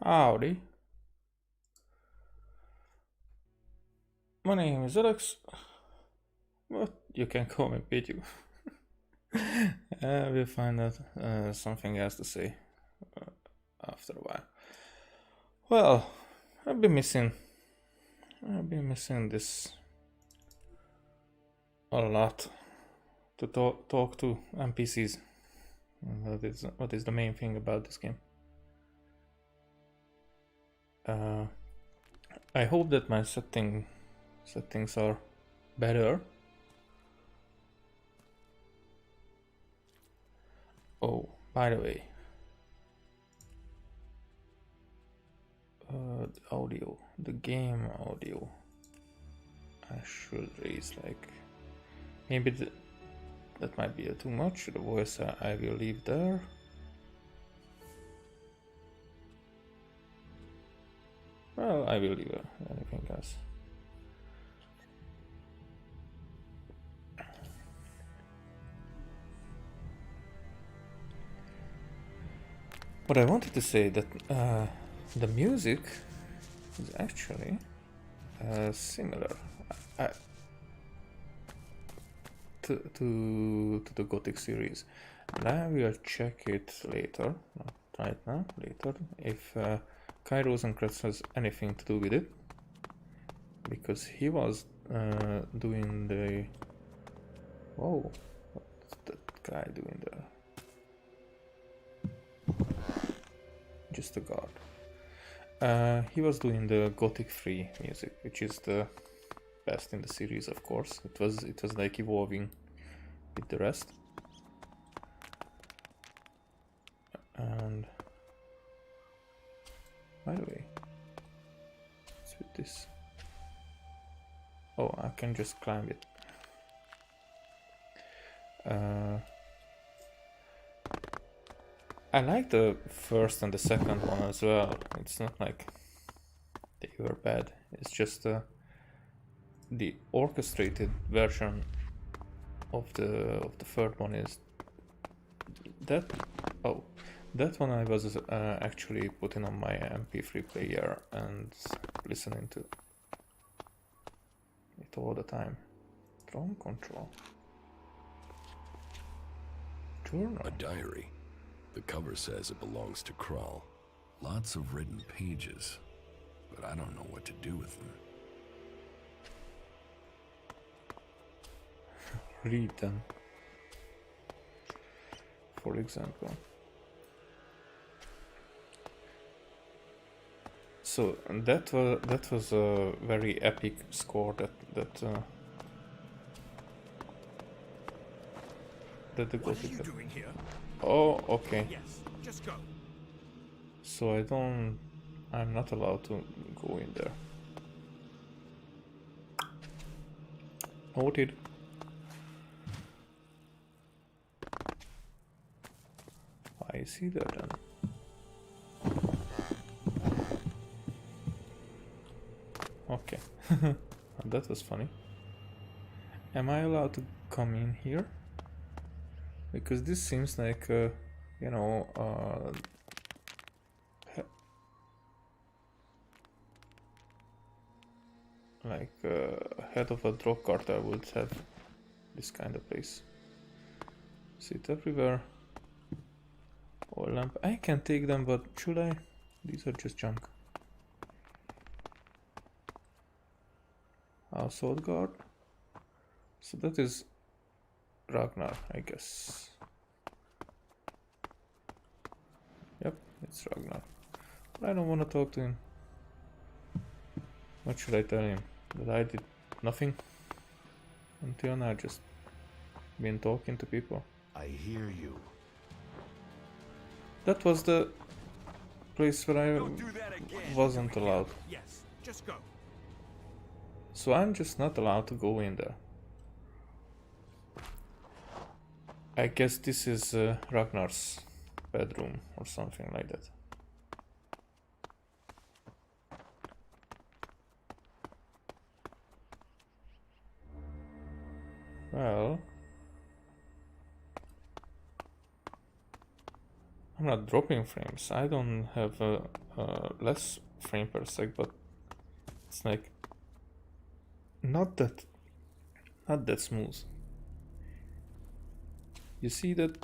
Howdy. My name is Alex, but you can call me Pitu. We'll find out something else to say after a while. Well, I've been missing this a lot, to talk to NPCs. What is the main thing about this game. I hope that my settings are better. Oh, by the way, the audio, the game audio, I should raise, like, maybe that might be too much. The voice I will leave there. Well, I will leave anything else. What I wanted to say that the music is actually similar to the Gothic series, and I will check it later, not right now, later, if Kai Rosenkreuz has anything to do with it, because he was doing the... Whoa, what's that guy doing there? Just a guard. He was doing the Gothic 3 music, which is the best in the series, of course. It was like evolving with the rest. And by the way, what's with this? Oh, I can just climb it. I like the first and the second one as well. It's not like they were bad. It's just the orchestrated version of the third one is that. Oh, that one I was actually putting on my MP3 player and listening to it all the time. Drone control. Journal. A diary. The cover says it belongs to Krull. Lots of written pages, but I don't know what to do with them. Read them, for example. So that was a very epic score that the Gothic. What are you doing here? Oh, okay. Yes, just go. So I'm not allowed to go in there. Noted. I see that then. Okay. That was funny. Am I allowed to come in here? Because this seems like, you know, like head of a drug cartel would have this kind of place. Sit everywhere. Or lamp. I can take them, but should I? These are just junk. Household guard. So that is Ragnar, I guess. Yep, it's Ragnar. But I don't want to talk to him. What should I tell him? That I did nothing until now, just been talking to people. I hear you. That was the place where I wasn't allowed. Yes, just go. So I'm just not allowed to go in there. I guess this is Ragnar's bedroom or something like that. Well, I'm not dropping frames. I don't have less frame per sec, but it's like not that smooth. You see that?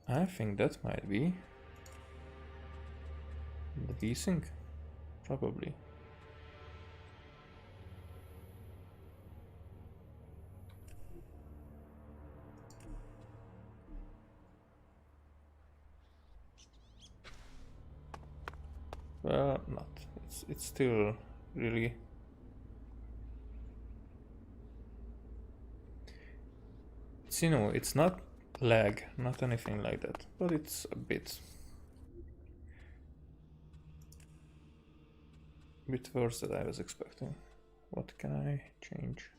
I think that might be the V-Sync, probably. Well, not. It's still really. It's, you know, it's not lag, not anything like that, but it's a bit worse than I was expecting. What can I change?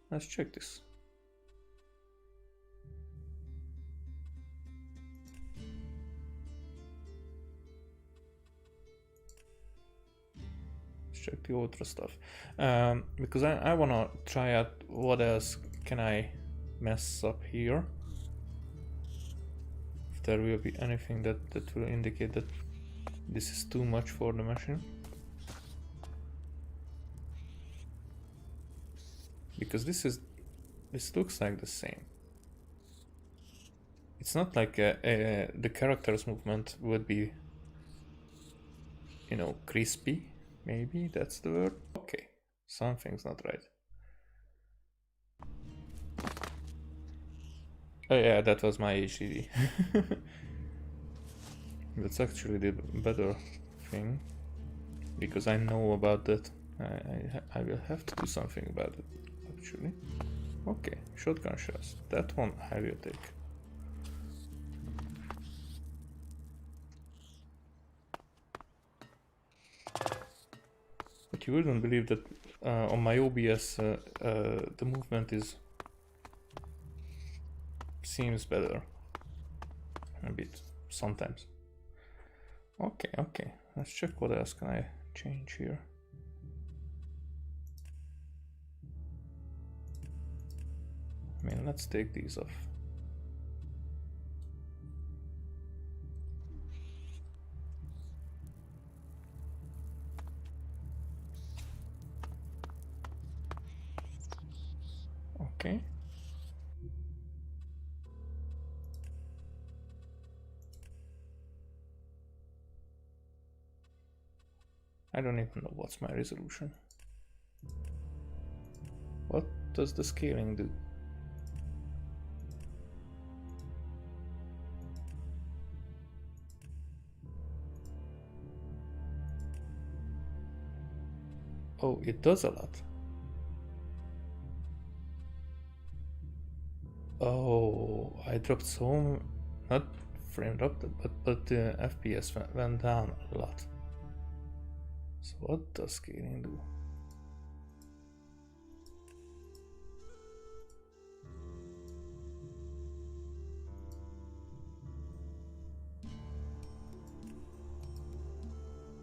Let's check this. Let's check the ultra stuff, because I wanna try out what else can I mess up here. If there will be anything that will indicate that this is too much for the machine. Because this looks like the same. It's not like the character's movement would be, you know, crispy. Maybe that's the word. Okay, something's not right. Oh yeah, that was my HDD. That's actually the better thing, because I know about that. I will have to do something about it, actually. Okay, shotgun shells. That one I will take. But you wouldn't believe that on my OBS the movement seems better a bit sometimes. Okay, let's check what else can I change here. I mean, let's take these off. Okay. I don't even know what's my resolution. What does the scaling do? Oh, it does a lot. Oh, I dropped so, not frame dropped, but the FPS went down a lot. So what does scaling do?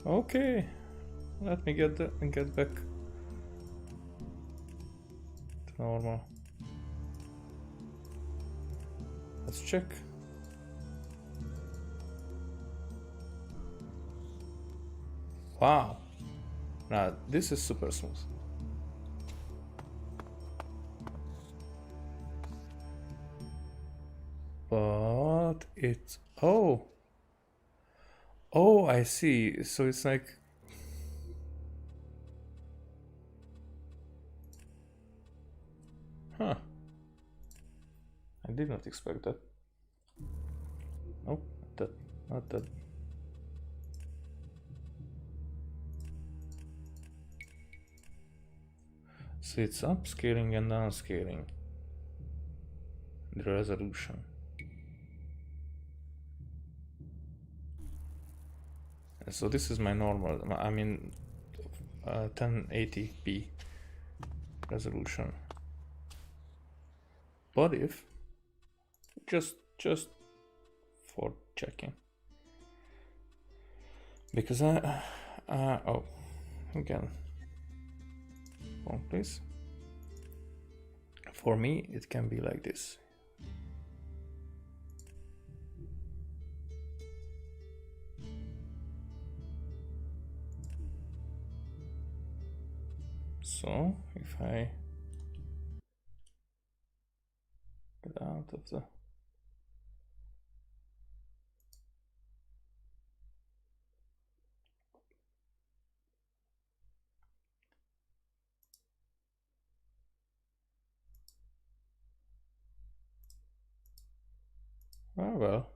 Okay, let me get back to normal. Let's check. Wow, now this is super smooth. But it's, oh, I see. So it's like, huh, I did not expect that. Nope, not that. So it's upscaling and downscaling the resolution. And so this is my normal, I mean 1080p resolution. But if just for checking, because oh, again, wrong place. For me it can be like this. So if I get out of the oh well.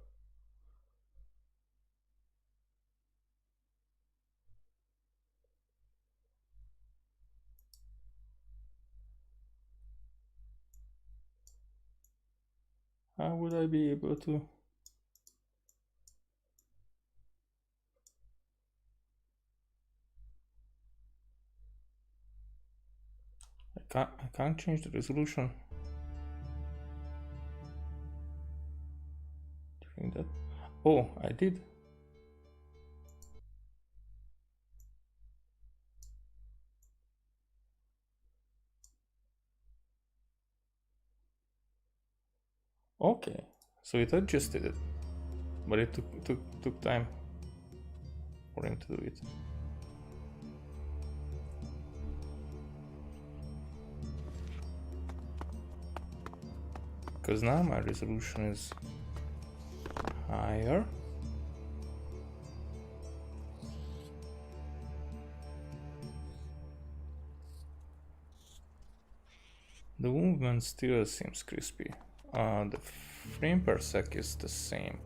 How would I be able to? I can't change the resolution. Doing that. Oh, I did. Okay, so it adjusted it, but it took time for him to do it. Because now my resolution is higher. The movement still seems crispy. The frame per sec is the same.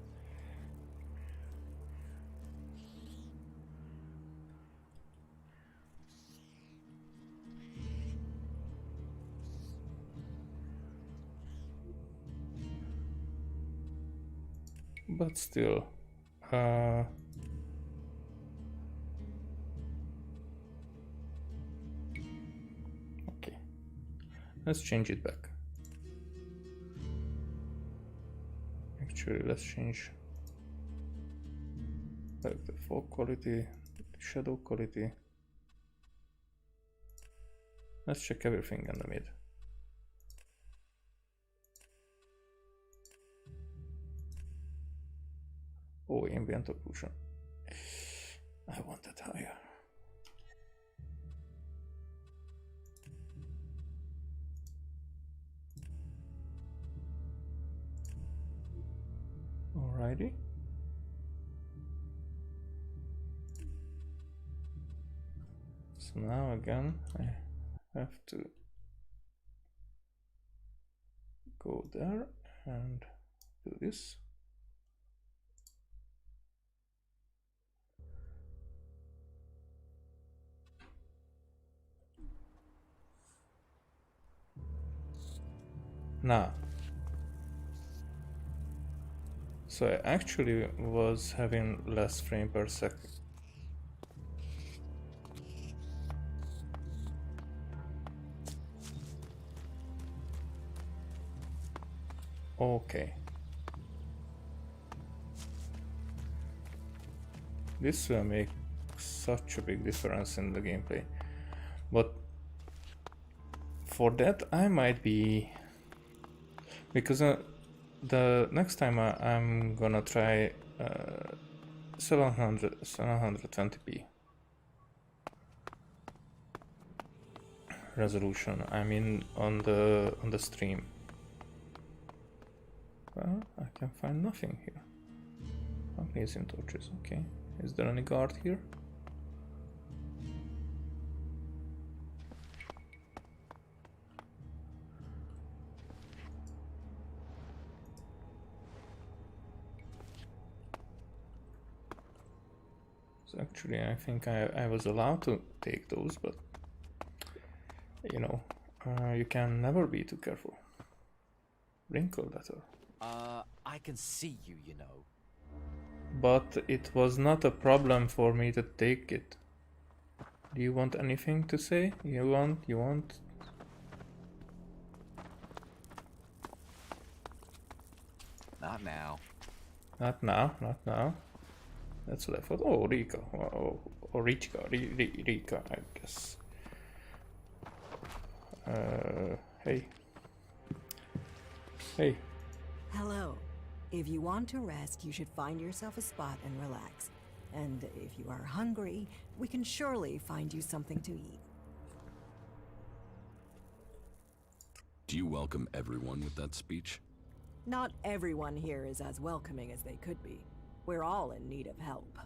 But still, okay, let's change it back. Actually, let's change like the fog quality, the shadow quality. Let's check everything in the mid. Oh, ambient occlusion. I want that higher. Alrighty. So now again, I have to go there and do this. Now, so I actually was having less frame per second. Okay. This will make such a big difference in the gameplay. But for that I might be... Because the next time I'm gonna try 720p resolution. I mean on the stream. Well, I can find nothing here. Magnesium torches, okay. Is there any guard here? So actually I think I was allowed to take those, but you know, you can never be too careful. Wrinkle letter. I can see you, you know. But it was not a problem for me to take it. Do you want anything to say? You want? Not now. Not now, not now. That's what I thought. Oh, Rika. Oh, Rika, I guess. Hey. Hey. Hello. If you want to rest, you should find yourself a spot and relax. And if you are hungry, we can surely find you something to eat. Do you welcome everyone with that speech? Not everyone here is as welcoming as they could be. We're all in need of help.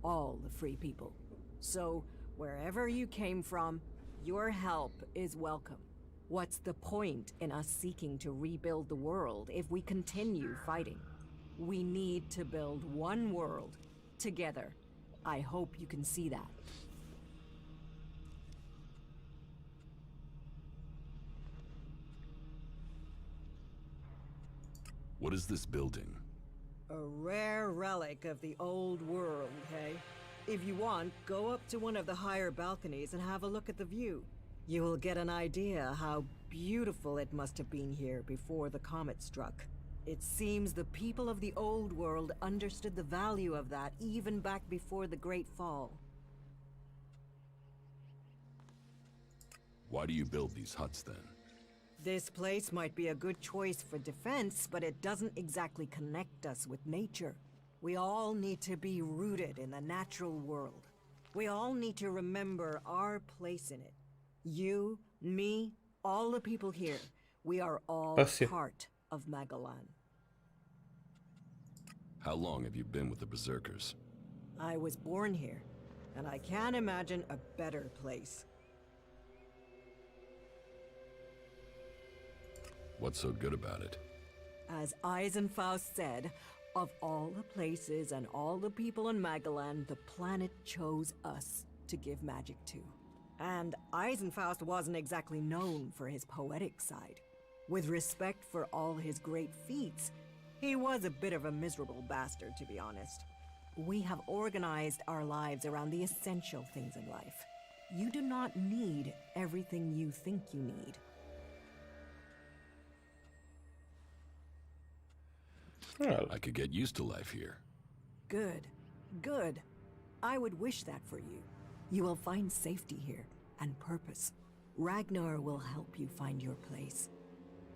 All the free people. So, wherever you came from, your help is welcome. What's the point in us seeking to rebuild the world if we continue fighting? We need to build one world, together. I hope you can see that. What is this building? A rare relic of the old world, hey? If you want, go up to one of the higher balconies and have a look at the view. You will get an idea how beautiful it must have been here before the comet struck. It seems the people of the old world understood the value of that even back before the Great Fall. Why do you build these huts then? This place might be a good choice for defense, but it doesn't exactly connect us with nature. We all need to be rooted in the natural world. We all need to remember our place in it. You, me, all the people here, we are all Passive. part of Magalan. How long have you been with the Berserkers? I was born here, and I can't imagine a better place. What's so good about it? As Eisenfaust said, of all the places and all the people in Magalan, the planet chose us to give magic to. And Eisenfaust wasn't exactly known for his poetic side. With respect for all his great feats, he was a bit of a miserable bastard, to be honest. We have organized our lives around the essential things in life. You do not need everything you think you need. Well, I could get used to life here. Good. Good. I would wish that for you. You will find safety here, and purpose. Ragnar will help you find your place.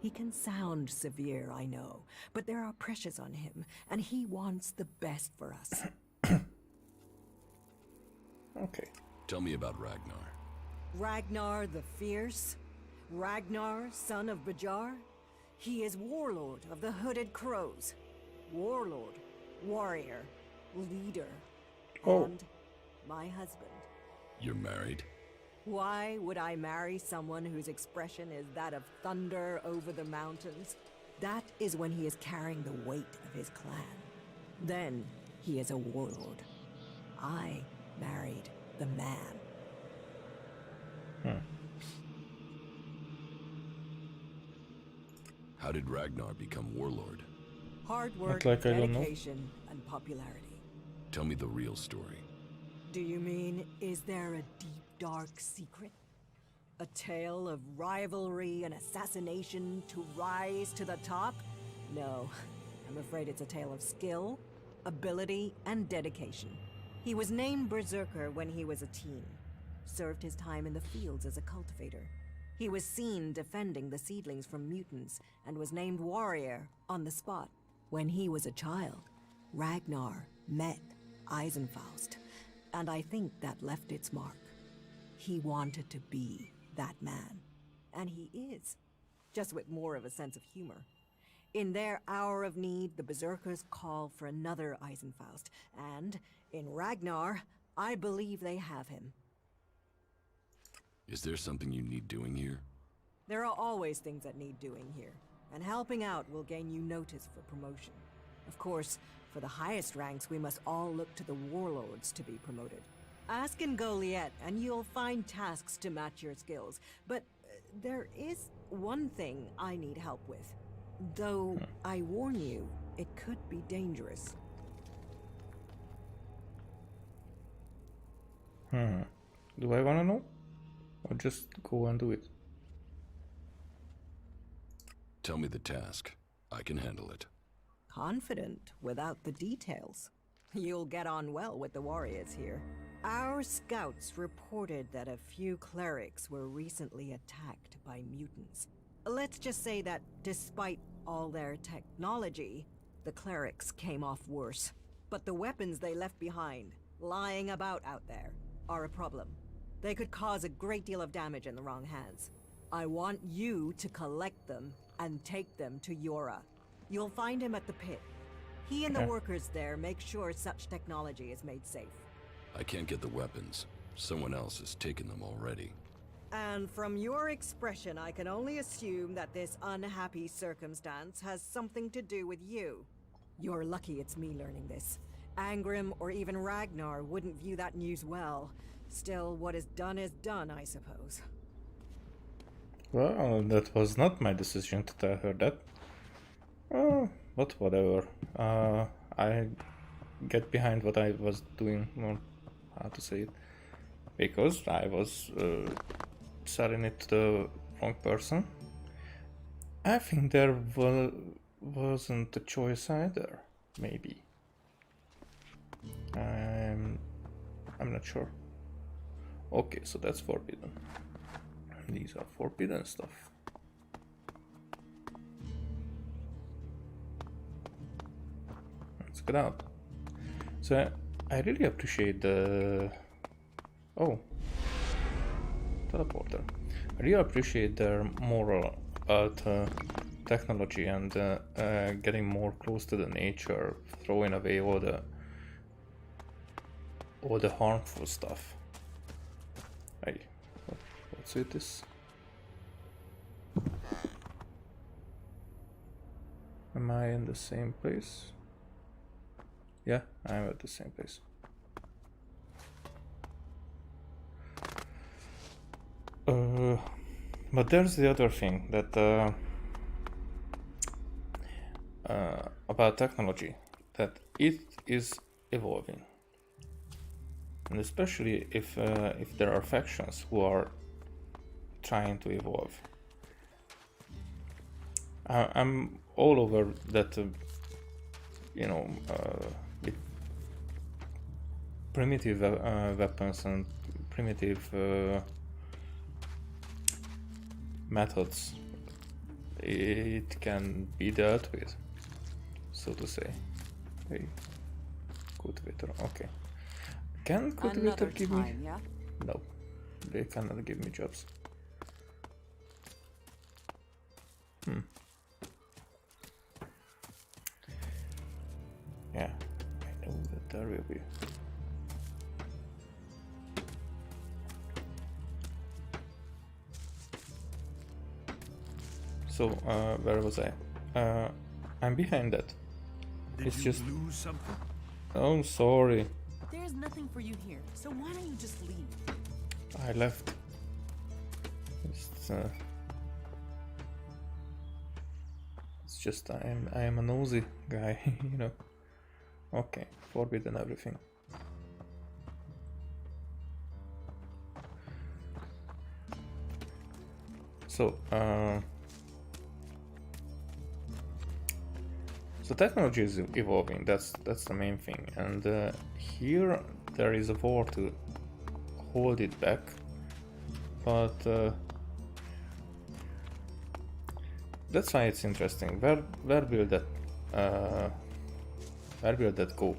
He can sound severe, I know, but there are pressures on him, and he wants the best for us. okay. Tell me about Ragnar. Ragnar the Fierce? Ragnar, son of Bajar? He is warlord of the Hooded Crows. Warlord, warrior, leader, Oh. and my husband. You're married? Why would I marry someone whose expression is that of thunder over the mountains? That is when he is carrying the weight of his clan. Then he is a warlord. I married the man. How did Ragnar become warlord? Hard work, like I don't know. dedication, and popularity. Tell me the real story. Do you mean, is there a deep, dark secret? A tale of rivalry and assassination to rise to the top? No, I'm afraid it's a tale of skill, ability, and dedication. He was named Berserker when he was a teen. Served his time in the fields as a cultivator. He was seen defending the seedlings from mutants and was named warrior on the spot. When he was a child, Ragnar met Eisenfaust, and I think that left its mark. He wanted to be that man, and he is, just with more of a sense of humor. In their hour of need, the Berserkers call for another Eisenfaust, and in Ragnar, I believe they have him. Is there something you need doing here? There are always things that need doing here, and helping out will gain you notice for promotion. Of course, for the highest ranks, we must all look to the warlords to be promoted. Ask in Goliath, and you'll find tasks to match your skills. But there is one thing I need help with. Though, I warn you, it could be dangerous. Do I wanna know? Or just go and do it? Tell me the task. I can handle it. Confident without the details. You'll get on well with the warriors here. Our scouts reported that a few clerics were recently attacked by mutants. Let's just say that despite all their technology, the clerics came off worse. But the weapons they left behind, lying about out there, are a problem. They could cause a great deal of damage in the wrong hands. I want you to collect them and take them to Yora. You'll find him at the pit. He and the workers there make sure such technology is made safe. I can't get the weapons. Someone else has taken them already. And from your expression, I can only assume that this unhappy circumstance has something to do with you. You're lucky it's me learning this. Angrim or even Ragnar wouldn't view that news well. Still, what is done, I suppose. Well, that was not my decision to tell her that. But whatever. I get behind what I was doing, or how to say it, because I was selling it to the wrong person. I think there wasn't a choice either, maybe. I'm not sure. Okay, so that's forbidden. These are forbidden stuff. Let's get out. So I really appreciate the teleporter. I really appreciate their moral about technology and getting more close to the nature, throwing away all the harmful stuff. Hey, what's with this? Am I in the same place? Yeah, I'm at the same place. But there's the other thing that about technology, that it is evolving, and especially if there are factions who are trying to evolve. I'm all over that, with primitive weapons and primitive methods it can be dealt with, so to say. Hey, cultivator, okay. Can cultivator give me? Yeah? No, they cannot give me jobs. Yeah, I know that there will be. So, where was I? I'm behind that. Did It's you just... lose something? Oh, sorry. There's nothing for you here, so why don't you just leave? I left. It's just I am a nosy guy, you know. Okay, forbidden everything. So, so technology is evolving. That's the main thing, and here there is a war to hold it back, but that's why it's interesting. Where will that go?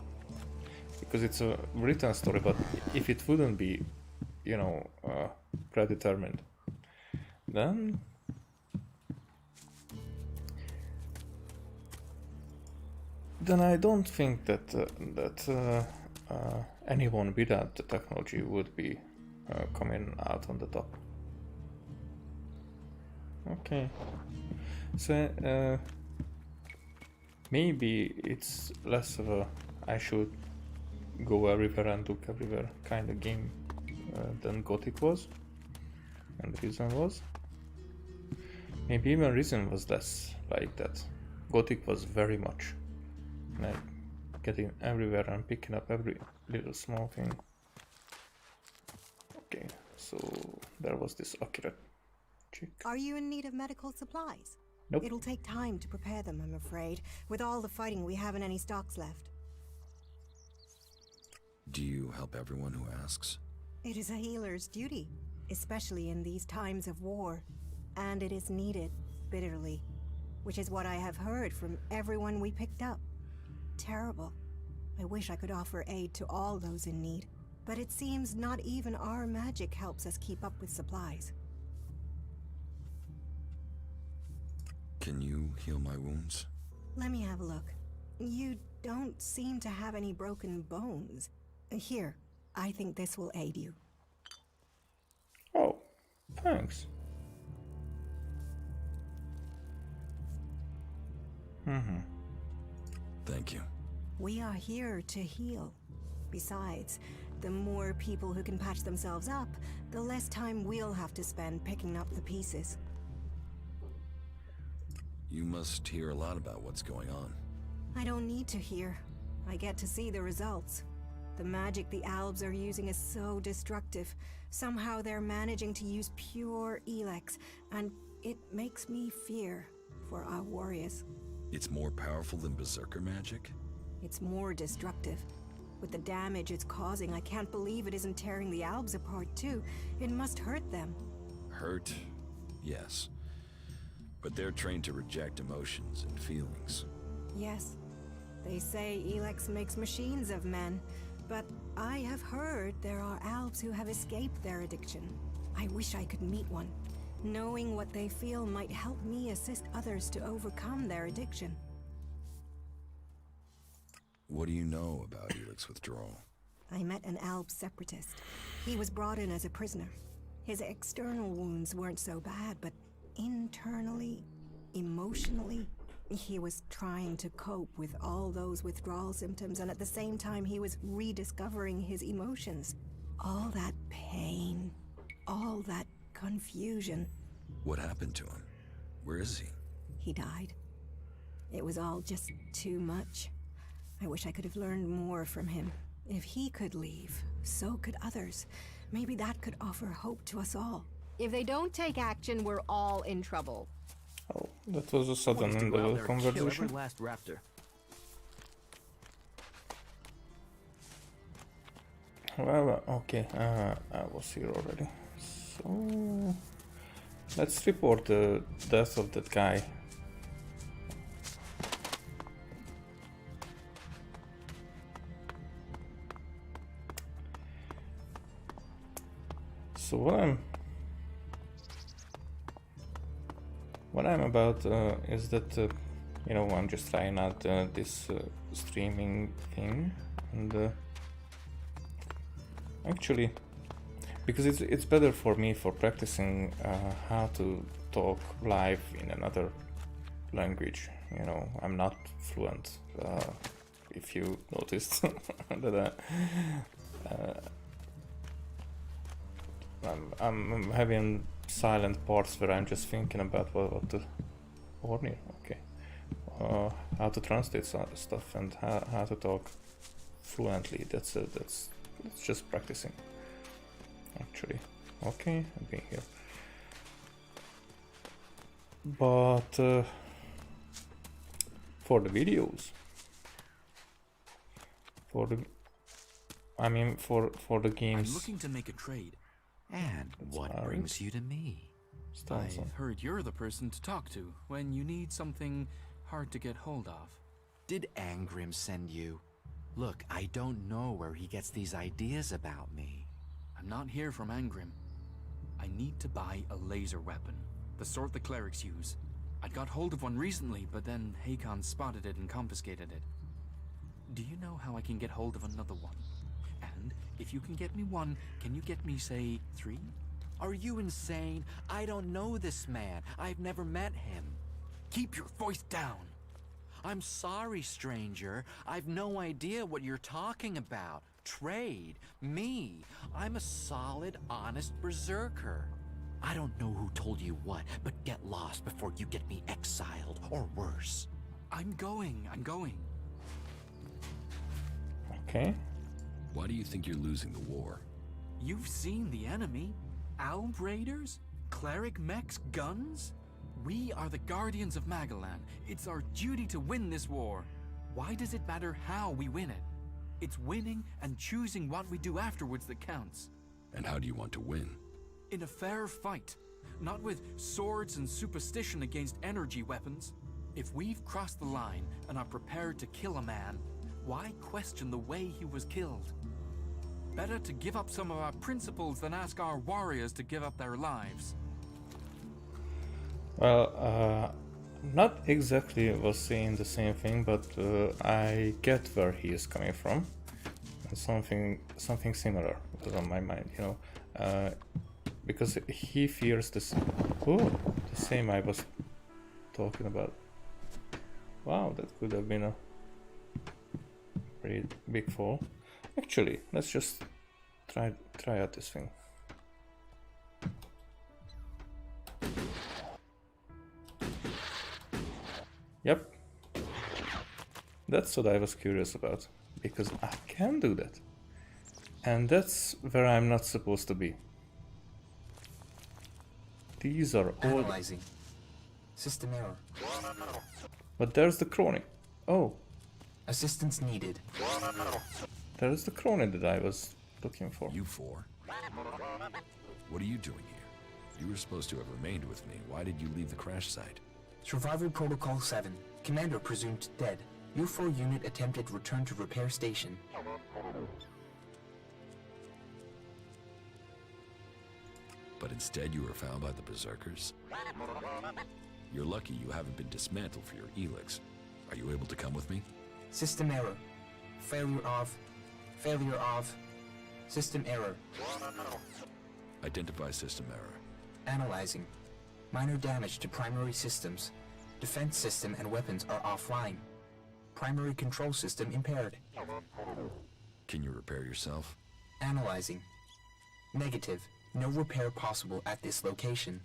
Because it's a written story, but if it wouldn't be, predetermined, then I don't think that anyone without the technology would be coming out on the top. Okay, so maybe it's less of a I should go everywhere and look everywhere kind of game than Gothic was, and Risen was. Maybe even Risen was less like that. Gothic was very much like getting everywhere and picking up every little small thing. Okay, so there was this accurate chick. Are you in need of medical supplies? Nope. It'll take time to prepare them, I'm afraid. With all the fighting, we haven't any stocks left. Do you help everyone who asks? It is a healer's duty, especially in these times of war. And it is needed, bitterly. Which is what I have heard from everyone we picked up. Terrible. I wish I could offer aid to all those in need. But it seems not even our magic helps us keep up with supplies. Can you heal my wounds? Let me have a look. You don't seem to have any broken bones. Here, I think this will aid you. Oh, thanks. Thank you. We are here to heal. Besides, the more people who can patch themselves up, the less time we'll have to spend picking up the pieces. You must hear a lot about what's going on. I don't need to hear. I get to see the results. The magic the Albs are using is so destructive. Somehow they're managing to use pure ELEX, and it makes me fear for our warriors. It's more powerful than Berserker magic? It's more destructive. With the damage it's causing, I can't believe it isn't tearing the Albs apart too. It must hurt them. Hurt? Yes. But they're trained to reject emotions and feelings. Yes. They say ELEX makes machines of men, but I have heard there are Albs who have escaped their addiction. I wish I could meet one. Knowing what they feel might help me assist others to overcome their addiction. What do you know about ELEX withdrawal? I met an Alb separatist. He was brought in as a prisoner. His external wounds weren't so bad, but internally, emotionally, he was trying to cope with all those withdrawal symptoms, and at the same time he was rediscovering his emotions. All that pain, all that confusion. What happened to him? Where is he? He died. It was all just too much. I wish I could have learned more from him. If he could leave, so could others. Maybe that could offer hope to us all. If they don't take action, we're all in trouble. Oh, that was a sudden end of the Kill conversation. every last raptor. Well, okay, I was here already. So, let's report the death of that guy. So what I'm about is that you know, I'm just trying out this streaming thing, and actually, because it's better for me for practicing how to talk live in another language. You know, I'm not fluent. If you noticed that I'm having silent parts where I'm just thinking about what to Ornir, okay, how to translate stuff and how to talk fluently. That's just practicing. Actually, okay, I'll be here. But for the videos, for the games. I'm looking to make a trade. And what alright. brings you to me? I Stanza. heard you're the person to talk to when you need something hard to get hold of. Did Angrim send you? Look, I don't know where he gets these ideas about me. I'm not here from Angrim. I need to buy a laser weapon, the sort the clerics use. I got hold of one recently, but then Hakon spotted it and confiscated it. Do you know how I can get hold of another one? And if you can get me one, can you get me, say, 3? Are you insane? I don't know this man. I've never met him. Keep your voice down. I'm sorry, stranger. I've no idea what you're talking about. Trade? Me? I'm a solid, honest berserker. I don't know who told you what, but get lost before you get me exiled, or worse. I'm going. Okay. Why do you think you're losing the war? You've seen the enemy. Alb raiders? Cleric mechs? Guns? We are the guardians of Magalan. It's our duty to win this war. Why does it matter how we win it? It's winning and choosing what we do afterwards that counts. And how do you want to win? In a fair fight, not with swords and superstition against energy weapons. If we've crossed the line and are prepared to kill a man, why question the way he was killed? Better to give up some of our principles than ask our warriors to give up their lives. Well, not exactly was saying the same thing, but I get where he is coming from. And something similar was on my mind, you know, because he fears this. Oh, the same I was talking about. Wow, that could have been a pretty big fall. Actually, let's just try out this thing. Yep. That's what I was curious about, because I can do that. And that's where I'm not supposed to be. These are all... Analyzing. System error. But there's the crony. Oh. Assistance needed. There's the crony that I was looking for. You four? What are you doing here? You were supposed to have remained with me. Why did you leave the crash site? Survival Protocol 7. Commander presumed dead. U4 unit attempted return to repair station. But instead you were found by the Berserkers? You're lucky you haven't been dismantled for your ELEX. Are you able to come with me? System error. Failure of... System error. Identify system error. Analyzing. Minor damage to primary systems. Defense system and weapons are offline. Primary control system impaired. Can you repair yourself? Analyzing. Negative. No repair possible at this location.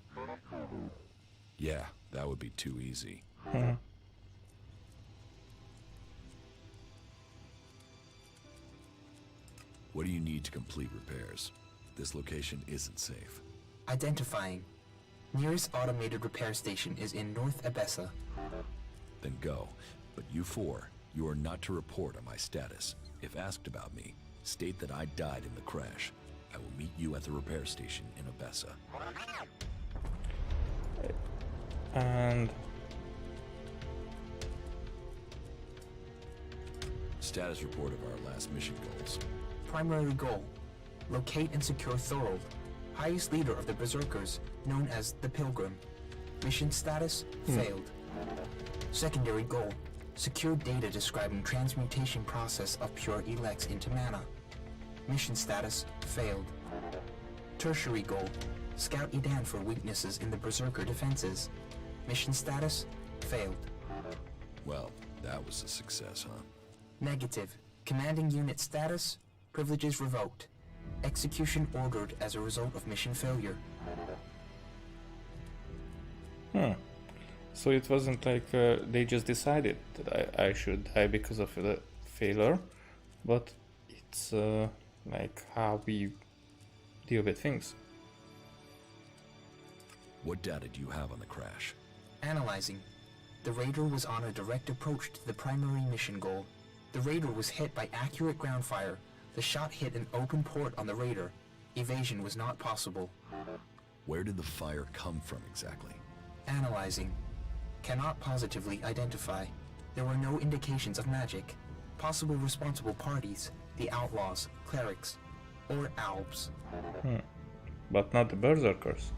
Yeah, that would be too easy. What do you need to complete repairs? This location isn't safe. Identifying. Nearest automated repair station is in North Abessa. Then go. But you four, you are not to report on my status. If asked about me, state that I died in the crash. I will meet you at the repair station in Abessa. And... Status report of our last mission goals. Primary goal. Locate and secure Thorold, highest leader of the Berserkers, known as the Pilgrim. Mission status, failed. Secondary goal. Secure data describing transmutation process of pure ELEX into mana. Mission status, failed. Tertiary goal. Scout Edan for weaknesses in the Berserker defenses. Mission status, failed. Well, that was a success, huh? Negative. Commanding unit status, privileges revoked. Execution ordered as a result of mission failure. So it wasn't like they just decided that I should die because of the failure, but it's like how we deal with things. What data do you have on the crash? Analyzing. The Raider was on a direct approach to the primary mission goal. The Raider was hit by accurate ground fire. The shot hit an open port on the Raider. Evasion was not possible. Where did the fire come from exactly? Analyzing. Cannot positively identify. There were no indications of magic. Possible responsible parties, the Outlaws, Clerics, or Albs. But not the Berserkers.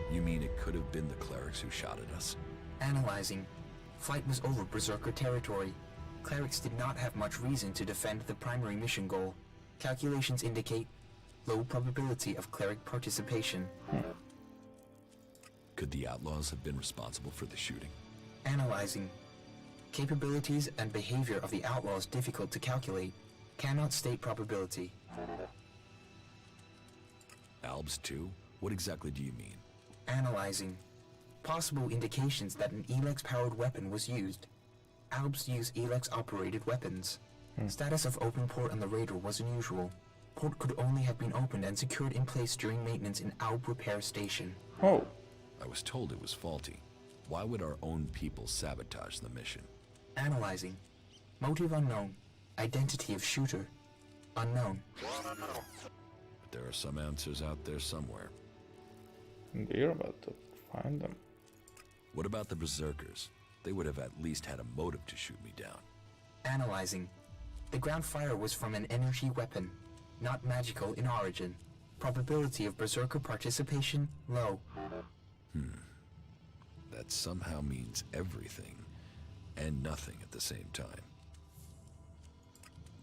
You mean it could have been the clerics who shot at us? Analyzing. Flight was over Berserker territory. Clerics did not have much reason to defend the primary mission goal. Calculations indicate low probability of cleric participation. Could the outlaws have been responsible for the shooting? Analyzing. Capabilities and behavior of the outlaws difficult to calculate. Cannot state probability. Albs too? What exactly do you mean? Analyzing. Possible indications that an ELEX-powered weapon was used. Albs use ELEX-operated weapons. Status of open port on the Raider was unusual. Port could only have been opened and secured in place during maintenance in Alb repair station. Oh. I was told it was faulty. Why would our own people sabotage the mission? Analyzing. Motive unknown. Identity of shooter unknown. But there are some answers out there somewhere. We're about to find them. What about the Berserkers? They would have at least had a motive to shoot me down. Analyzing. The ground fire was from an energy weapon, not magical in origin. Probability of Berserker participation, low. That somehow means everything and nothing at the same time.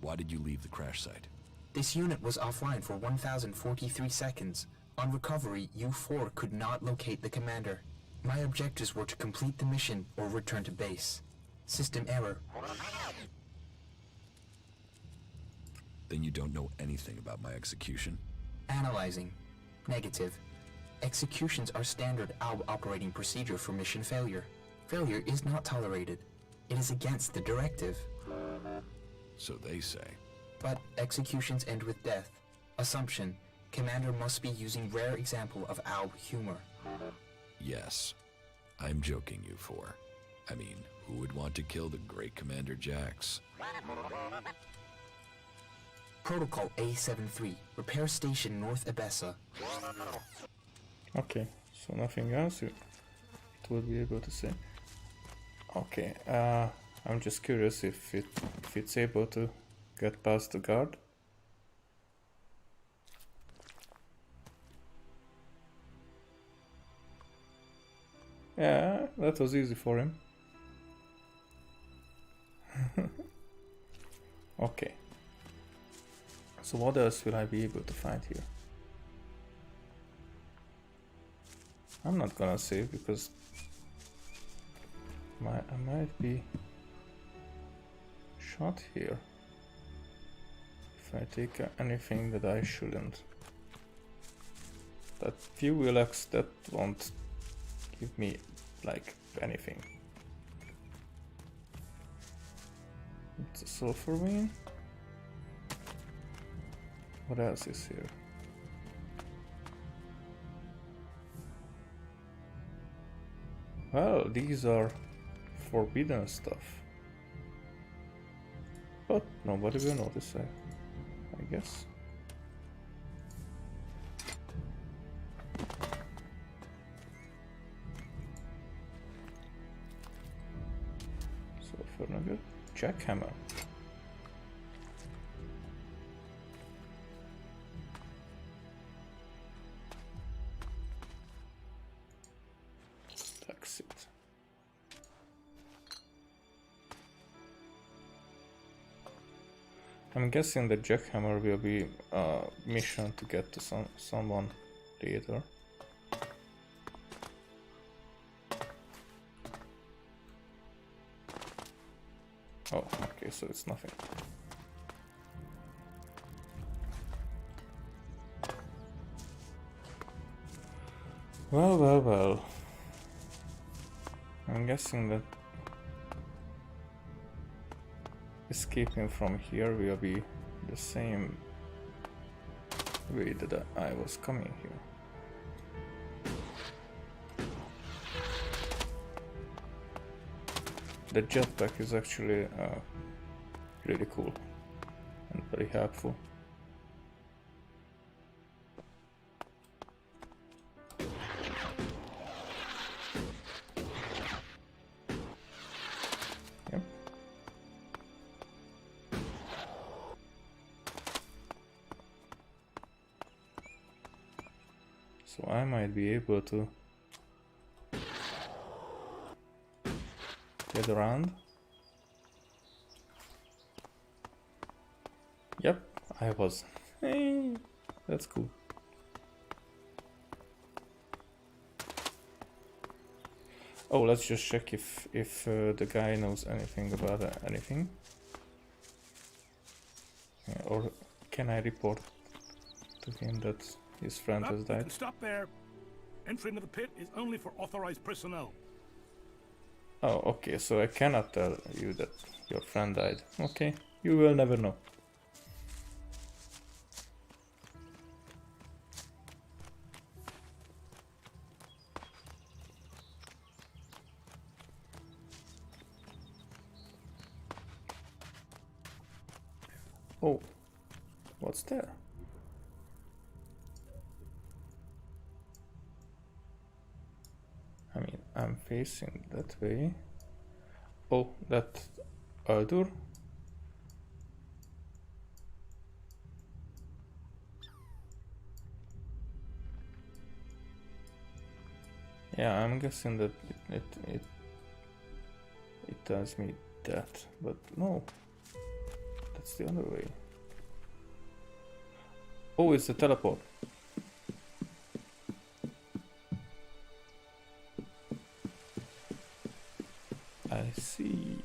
Why did you leave the crash site? This unit was offline for 1,043 seconds. On recovery, U-4 could not locate the commander. My objectives were to complete the mission or return to base. System error. Then you don't know anything about my execution? Analyzing. Negative. Executions are standard ALB operating procedure for mission failure. Failure is not tolerated. It is against the directive. So they say. But executions end with death. Assumption. Commander must be using rare example of ALB humor. Yes. I'm joking, you four. I mean, who would want to kill the great Commander Jax? Protocol A73. Repair station North Abessa. Okay, so nothing else it would be able to say. Okay, I'm just curious if it's able to get past the guard. Yeah, that was easy for him. Okay. So what else will I be able to find here? I'm not gonna save because I might be shot here if I take anything that I shouldn't. That few ELEX that won't give me like anything. It's a sulfur vein. What else is here? Well, these are forbidden stuff. But nobody will notice, I guess. So for nugget, jackhammer. Exit. I'm guessing the jackhammer will be a mission to get to someone later. Oh, okay, so it's nothing. Well. I'm guessing that escaping from here will be the same way that I was coming here. The jetpack is actually really cool and very helpful. So I might be able to get around. Yep, I was. Hey, that's cool. Oh, let's just check if the guy knows anything about anything. Or can I report to him that his friend has died? Stop there. Entry into the pit is only for authorized personnel. Oh, okay, so I cannot tell you that your friend died. Okay, you will never know. Oh, what's there? I mean, I'm facing that way. Oh, that Aldur? Yeah, I'm guessing that it tells me that, but no, that's the other way. Oh, it's the teleport. I see.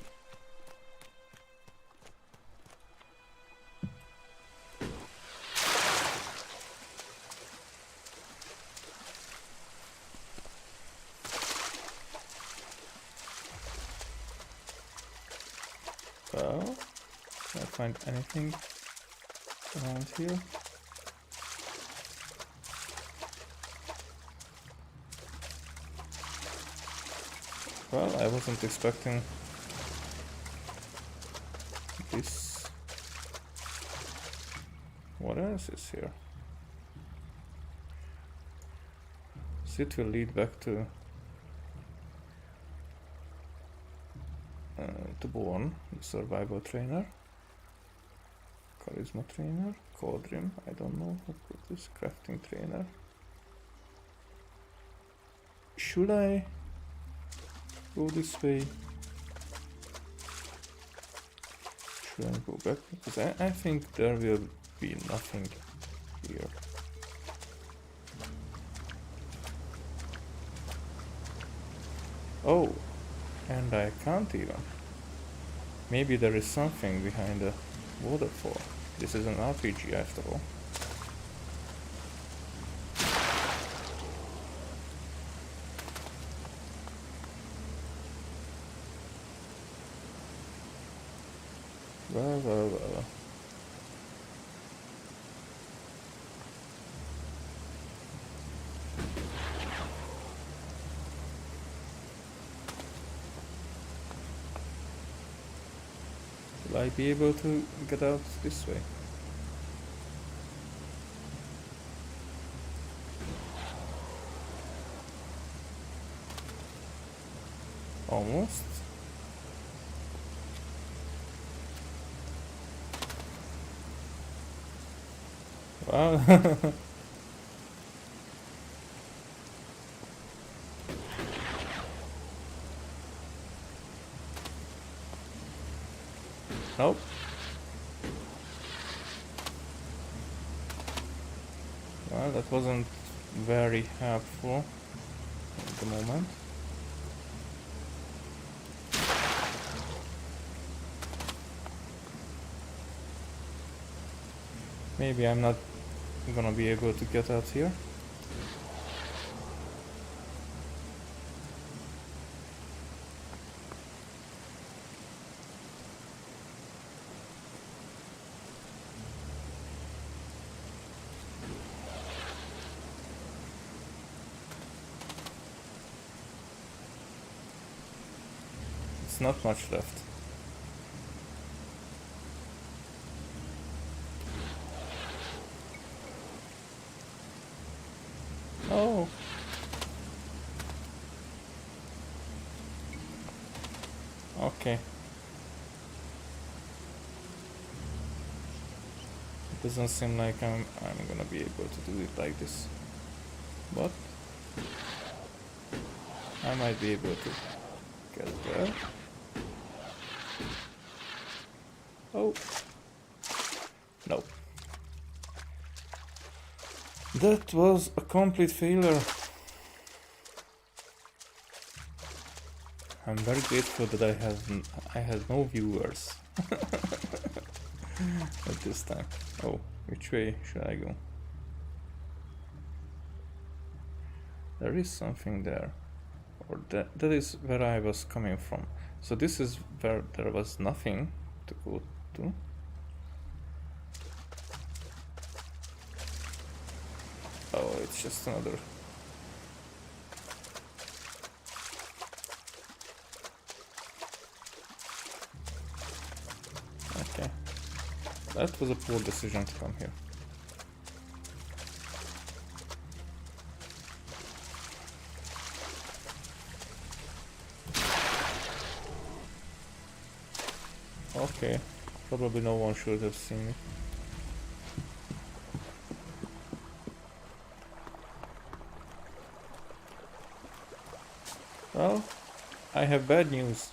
Well, can I find anything around here? Well, I wasn't expecting this. What else is here? So it will lead back to Born, the survival trainer, charisma trainer, Codrim, I don't know who put this, crafting trainer. Should I go this way? Should I go back? Because I think there will be nothing here. Oh, and I can't even. Maybe there is something behind the waterfall. This is an RPG after all. Well. Will I be able to get out this way? Almost. Wow. Nope. Well, that wasn't very helpful at the moment. Maybe I'm not gonna be able to get out here. It's not much left. Oh. Okay. It doesn't seem like I'm gonna be able to do it like this. But I might be able to get there. Oh. No. That was a complete failure. I'm very grateful that I had no viewers at this time. Oh, which way should I go? There is something there, or that is where I was coming from. So this is where there was nothing to go to. Oh, it's just another. Okay. That was a poor decision to come here. Okay. Probably no one should have seen me. I have bad news.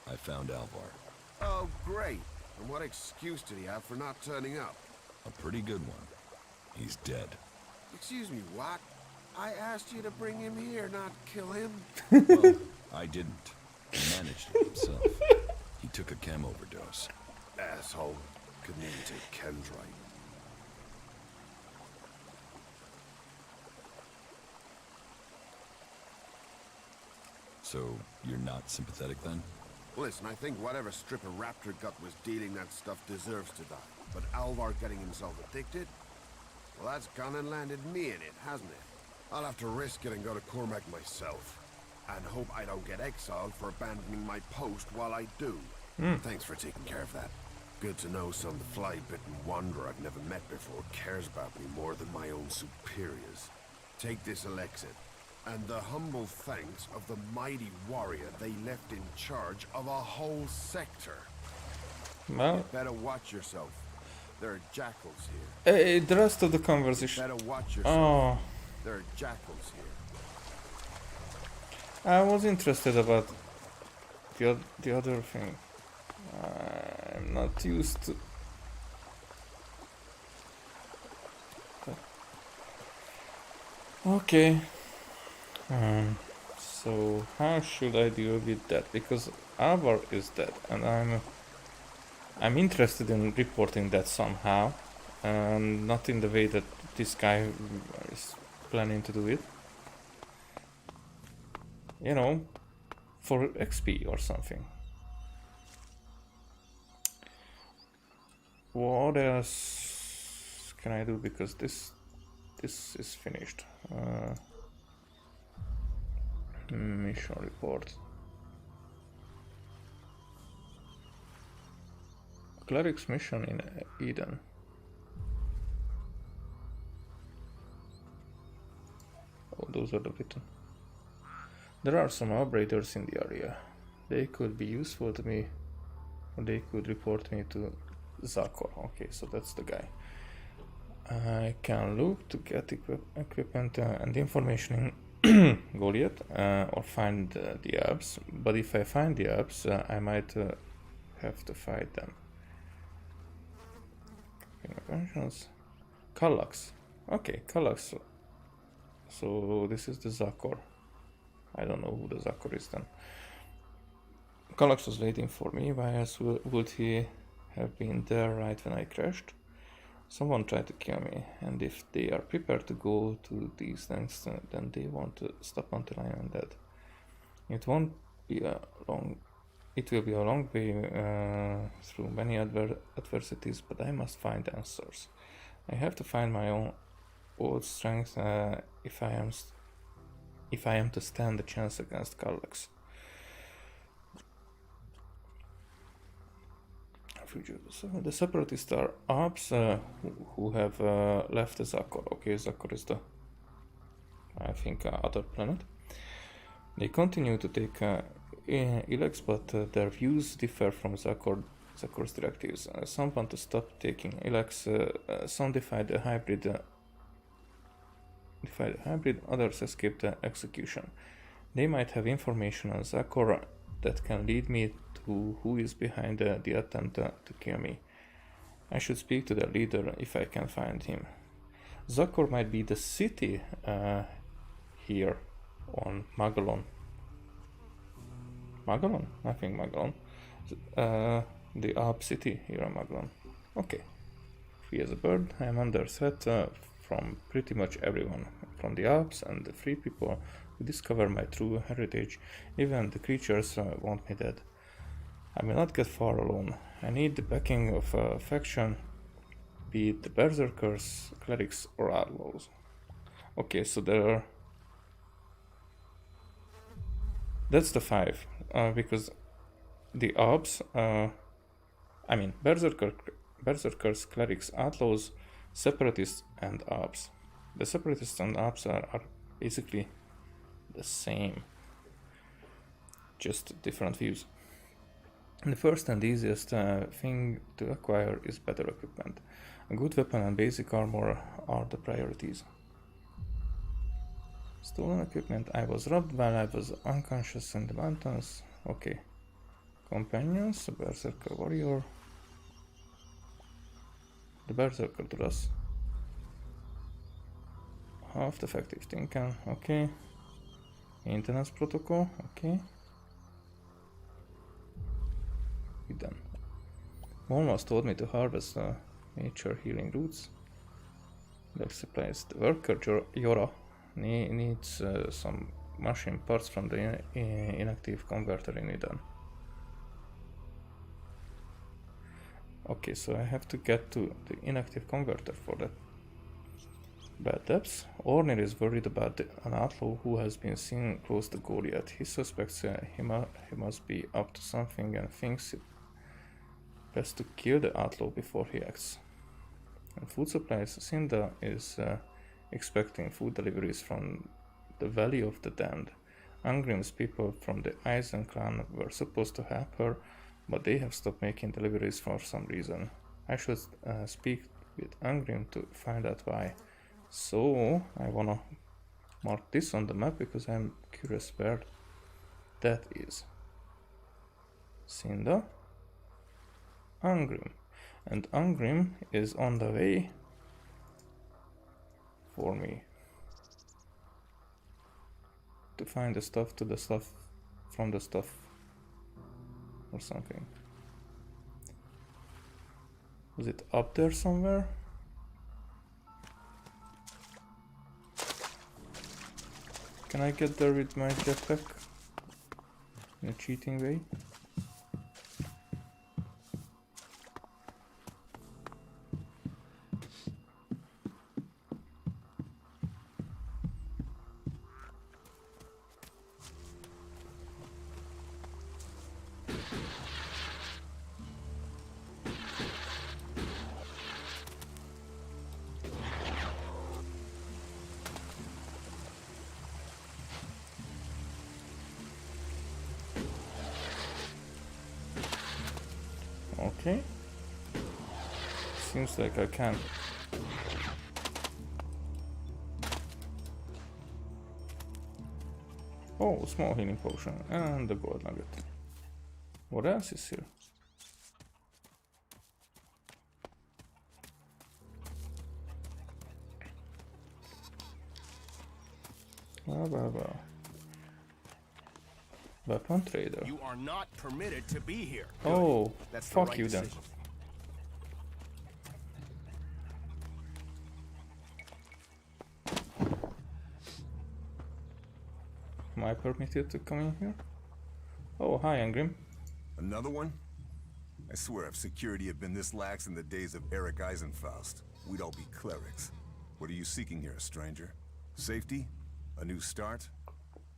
I found Alvar. Oh, great. And what excuse did he have for not turning up? A pretty good one. He's dead. Excuse me, what? I asked you to bring him here, not kill him. Well, I didn't. He managed it himself. He took a chem overdose. Asshole. Couldn't even take Ken's right. So, you're not sympathetic then? Listen, I think whatever strip of raptor gut was dealing that stuff deserves to die. But Alvar getting himself addicted? Well, that's gone and landed me in it, hasn't it? I'll have to risk it and go to Cormac myself. And hope I don't get exiled for abandoning my post while I do. Thanks for taking care of that. Good to know some fly-bitten wanderer I've never met before cares about me more than my own superiors. Take this ELEX, and the humble thanks of the mighty warrior they left in charge of a whole sector. Well, You better watch yourself. There are jackals here. the rest of the conversation. Better watch yourself. Oh, There are jackals here. I was interested about the other thing. I'm not used to. Okay. So how should I deal with that? Because Alvar is dead, and I'm interested in reporting that somehow, and not in the way that this guy is planning to do it. You know, for XP or something. What else can I do? Because this is finished. Mission report. Cleric's mission in Eden. Oh, those are the bitten. There are some operators in the area. They could be useful to me, or they could report me to Zakor. Okay, so that's the guy. I can look to get equipment and information in Goliath, or find the apps. But if I find the apps, I might have to fight them. Kallax. Okay, Kallax. So this is the Zakor. I don't know who the Zakor is then. Kallax was waiting for me. Why else would he have been there right when I crashed? Someone tried to kill me, and if they are prepared to go to these lengths, then they want to stop until I am dead. It won't be a long. It will be a long way through many adversities, but I must find answers. I have to find my own old strength if I am to stand a chance against Kallax. So the separatists are ops who have left Zakor. Okay, Zakor is the, I think, other planet. They continue to take ELEX, but their views differ from Zakor's directives. Some want to stop taking ELEX, some defy the hybrid, others escape the execution. They might have information on Zakor that can lead me to who is behind the attempt to kill me. I should speak to the leader if I can find him. Zakor might be the city here on Magalon. Magalon? I think Magalon. The Alp city here on Magalon. Okay. Free as a bird, I am under threat from pretty much everyone. From the Alps and the free people who discover my true heritage. Even the creatures want me dead. I will not get far alone. I need the backing of a faction, be it the berserkers, clerics, or outlaws. Okay, so there are... That's the 5, because the ops, berserkers, clerics, outlaws, separatists, and ops. The separatists and ops are basically the same, just different views. The first and easiest thing to acquire is better equipment. A good weapon and basic armor are the priorities. Stolen equipment. I was robbed while I was unconscious in the mountains. Okay. Companions, a berserker warrior. The berserker to us. Half effective thinking, okay. Maintenance protocol, okay. We done. Almost told me to harvest nature healing roots. That supplies the worker Yora needs some machine parts from the inactive converter in Eden. Okay, so I have to get to the inactive converter for that. Bad depths. Ornir is worried about an outlaw who has been seen close to Goliath. He suspects he must be up to something and thinks it best to kill the outlaw before he acts. And food supplies. Cinda is expecting food deliveries from the Valley of the Damned. Angrim's people from the Eisen clan were supposed to help her, but they have stopped making deliveries for some reason. I should speak with Angrim to find out why. So, I wanna mark this on the map because I'm curious where that is. Cinda, Angrim. And Angrim is on the way for me. To find the stuff to the stuff from the stuff or something. Was it up there somewhere? Can I get there with my jetpack? In a cheating way? Okay. Seems like I can. Oh, small healing potion and the gold nugget. What else is here? Blah. Weapon trader. You are not permitted to be here. Oh, that's fuck right you then. decision. Am I permitted to come in here? Oh, hi, Angrim. Another one? I swear if security had been this lax in the days of Eric Eisenfaust, we'd all be clerics. What are you seeking here, stranger? Safety? A new start?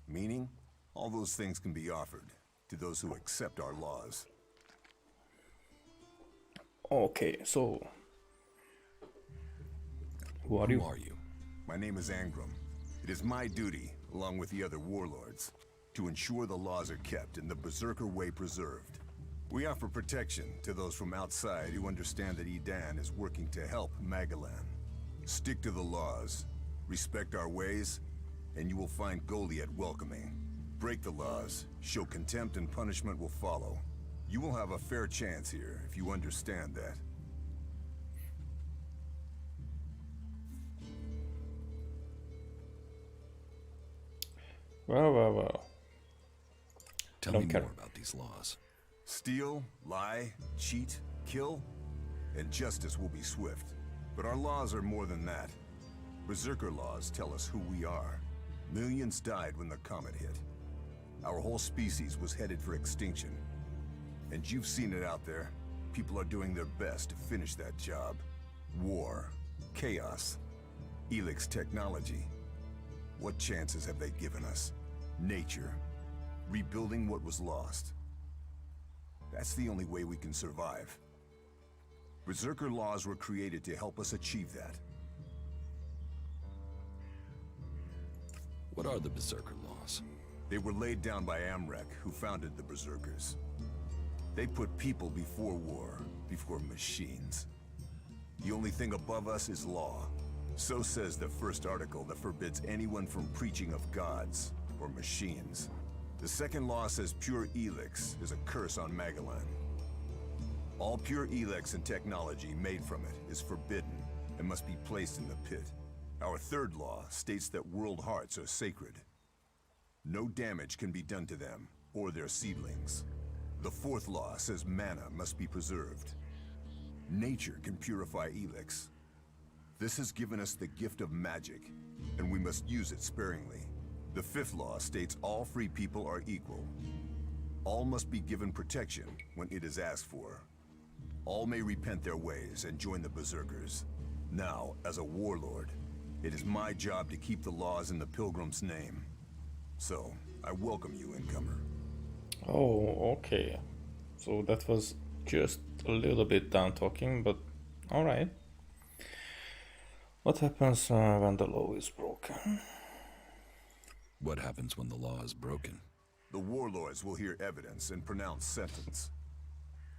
Meaning? All those things can be offered to those who accept our laws. Okay, so... Who are you? My name is Angrim. It is my duty, along with the other warlords, to ensure the laws are kept and the Berserker way preserved. We offer protection to those from outside who understand that Edan is working to help Magalan. Stick to the laws, respect our ways, and you will find Goliath welcoming. Break the laws, show contempt, and punishment will follow. You will have a fair chance here if you understand that. Well. Tell me more about these laws. Steal, lie, cheat, kill, and justice will be swift. But our laws are more than that. Berserker laws tell us who we are. Millions died when the comet hit. Our whole species was headed for extinction. And you've seen it out there. People are doing their best to finish that job. War, chaos, ELEX technology. What chances have they given us? Nature, rebuilding what was lost. That's the only way we can survive. Berserker laws were created to help us achieve that. What are the Berserker laws? They were laid down by Amrek, who founded the Berserkers. They put people before war, before machines. The only thing above us is law. So says the first article that forbids anyone from preaching of gods or machines. The second law says pure ELEX is a curse on Magellan. All pure ELEX and technology made from it is forbidden and must be placed in the pit. Our third law states that world hearts are sacred. No damage can be done to them or their seedlings. The fourth law says mana must be preserved. Nature can purify ELEX. This has given us the gift of magic, and we must use it sparingly. The fifth law states all free people are equal. All must be given protection when it is asked for. All may repent their ways and join the Berserkers. Now, as a warlord, it is my job to keep the laws in the Pilgrim's name. So, I welcome you, incomer. Oh, okay. So that was just a little bit down talking, but alright. What happens when the law is broken? What happens when the law is broken? The warlords will hear evidence and pronounce sentence.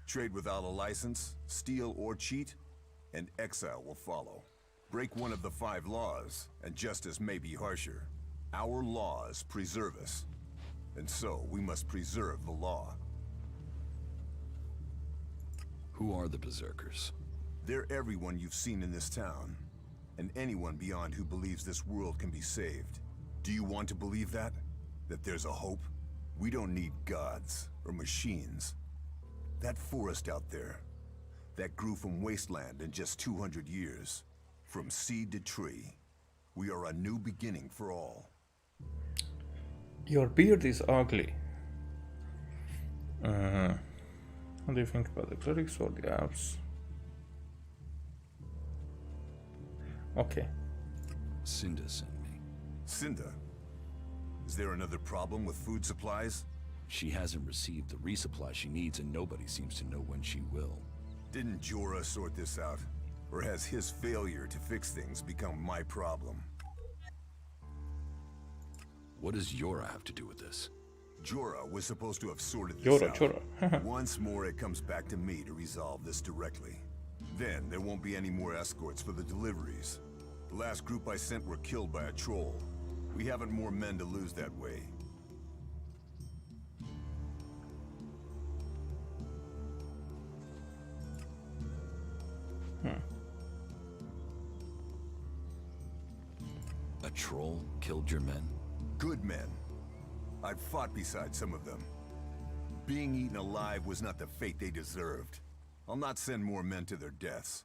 Trade without a license, steal or cheat, and exile will follow. Break one of the 5 laws, and justice may be harsher. Our laws preserve us, and so we must preserve the law. Who are the Berserkers? They're everyone you've seen in this town, and anyone beyond who believes this world can be saved. Do you want to believe that? That there's a hope? We don't need gods or machines. That forest out there, that grew from wasteland in just 200 years, from seed to tree. We are a new beginning for all. Your beard is ugly. What do you think about the clerics or the elves? Okay. Cinda sent me. Cinda? Is there another problem with food supplies? She hasn't received the resupply she needs, and nobody seems to know when she will. Didn't Jorah sort this out? Or has his failure to fix things become my problem? What does Jorah have to do with this? Jorah was supposed to have sorted this out. Jorah. Once more, it comes back to me to resolve this directly. Then, there won't be any more escorts for the deliveries. The last group I sent were killed by a troll. We haven't more men to lose that way. A troll killed your men? Good men. I've fought beside some of them. Being eaten alive was not the fate they deserved. I'll not send more men to their deaths.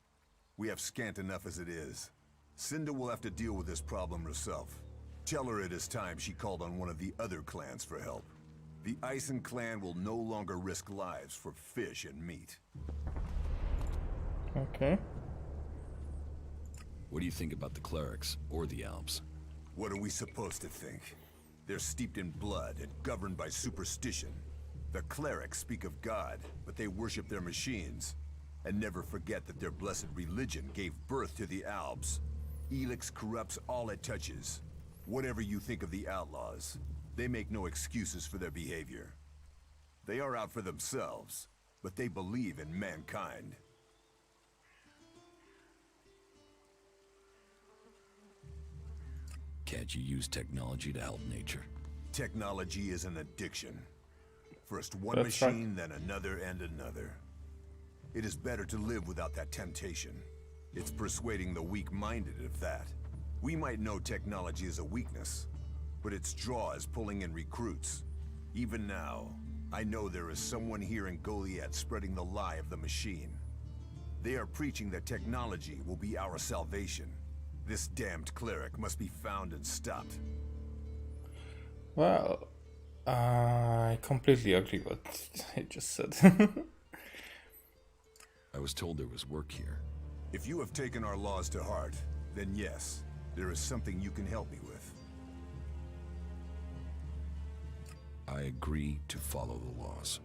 We have scant enough as it is. Cinda will have to deal with this problem herself. Tell her it is time she called on one of the other clans for help. The Ison clan will no longer risk lives for fish and meat. Okay. What do you think about the clerics or the elves? What are we supposed to think? They're steeped in blood and governed by superstition. The clerics speak of God, but they worship their machines. And never forget that their blessed religion gave birth to the Albs. ELEX corrupts all it touches. Whatever you think of the outlaws, they make no excuses for their behavior. They are out for themselves, but they believe in mankind. Can't you use technology to help nature? Technology is an addiction. First one That's machine, then another and another. It is better to live without that temptation. It's persuading the weak-minded of that. We might know technology is a weakness, but its draw is pulling in recruits. Even now, I know there is someone here in Goliath spreading the lie of the machine. They are preaching that technology will be our salvation. This damned cleric must be found and stopped. Well, I completely agree with what he just said. I was told there was work here. If you have taken our laws to heart, then yes, there is something you can help me with. I agree to follow the laws.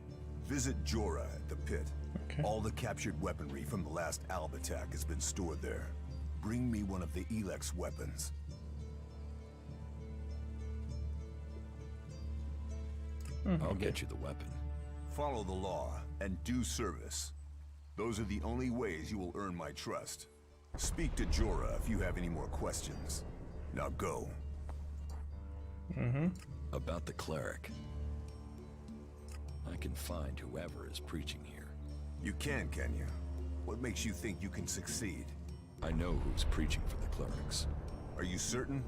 Visit Jorah at the pit. Okay. All the captured weaponry from the last Alb attack has been stored there. Bring me one of the ELEX weapons. I'll get you the weapon. Follow the law and do service. Those are the only ways you will earn my trust. Speak to Jorah if you have any more questions. Now go. About the cleric. I can find whoever is preaching here. You can you? What makes you think you can succeed? I know who's preaching for the clerics. Are you certain?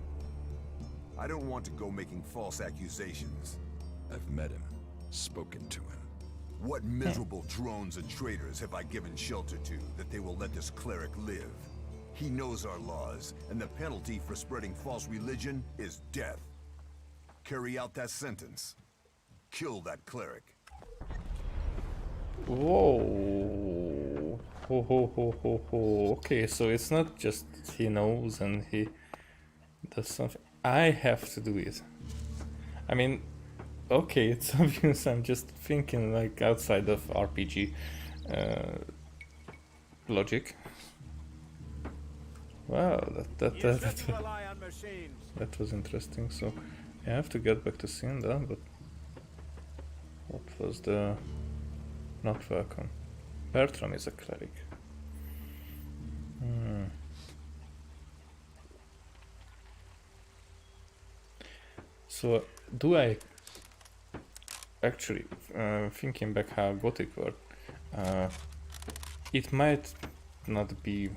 I don't want to go making false accusations. I've met him, spoken to him. What miserable drones and traitors have I given shelter to that they will let this cleric live? He knows our laws, and the penalty for spreading false religion is death. Carry out that sentence. Kill that cleric. Whoa. Ho ho ho ho ho. Okay, so it's not just he knows and he does something. I have to do it. I mean, okay, it's obvious. I'm just thinking like outside of RPG logic. Wow, that was interesting. So I have to get back to Cinda, but what was the not welcome? Bertram is a cleric. So do I actually thinking back how Gothic worked? It might not be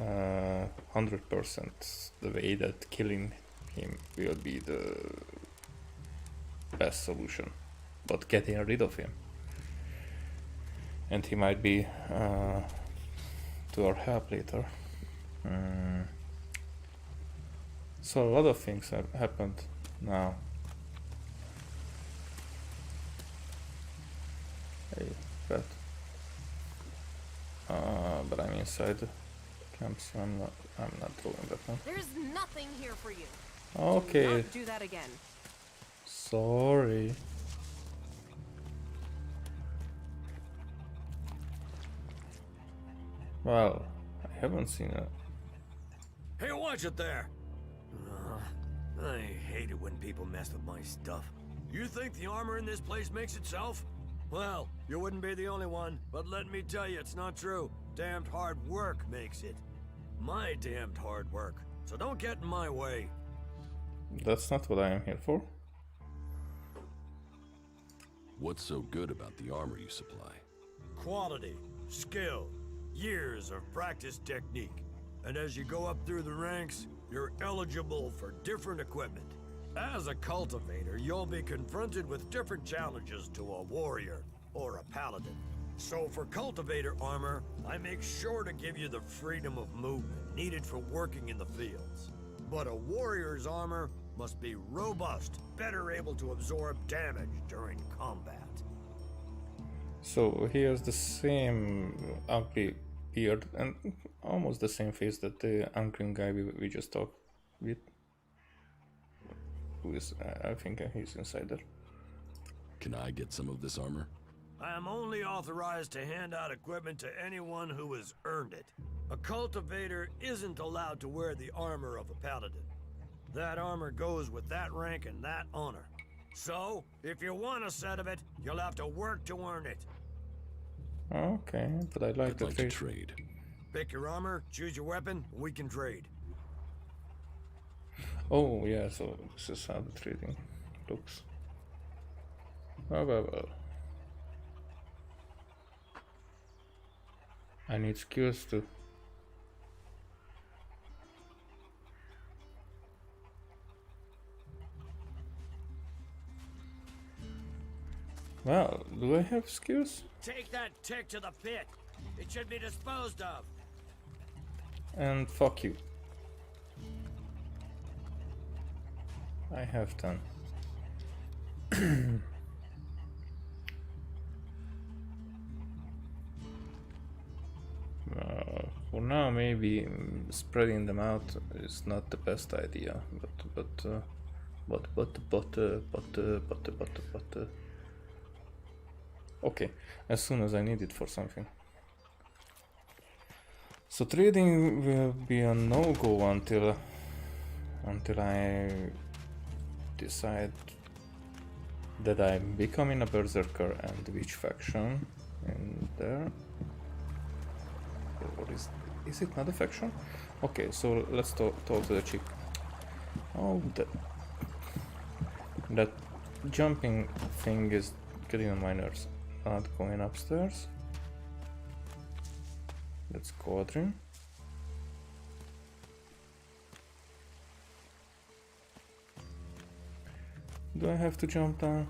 100% the way that killing him will be the best solution, but getting rid of him, and he might be to our help later. So a lot of things have happened now. Hey, but I'm inside the camp, so I'm not throwing that one. There's nothing here for you. Okay. Do not do that again. Sorry. Well, I haven't seen it. Hey, watch it there! I hate it when people mess with my stuff. You think the armor in this place makes itself? Well, you wouldn't be the only one, but let me tell you, it's not true. Damned hard work makes it. My damned hard work. So don't get in my way. That's not what I am here for. What's so good about the armor you supply? Quality, skill, years of practice technique. And as you go up through the ranks, you're eligible for different equipment. As a cultivator, you'll be confronted with different challenges to a warrior or a paladin. So for cultivator armor, I make sure to give you the freedom of movement needed for working in the fields. But a warrior's armor must be robust, better able to absorb damage during combat. So he has the same ugly beard and almost the same face that the unclean guy we just talked with. Who is, I think he's inside there. Can I get some of this armor? I am only authorized to hand out equipment to anyone who has earned it. A cultivator isn't allowed to wear the armor of a paladin. That armor goes with that rank and that honor. So, if you want a set of it, you'll have to work to earn it. Okay, but I'd like to trade. Pick your armor, choose your weapon, and we can trade. Oh yeah, so this is how the trading looks. Well. I need skills too. Well, do I have skills? Take that tick to the pit. It should be disposed of. And fuck you. I have 10. For now, maybe spreading them out is not the best idea, but okay, as soon as I need it for something. So trading will be a no-go until I decide that I'm becoming a berserker and which faction in there. What is Is it not a faction? Okay, so let's talk to the chick. Oh, that jumping thing is getting on my nerves. Not going upstairs. That's Quadrin. Do I have to jump down?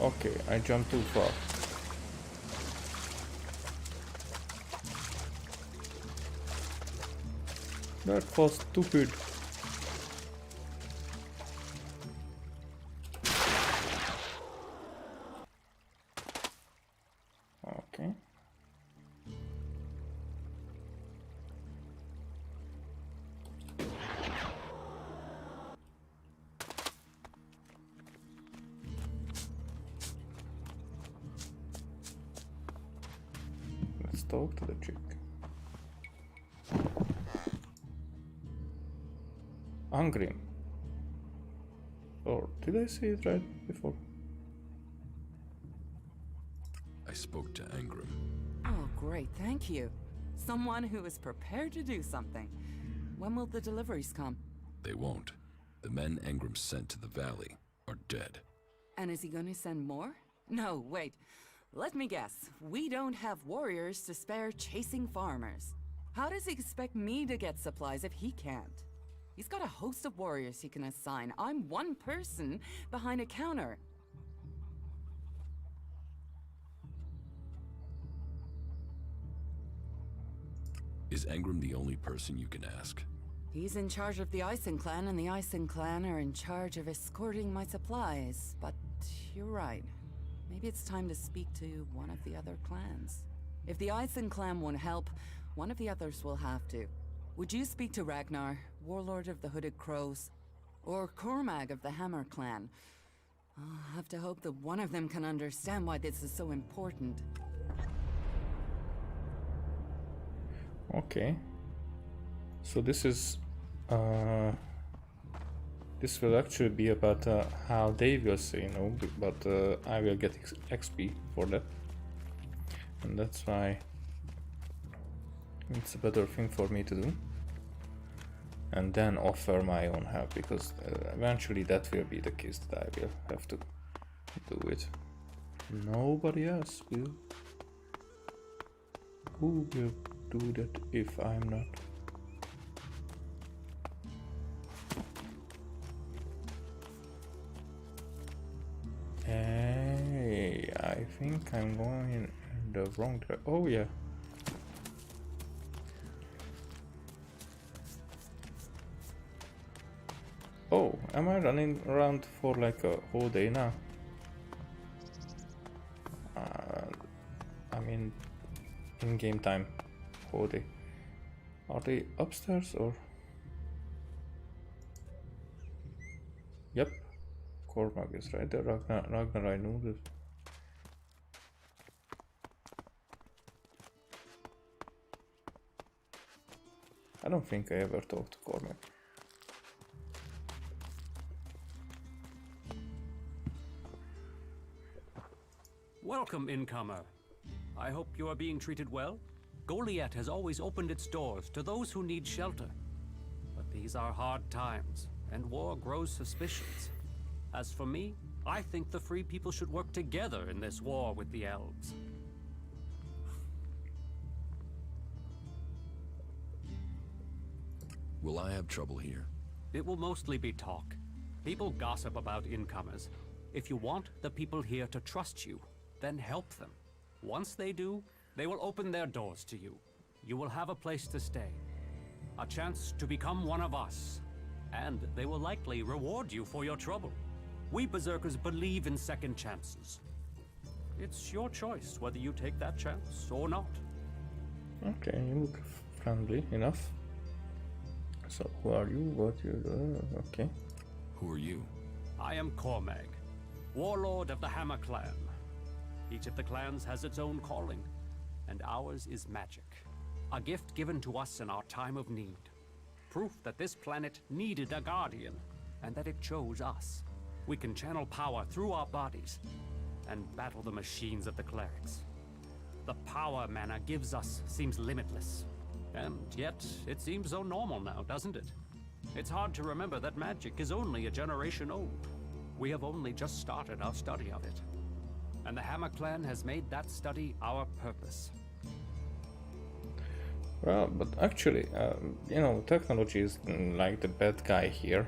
Okay, I jumped too far. That was stupid. Okay. Let's talk to the chick. Angrim. Or did I say it right before? I spoke to Angrim. Oh, great, thank you. Someone who is prepared to do something. When will the deliveries come? They won't. The men Angrim sent to the valley are dead. And is he going to send more? No, wait. Let me guess. We don't have warriors to spare chasing farmers. How does he expect me to get supplies if he can't? He's got a host of warriors he can assign. I'm one person behind a counter. Is Angrim the only person you can ask? He's in charge of the Ison clan, and the Ison clan are in charge of escorting my supplies. But you're right. Maybe it's time to speak to one of the other clans. If the Ison clan won't help, one of the others will have to. Would you speak to Ragnar, warlord of the Hooded Crows, or Cormag of the Hammer clan? I'll have to hope that one of them can understand why this is so important. Okay. So this is this will actually be about how they will say no, but I will get XP for that, and that's why it's a better thing for me to do, and then offer my own help, because eventually that will be the case that I will have to do it. Nobody else will. Who will do that if I'm not? Hey, I think I'm going in the wrong direction. Oh yeah. Oh, am I running around for like a whole day now? I mean, in game time, whole day. Are they upstairs or? Yep, Cormac is right there. Ragnar, I know this. I don't think I ever talked to Cormac. Welcome, incomer. I hope you are being treated well. Goliath has always opened its doors to those who need shelter. But these are hard times, and war grows suspicious. As for me, I think the free people should work together in this war with the elves. Will I have trouble here? It will mostly be talk. People gossip about incomers. If you want the people here to trust you, then help them. Once they do, they will open their doors to you. You will have a place to stay, a chance to become one of us, and they will likely reward you for your trouble. We Berserkers believe in second chances. It's your choice whether you take that chance or not. Okay, you look friendly enough. So who are you? What you do? Okay. Who are you? I am Cormag, warlord of the Hammer clan. Each of the clans has its own calling, and ours is magic. A gift given to us in our time of need. Proof that this planet needed a guardian, and that it chose us. We can channel power through our bodies, and battle the machines of the clerics. The power mana gives us seems limitless. And yet, it seems so normal now, doesn't it? It's hard to remember that magic is only a generation old. We have only just started our study of it. And the Hammer Clan has made that study our purpose. Well, but actually, you know, technology is like the bad guy here.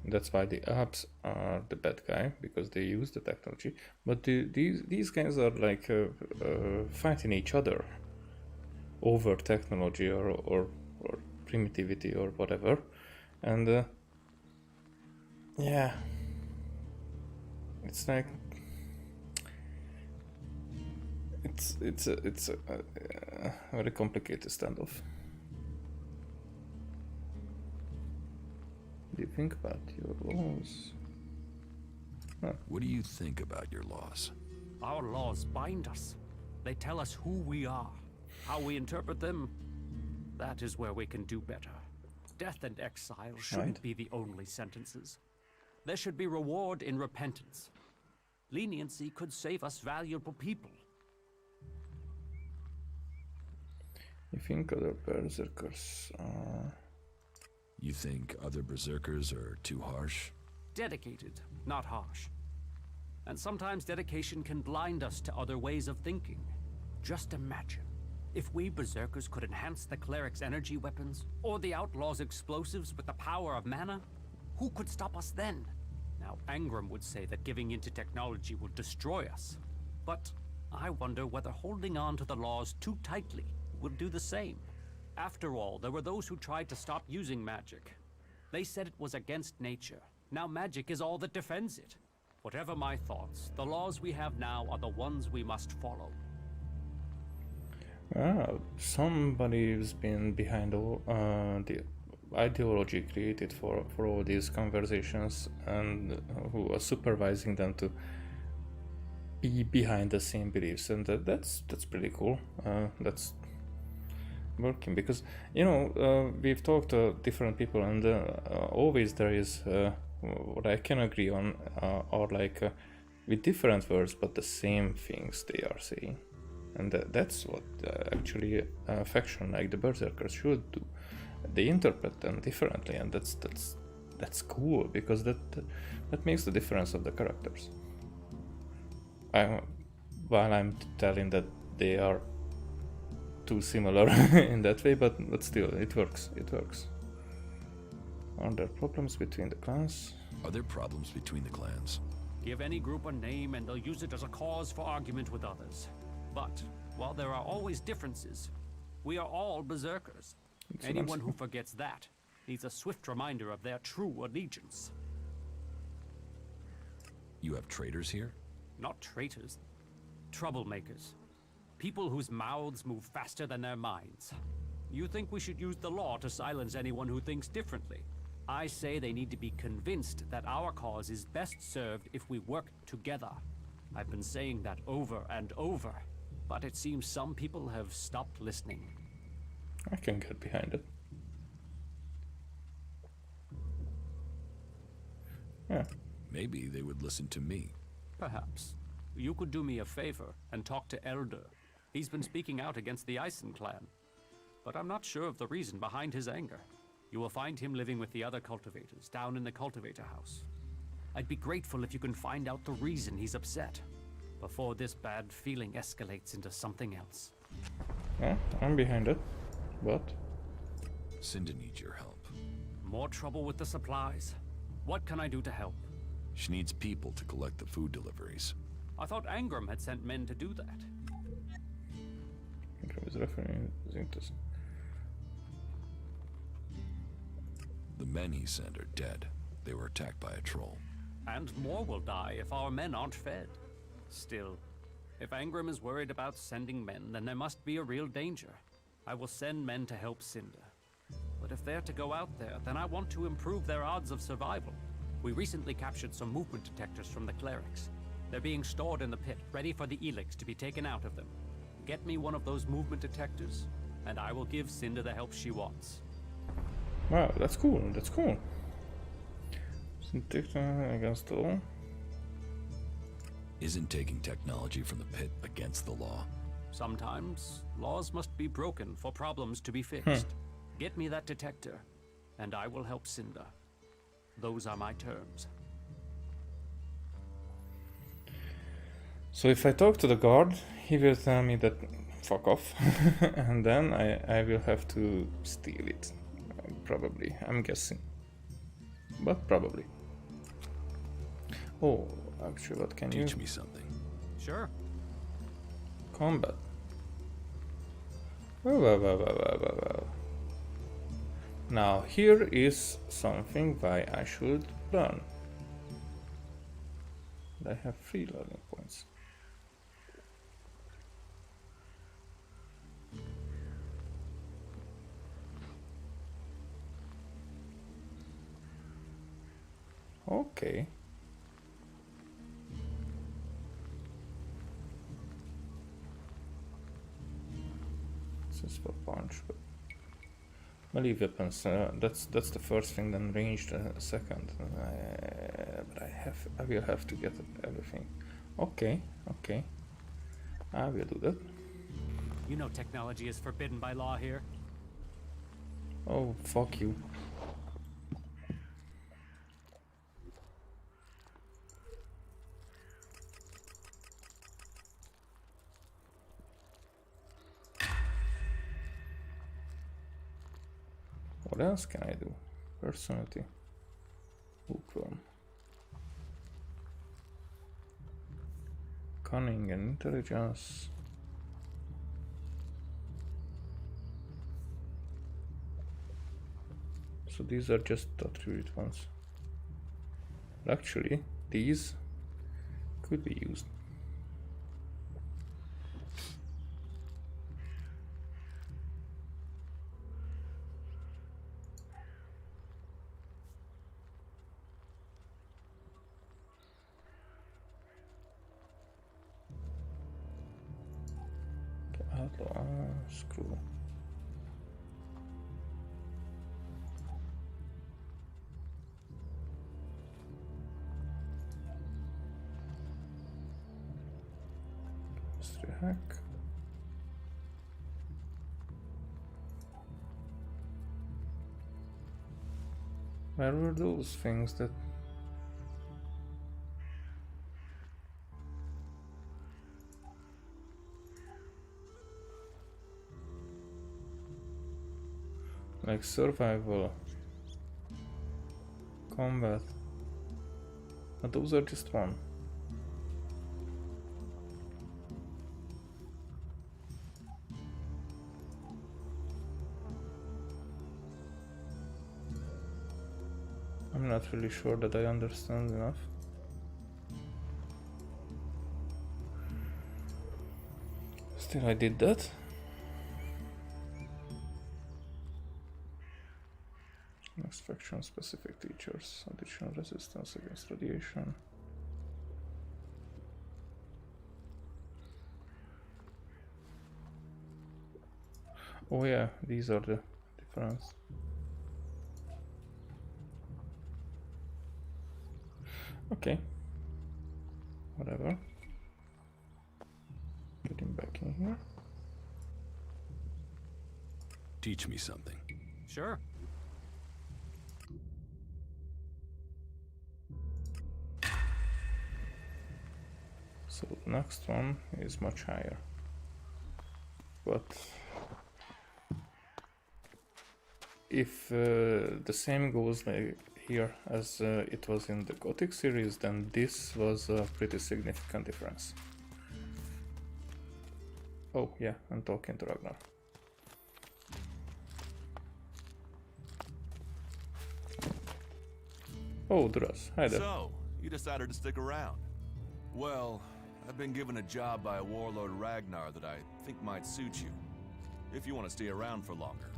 That's why the apps are the bad guy, because they use the technology. But these guys are like fighting each other over technology or primitivity or whatever. And yeah, it's like it's a very complicated standoff. What do you think about your laws? Huh. What do you think about your laws? Our laws bind us. They tell us who we are. How we interpret them, that is where we can do better. Death and exile shouldn't be the only sentences. There should be reward in repentance. Leniency could save us valuable people. You think other berserkers are... You think other berserkers are too harsh? Dedicated, not harsh. And sometimes dedication can blind us to other ways of thinking. Just imagine, if we berserkers could enhance the cleric's energy weapons, or the outlaws' explosives with the power of mana, who could stop us then? Now, Angram would say that giving into technology will destroy us. But I wonder whether holding on to the laws too tightly will do the same. After all, there were those who tried to stop using magic. They said it was against nature. Now magic is all that defends it. Whatever my thoughts, the laws we have now are the ones we must follow. Somebody's been behind all the ideology created for all these conversations, and who are supervising them to be behind the same beliefs, and that's pretty cool. That's working, because you know, we've talked to different people, and always there is what I can agree on are like with different words but the same things they are saying, and that's what actually a faction like the Berserkers should do. They interpret them differently, and that's cool, because that makes the difference of the characters. While I'm telling that they are too similar in that way, but still, it works. Are there problems between the clans? Are there problems between the clans? Give any group a name and they'll use it as a cause for argument with others. But while there are always differences, we are all berserkers. Anyone who forgets that needs a swift reminder of their true allegiance. You have traitors here? Not traitors. Troublemakers. People whose mouths move faster than their minds. You think we should use the law to silence anyone who thinks differently? I say they need to be convinced that our cause is best served if we work together. I've been saying that over and over, but it seems some people have stopped listening. I can get behind it. Yeah. Maybe they would listen to me. Perhaps. You could do me a favor and talk to Elder. He's been speaking out against the Eisen clan. But I'm not sure of the reason behind his anger. You will find him living with the other cultivators down in the cultivator house. I'd be grateful if you can find out the reason he's upset, before this bad feeling escalates into something else. Yeah, I'm behind it. But Cinda needs your help. More trouble with the supplies. What can I do to help? She needs people to collect the food deliveries. I thought Angram had sent men to do that. Angram is referring to... The men he sent are dead. They were attacked by a troll. And more will die if our men aren't fed. Still, if Angram is worried about sending men, then there must be a real danger. I will send men to help Cinda. But if they're to go out there, then I want to improve their odds of survival. We recently captured some movement detectors from the clerics. They're being stored in the pit, ready for the ELEX to be taken out of them. Get me one of those movement detectors, and I will give Cinda the help she wants. Wow, that's cool, that's cool. Detector against the law. Isn't taking technology from the pit against the law? Sometimes, laws must be broken for problems to be fixed. Get me that detector, and I will help Cinda. Those are my terms. So if I talk to the guard, he will tell me that fuck off, and then I will have to steal it. Probably, I'm guessing. But probably. Oh, actually, what can you... Teach me something. Sure. Combat. Well. Now, here is something why I should learn. I have 3 learning points. Okay. This is for punch, but melee weapons. That's the first thing. Then ranged second. But I will have to get everything. Okay. I will do that. You know technology is forbidden by law here. Oh, fuck you. What else can I do? Personality. Bookworm. Cunning and intelligence. So these are just attribute ones. But actually, these could be used. Screw. History hack. Where were those things that... like survival, combat, but those are just one. I'm not really sure that I understand enough. Still, I did that. Extraction specific features, additional resistance against radiation. Oh yeah, these are the difference. Okay. Whatever. Getting back in here. Teach me something. Sure. So the next one is much higher, but if the same goes like here as it was in the Gothic series, then this was a pretty significant difference. Oh yeah, I'm talking to Ragnar. Oh, Duras, hi there. So, you decided to stick around. Well, I've been given a job by a warlord Ragnar that I think might suit you, if you want to stay around for longer.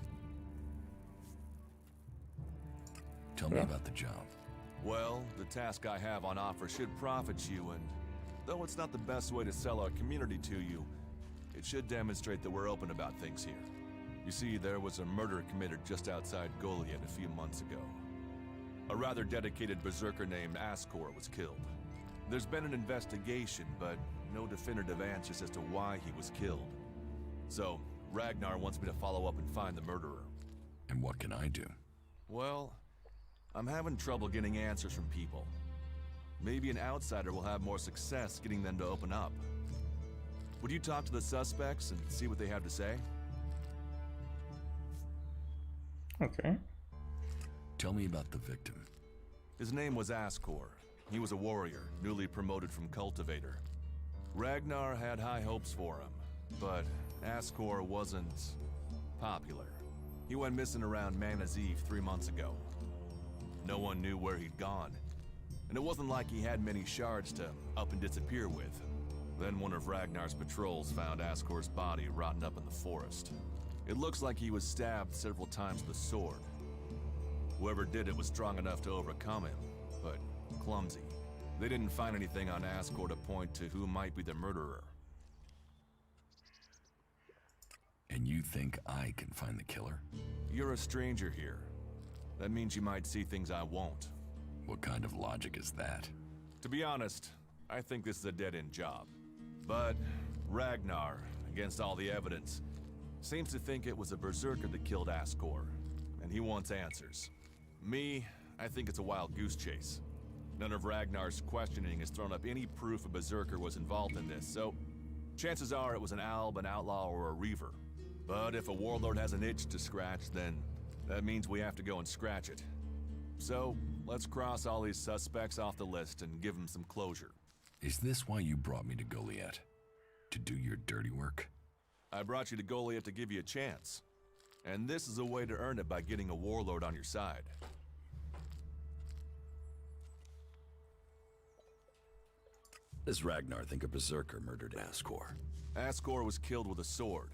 Tell me about the job. Well, the task I have on offer should profit you, and though it's not the best way to sell our community to you, it It should demonstrate that we're open about things here. You see, there was a murder committed just outside Goliath a few months ago. A rather dedicated berserker named Ascor was killed. There's been an investigation, but no definitive answers as to why he was killed. So, Ragnar wants me to follow up and find the murderer. And what can I do? Well, I'm having trouble getting answers from people. Maybe an outsider will have more success getting them to open up. Would you talk to the suspects and see what they have to say? Okay. Tell me about the victim. His name was Ascor. He was a warrior, newly promoted from cultivator. Ragnar had high hopes for him, but Ascor wasn't popular. He went missing around Mana's Eve 3 months ago. No one knew where he'd gone, and it wasn't like he had many shards to up and disappear with. Then one of Ragnar's patrols found Ascor's body rotten up in the forest. It looks like he was stabbed several times with a sword. Whoever did it was strong enough to overcome him, but clumsy. They didn't find anything on Ascor to point to who might be the murderer. And you think I can find the killer? You're a stranger here. That means you might see things I won't. What kind of logic is that? To be honest, I think this is a dead-end job. But Ragnar, against all the evidence, seems to think it was a berserker that killed Ascor, and he wants answers. Me, I think it's a wild goose chase. None of Ragnar's questioning has thrown up any proof a berserker was involved in this, so chances are it was an alb, an outlaw, or a reaver. But if a warlord has an itch to scratch, then that means we have to go and scratch it. So, let's cross all these suspects off the list and give them some closure. Is this why you brought me to Goliath? To do your dirty work? I brought you to Goliath to give you a chance. And this is a way to earn it by getting a warlord on your side. Does Ragnar think a berserker murdered Ascor? Ascor was killed with a sword,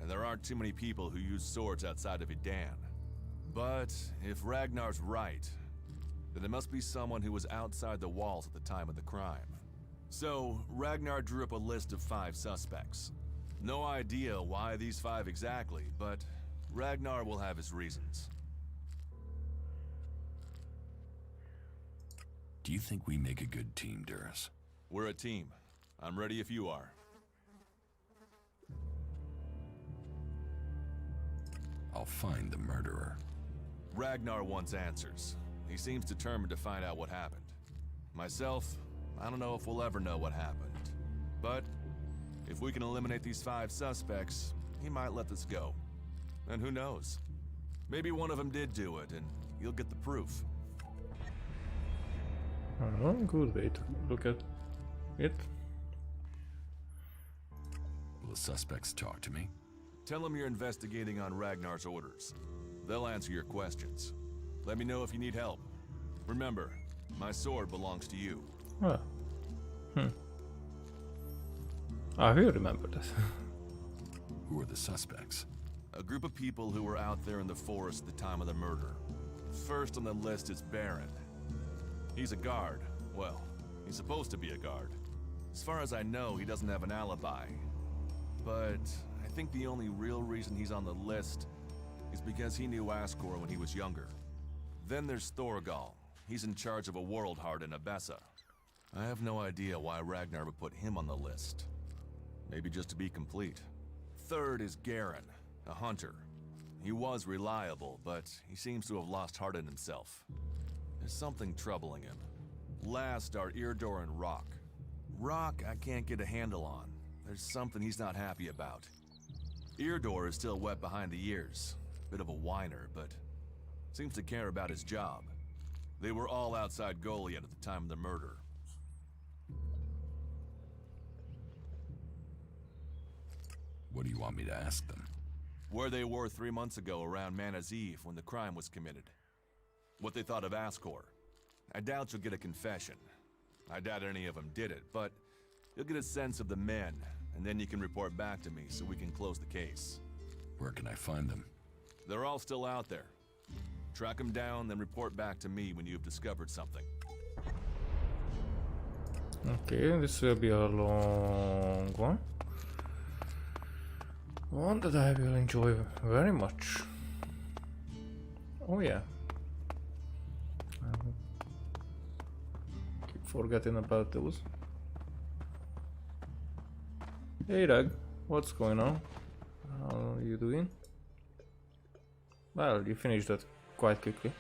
and there aren't too many people who use swords outside of Idan. But if Ragnar's right, then it must be someone who was outside the walls at the time of the crime. So, Ragnar drew up a list of 5 suspects. No idea why these 5 exactly, but Ragnar will have his reasons. Do you think we make a good team, Duras? We're a team. I'm ready if you are. I'll find the murderer. Ragnar wants answers. He seems determined to find out what happened. Myself, I don't know if we'll ever know what happened. But if we can eliminate these 5 suspects, he might let this go. And who knows? Maybe one of them did do it, and you'll get the proof. Oh, good way to look at it. Will the suspects talk to me? Tell them you're investigating on Ragnar's orders. They'll answer your questions. Let me know if you need help. Remember, my sword belongs to you. Oh. I will remember this. Who are the suspects? A group of people who were out there in the forest at the time of the murder. First on the list is Baron. He's a guard. Well, he's supposed to be a guard. As far as I know, he doesn't have an alibi. But I think the only real reason he's on the list is because he knew Ascor when he was younger. Then there's Thorgal. He's in charge of a world heart in Abessa. I have no idea why Ragnar would put him on the list. Maybe just to be complete. Third is Garen, a hunter. He was reliable, but he seems to have lost heart in himself. There's something troubling him. Last are Eardor and Rock. Rock I can't get a handle on. There's something he's not happy about. Eardor is still wet behind the ears. Bit of a whiner, but seems to care about his job. They were all outside Goliath at the time of the murder. What do you want me to ask them? Where they were 3 months ago around Mana's Eve when the crime was committed. What they thought of Ascor. I doubt you'll get a confession. I doubt any of them did it, but you'll get a sense of the men, and then you can report back to me so we can close the case. Where can I find them? They're all still out there. Track them down, then report back to me when you've discovered something. Okay, this will be a long one. One that I will enjoy very much. Oh yeah. I keep forgetting about those. Hey Doug, what's going on? How are you doing? Well, you finished that quite quickly.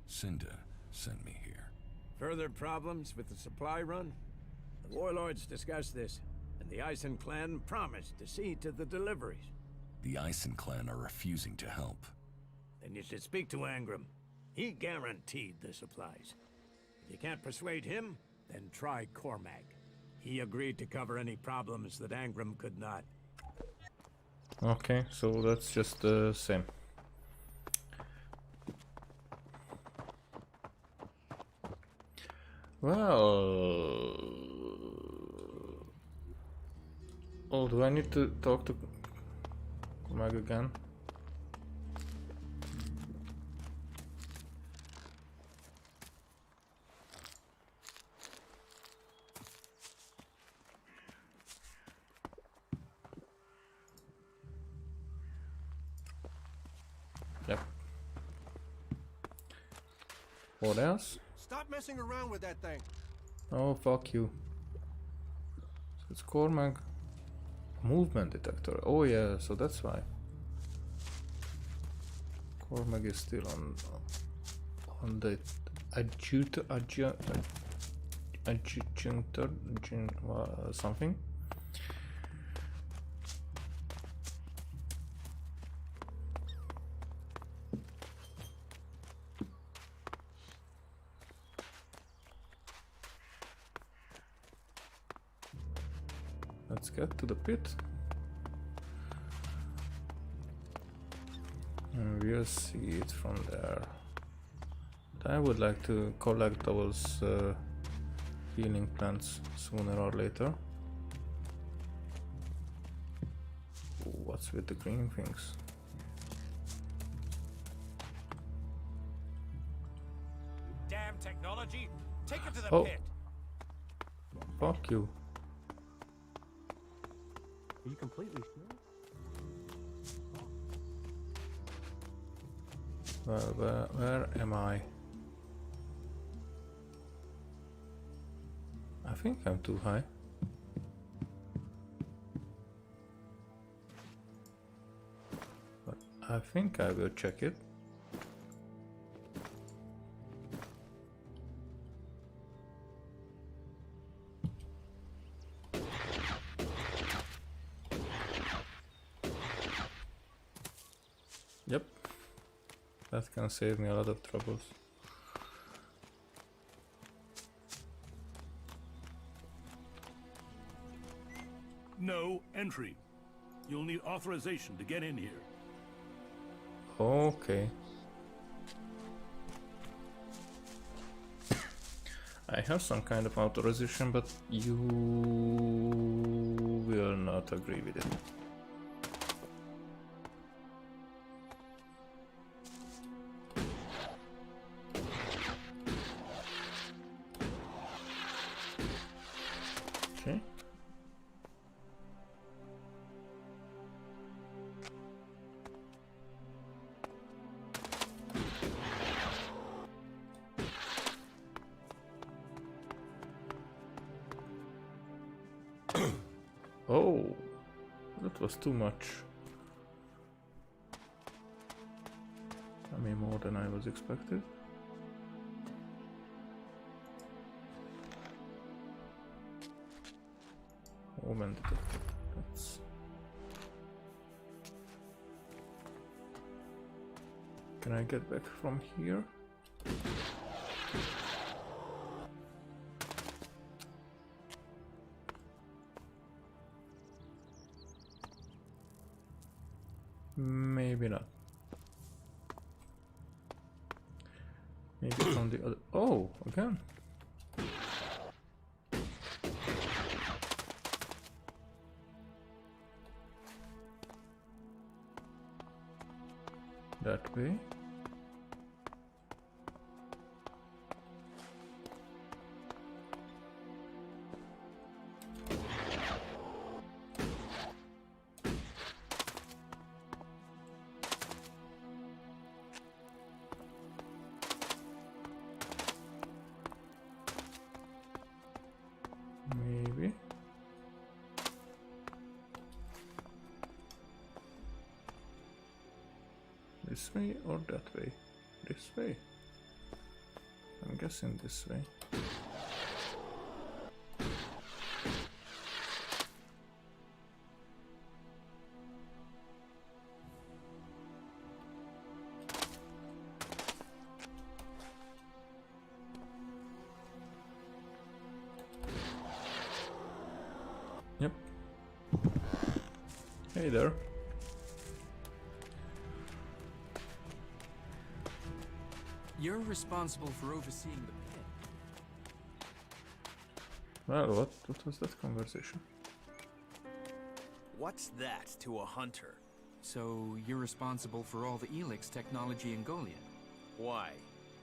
Cinda sent me here. Further problems with the supply run? The warlords discussed this, and the Eisen clan promised to see to the deliveries. The Eisen clan are refusing to help. Then you should speak to Angram. He guaranteed the supplies. If you can't persuade him, then try Cormac. He agreed to cover any problems that Angram could not. Okay, so that's just the same. Well... Oh, do I need to talk to Cormac again? Yep. What else? Stop messing around with that thing. Oh, fuck you. So it's Cormac. Movement detector. Oh yeah, so that's why. Cormac is still on the adjutanter something. Let's get to the pit. And we'll see it from there. But I would like to collect those healing plants sooner or later. Ooh, what's with the green things? Damn technology! Take it to the Oh. pit! Fuck you. Are you completely sure? Well, where am I? I think I'm too high. But I think I will check it. Yep, that can save me a lot of troubles. No entry. You'll need authorization to get in here. Okay. I have some kind of authorization, but you will not agree with it. Okay. Oh, that was too much. I mean, more than I was expected. Movement detected. That's... Can I get back from here? Maybe not. Maybe from the other. Oh, again. That way. Maybe. This way or that way? This way. I'm guessing this way. Yep. Hey there. You're responsible for overseeing the pit. Well, what was that conversation? What's that to a hunter? So you're responsible for all the ELEX technology in Goliad? Why?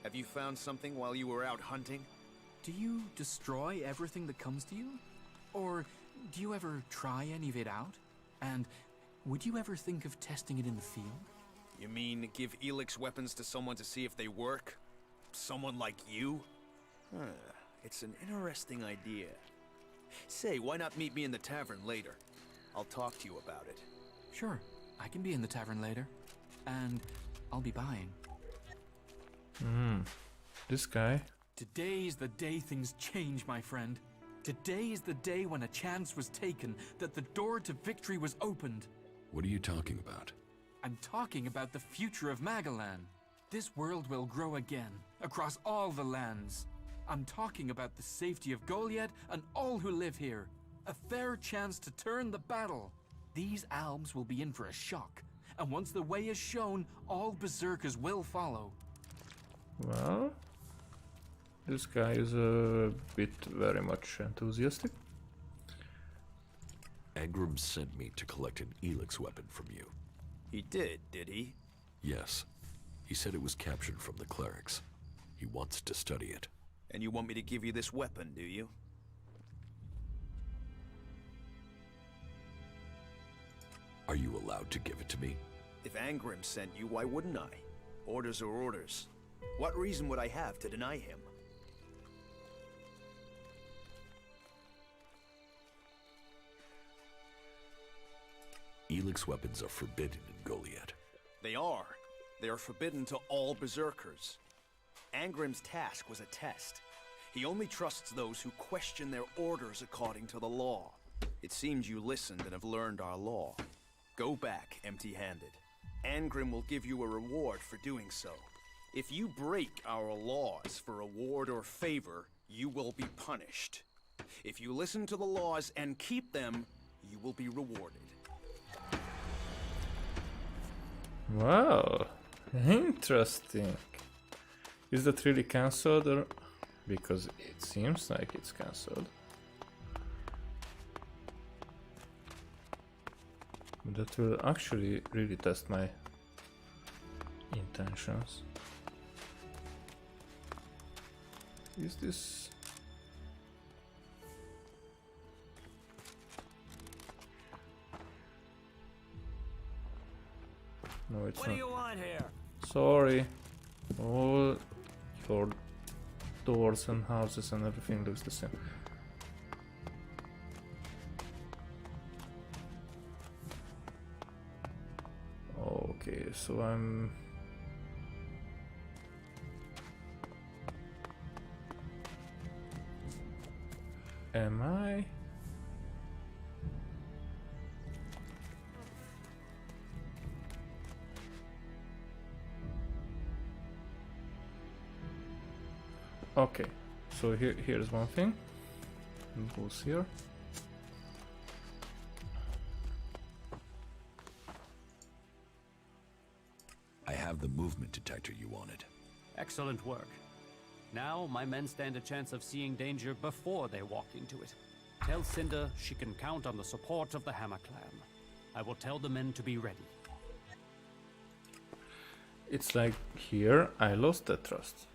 Have you found something while you were out hunting? Do you destroy everything that comes to you? Or do you ever try any of it out? And would you ever think of testing it in the field? You mean give ELEX weapons to someone to see if they work? Someone like you? It's an interesting idea. Say, why not meet me in the tavern later? I'll talk to you about it. Sure, I can be in the tavern later. And I'll be buying. This guy. Today's the day things change, my friend. Today is the day when a chance was taken, that the door to victory was opened. What are you talking about? I'm talking about the future of Magalan. This world will grow again, across all the lands. I'm talking about the safety of Goliad and all who live here. A fair chance to turn the battle. These albs will be in for a shock, and once the way is shown, all berserkers will follow. Well, this guy is a bit very much enthusiastic. Angram sent me to collect an ELEX weapon from you. He did he? Yes. He said it was captured from the clerics. He wants to study it. And you want me to give you this weapon, do you? Are you allowed to give it to me? If Angram sent you, why wouldn't I? Orders are orders. What reason would I have to deny him? ELEX weapons are forbidden in Goliad. They are. They are forbidden to all berserkers. Angram's task was a test. He only trusts those who question their orders according to the law. It seems you listened and have learned our law. Go back empty-handed. Angram will give you a reward for doing so. If you break our laws for reward or favor, you will be punished. If you listen to the laws and keep them, you will be rewarded. Wow, interesting. Is that really cancelled, or because it seems like it's cancelled? That will actually really test my intentions. Is this... No, it's What not. do you want here? Sorry. All your doors and houses and everything looks the same. Okay, so I'm... Am I? Okay, so here's one thing. Who's here? I have the movement detector you wanted. Excellent work. Now my men stand a chance of seeing danger before they walk into it. Tell Cinder she can count on the support of the Hammer Clan. I will tell the men to be ready. It's like here I lost that trust.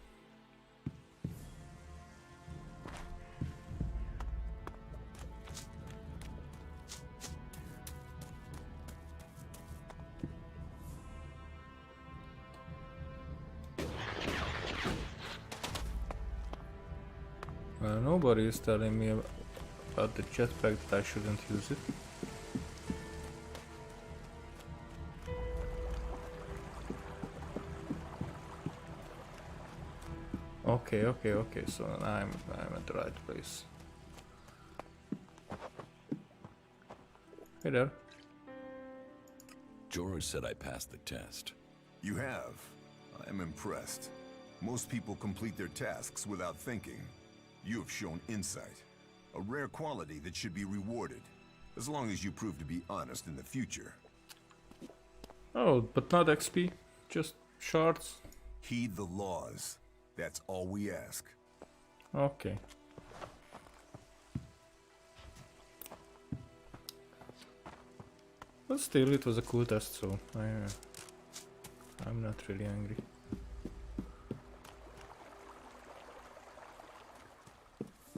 Nobody is telling me about the jetpack that I shouldn't use it. Okay, so I'm at the right place. Hey there. George said I passed the test. You have. I am impressed. Most people complete their tasks without thinking. You have shown insight, a rare quality that should be rewarded, as long as you prove to be honest in the future. Oh, but not XP, just shards. Heed the laws. That's all we ask. Okay. But still, it was a cool test, so I'm not really angry.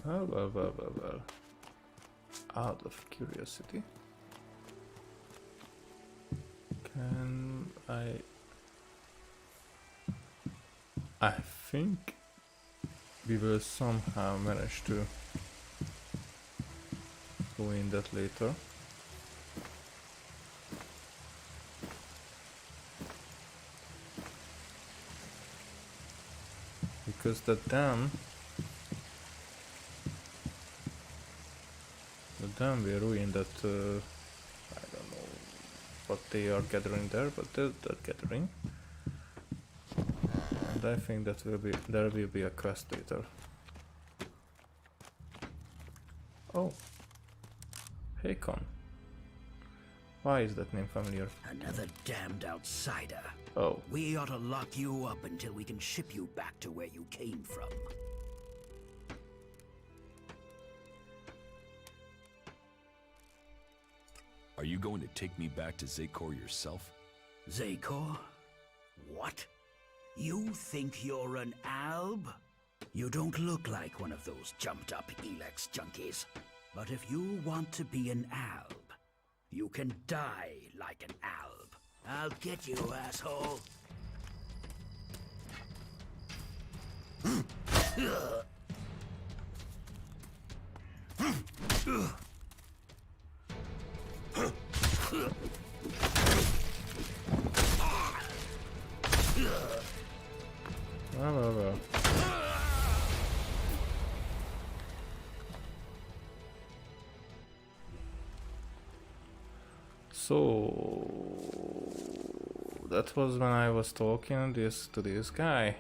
Well. Out of curiosity, can I think we will somehow manage to win that later. Because the dam we ruined that, I don't know what they are gathering there, but they're gathering. And I think that there will be a quest later. Oh. Hakon. Why is that name familiar? Another damned outsider. Oh. We ought to lock you up until we can ship you back to where you came from. Are you going to take me back to Zakor yourself? Zakor? What? You think you're an alb? You don't look like one of those jumped-up ELEX junkies. But if you want to be an alb, you can die like an alb. I'll get you, asshole. Well. So that was when I was talking to this guy.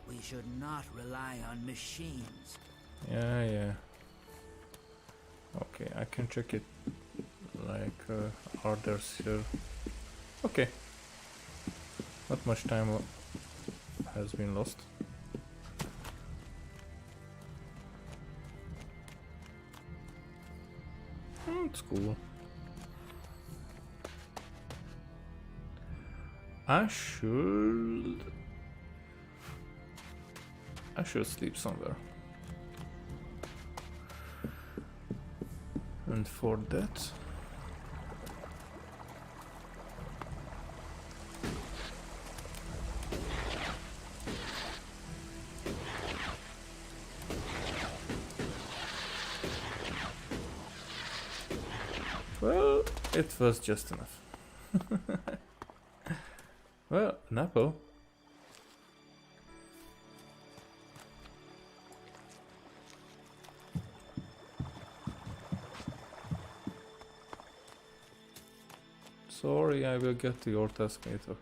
We should not rely on machines. Yeah. Okay, I can check it. Like, orders here. Okay. Not much time has been lost. It's cool. I should sleep somewhere. And for that, well, it was just enough. Well, an apple. Sorry, I will get to your task later.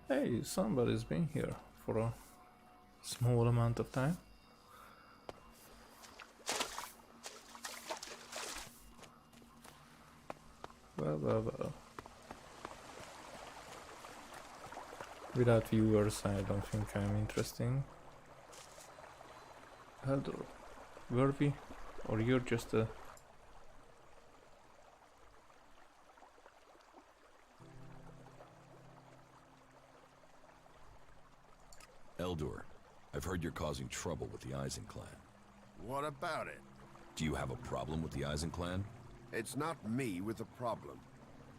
Hey, somebody's been here for a small amount of time. Well. Without viewers, I don't think I'm interesting. Eldor, were we? Or you're just a... Eldor, I've heard you're causing trouble with the Eisen clan. What about it? Do you have a problem with the Eisen clan? It's not me with the problem.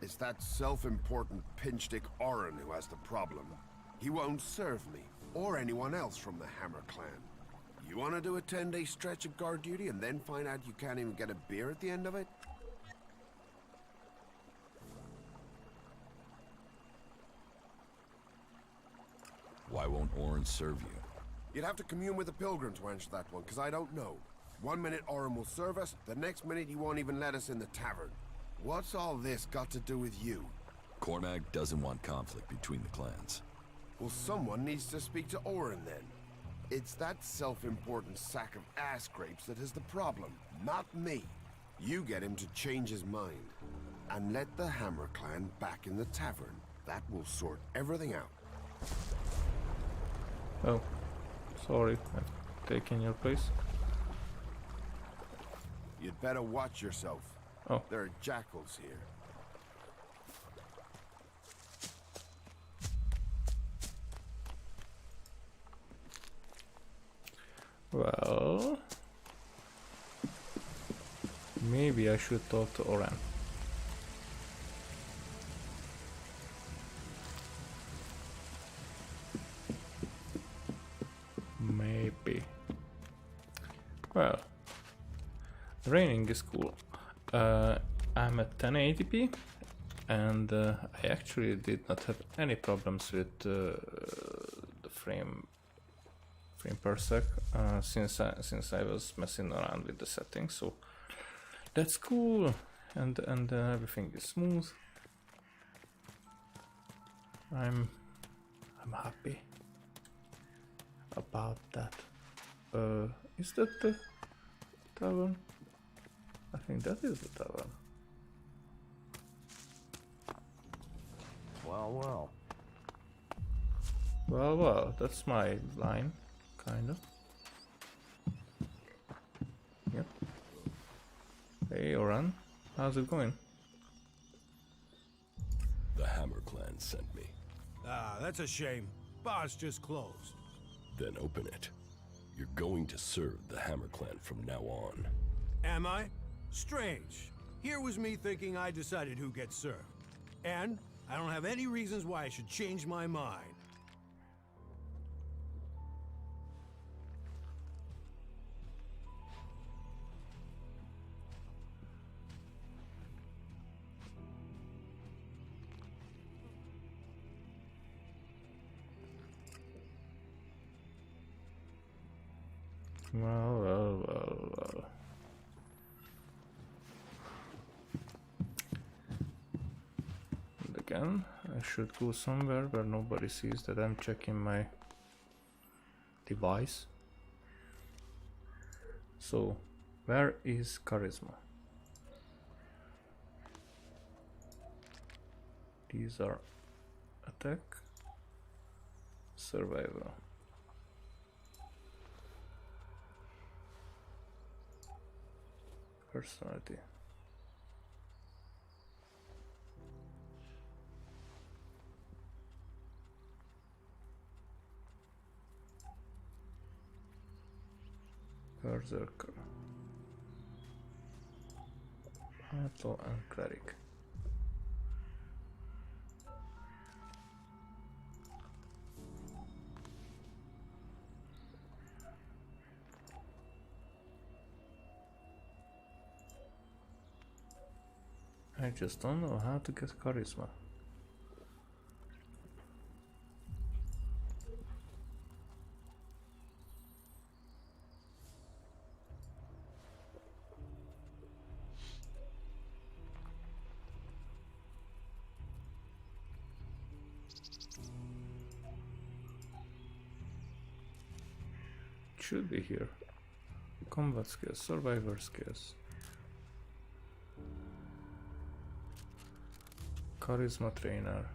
It's that self-important pinchstick Orin who has the problem. He won't serve me, or anyone else from the Hammer clan. You want to do a 10-day stretch of guard duty and then find out you can't even get a beer at the end of it? Why won't Orin serve you? You'd have to commune with the pilgrims to answer that one, because I don't know. One minute Orin will serve us, the next minute he won't even let us in the tavern. What's all this got to do with you? Cormac doesn't want conflict between the clans. Well, someone needs to speak to Orin then. It's that self-important sack of ass grapes that is the problem, not me. You get him to change his mind, and let the Hammer clan back in the tavern. That will sort everything out. Oh, sorry, I've taken your place. You'd better watch yourself. Oh. There are jackals here. Well, maybe I should talk to Oran. Maybe. Well, raining is cool. I'm at 1080p, and I actually did not have any problems with the frame per sec since I was messing around with the settings, so that's cool, and everything is smooth. I'm happy about that. Is that the tavern? I think that is the tavern. Well. Well, that's my line, kind of. Yep. Hey, Oran, how's it going? The Hammer clan sent me. Ah, that's a shame. Bar's just closed. Then open it. You're going to serve the Hammer clan from now on. Am I? Strange. Here was me thinking I decided who gets served. And I don't have any reasons why I should change my mind. Well. And again, I should go somewhere where nobody sees that I'm checking my device. So, where is charisma? These are attack, survival. Personality. Berserker. Metal and cleric. I just don't know how to get charisma. It should be here. Combat skills, survivor skills. Charisma trainer.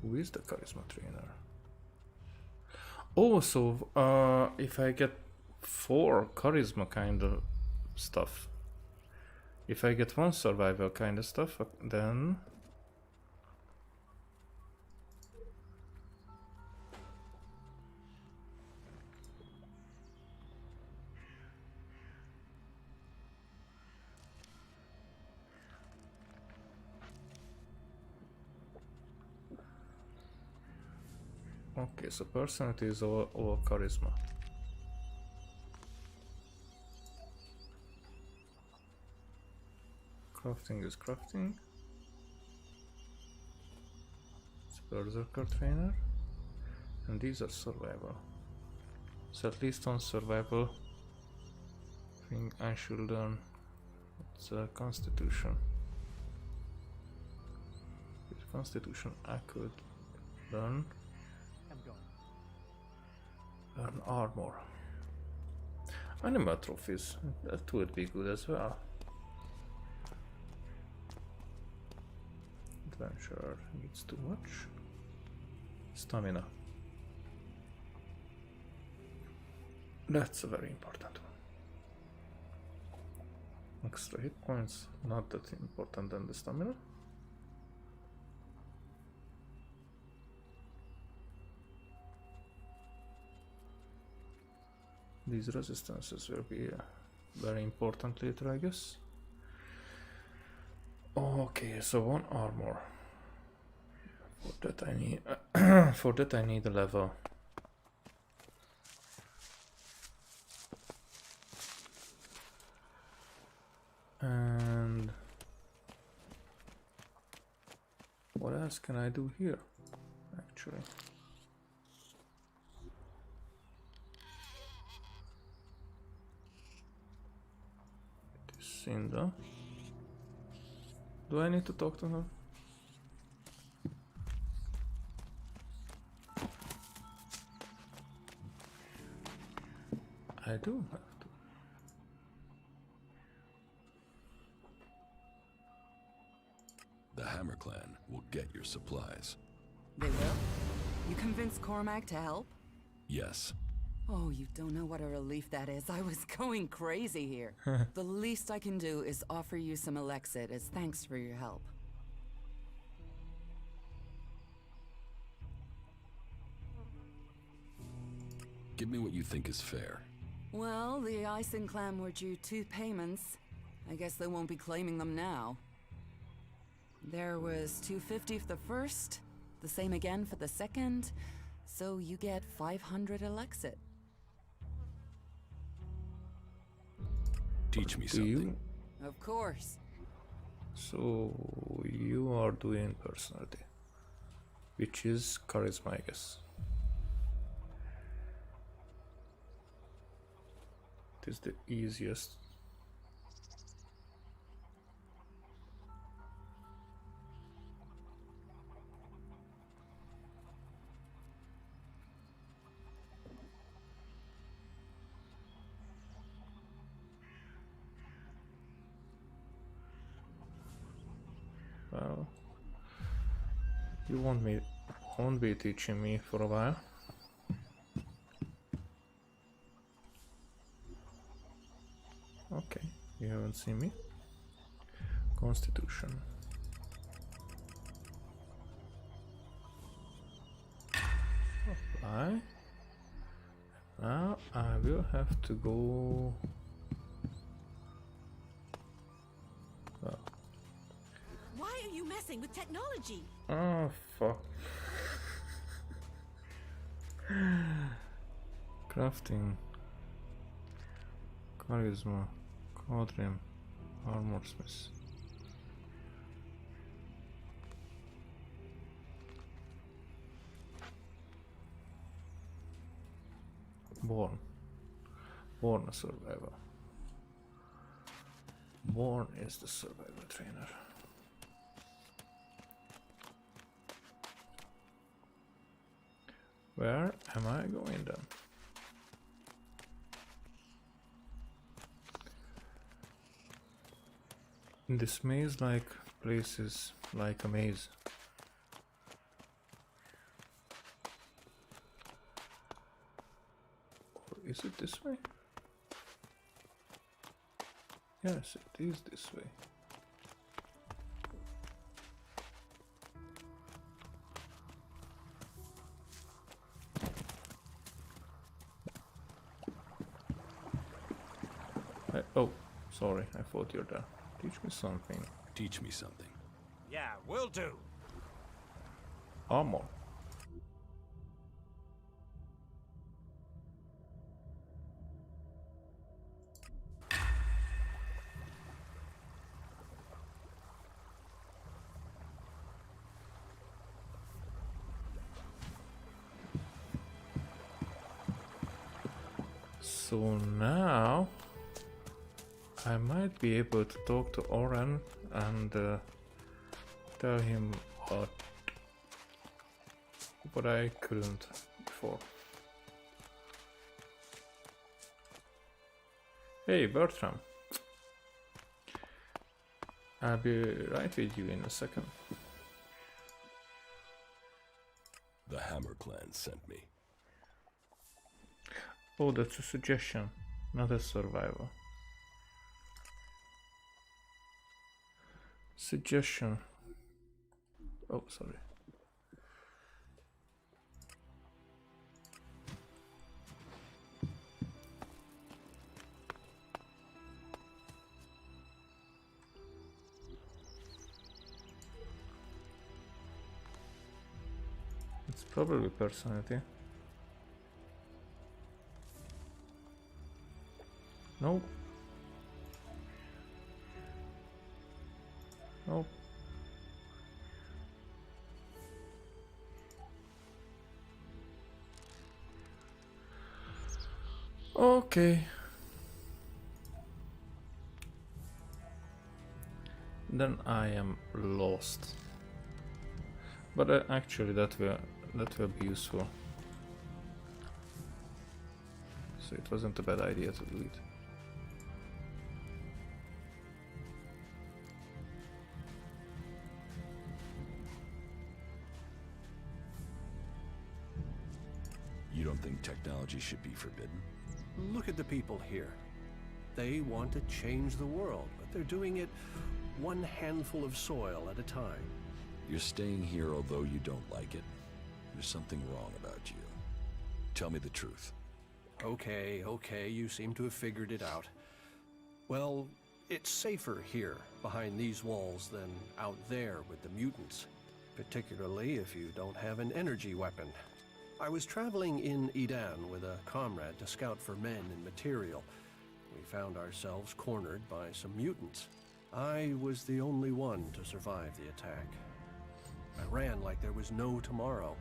Who is the charisma trainer? Oh, so if I get 4 charisma kind of stuff, if I get 1 survival kind of stuff, then okay, so personality is all charisma. Crafting is crafting. It's berserker trainer. And these are survival. So at least on survival thing I should learn. It's constitution. With constitution I could learn armor. Animal trophies, that would be good as well. Adventurer needs too much. Stamina. That's a very important one. Extra hit points, not that important than the stamina. These resistances will be very important later, I guess. Okay, so 1 armor. For that I need for that I need a level. And what else can I do here, actually? It is Cinda. Do I need to talk to her? I do have to. The Hammer Clan will get your supplies. They will? You convinced Cormac to help? Yes. Oh, you don't know what a relief that is. I was going crazy here. The least I can do is offer you some Elexit as thanks for your help. Give me what you think is fair. Well, the Ison clan were due 2 payments. I guess they won't be claiming them now. There was 250 for the first, the same again for the second, so you get 500 Elexit. Teach me something. Of course. So you are doing personality, which is charisma, I guess. It is the easiest. Well, you won't be teaching me for a while. Okay, you haven't seen me. Constitution. Apply. Now I will have to go. Well. Why are you messing with technology? Oh fuck. Crafting. Charisma. Quadrim. Armor smith. Born a survivor. Born is the survivor trainer. Where am I going then? This maze-like place is like a maze. Is it this way? Yes, it is this way. Oh, sorry, I thought you're there. Teach me something. Teach me something. Yeah, will do. Armor. So now I might be able to talk to Oren and tell him what I couldn't before. Hey Bertram, I'll be right with you in a second. The Hammer Clan sent me. Oh, that's a suggestion, not a survivor. Suggestion. Oh, sorry. It's probably personality. No. Nope. Okay. Then I am lost. But actually that will be useful. So it wasn't a bad idea to do it. You don't think technology should be forbidden? Look at the people here. They want to change the world, but they're doing it one handful of soil at a time. You're staying here although you don't like it? There's something wrong about you. Tell me the truth. Okay, you seem to have figured it out. Well, it's safer here, behind these walls, than out there with the mutants. Particularly if you don't have an energy weapon. I was traveling in Edan with a comrade to scout for men and material. We found ourselves cornered by some mutants. I was the only one to survive the attack. I ran like there was no tomorrow,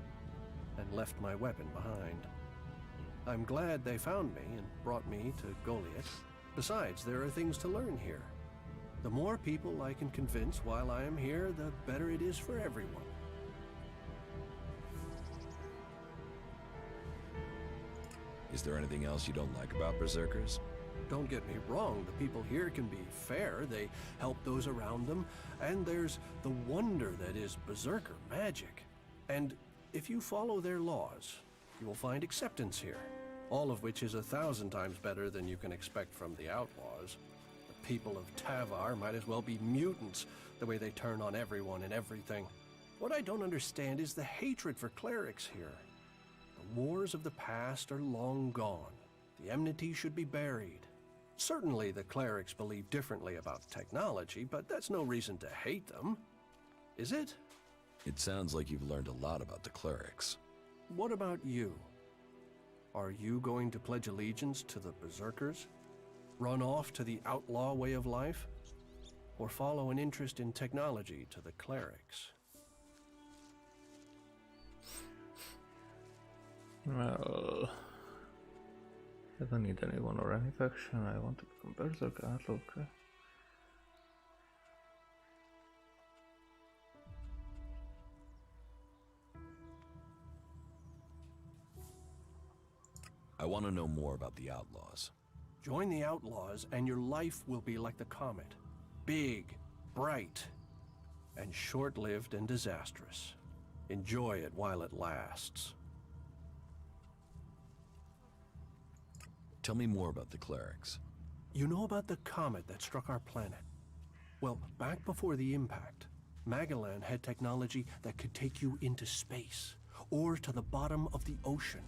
and left my weapon behind. I'm glad they found me and brought me to Goliath. Besides, there are things to learn here. The more people I can convince while I am here, the better it is for everyone. Is there anything else you don't like about Berserkers? Don't get me wrong, the people here can be fair, they help those around them, and there's the wonder that is Berserker magic. And if you follow their laws, you will find acceptance here, all of which is 1,000 times better than you can expect from the outlaws. The people of Tavar might as well be mutants, the way they turn on everyone and everything. What I don't understand is the hatred for clerics here. The wars of the past are long gone. The enmity should be buried. Certainly the clerics believe differently about technology, but that's no reason to hate them. Is it? It sounds like you've learned a lot about the clerics. What about you? Are you going to pledge allegiance to the Berserkers? Run off to the outlaw way of life? Or follow an interest in technology to the clerics? Well, I don't need anyone or any faction. I want to become Berserker. Okay. I want to know more about the outlaws. Join the outlaws and your life will be like the comet. Big, bright, and short-lived and disastrous. Enjoy it while it lasts. Tell me more about the clerics. You know about the comet that struck our planet? Well, back before the impact, Magellan had technology that could take you into space, or to the bottom of the ocean.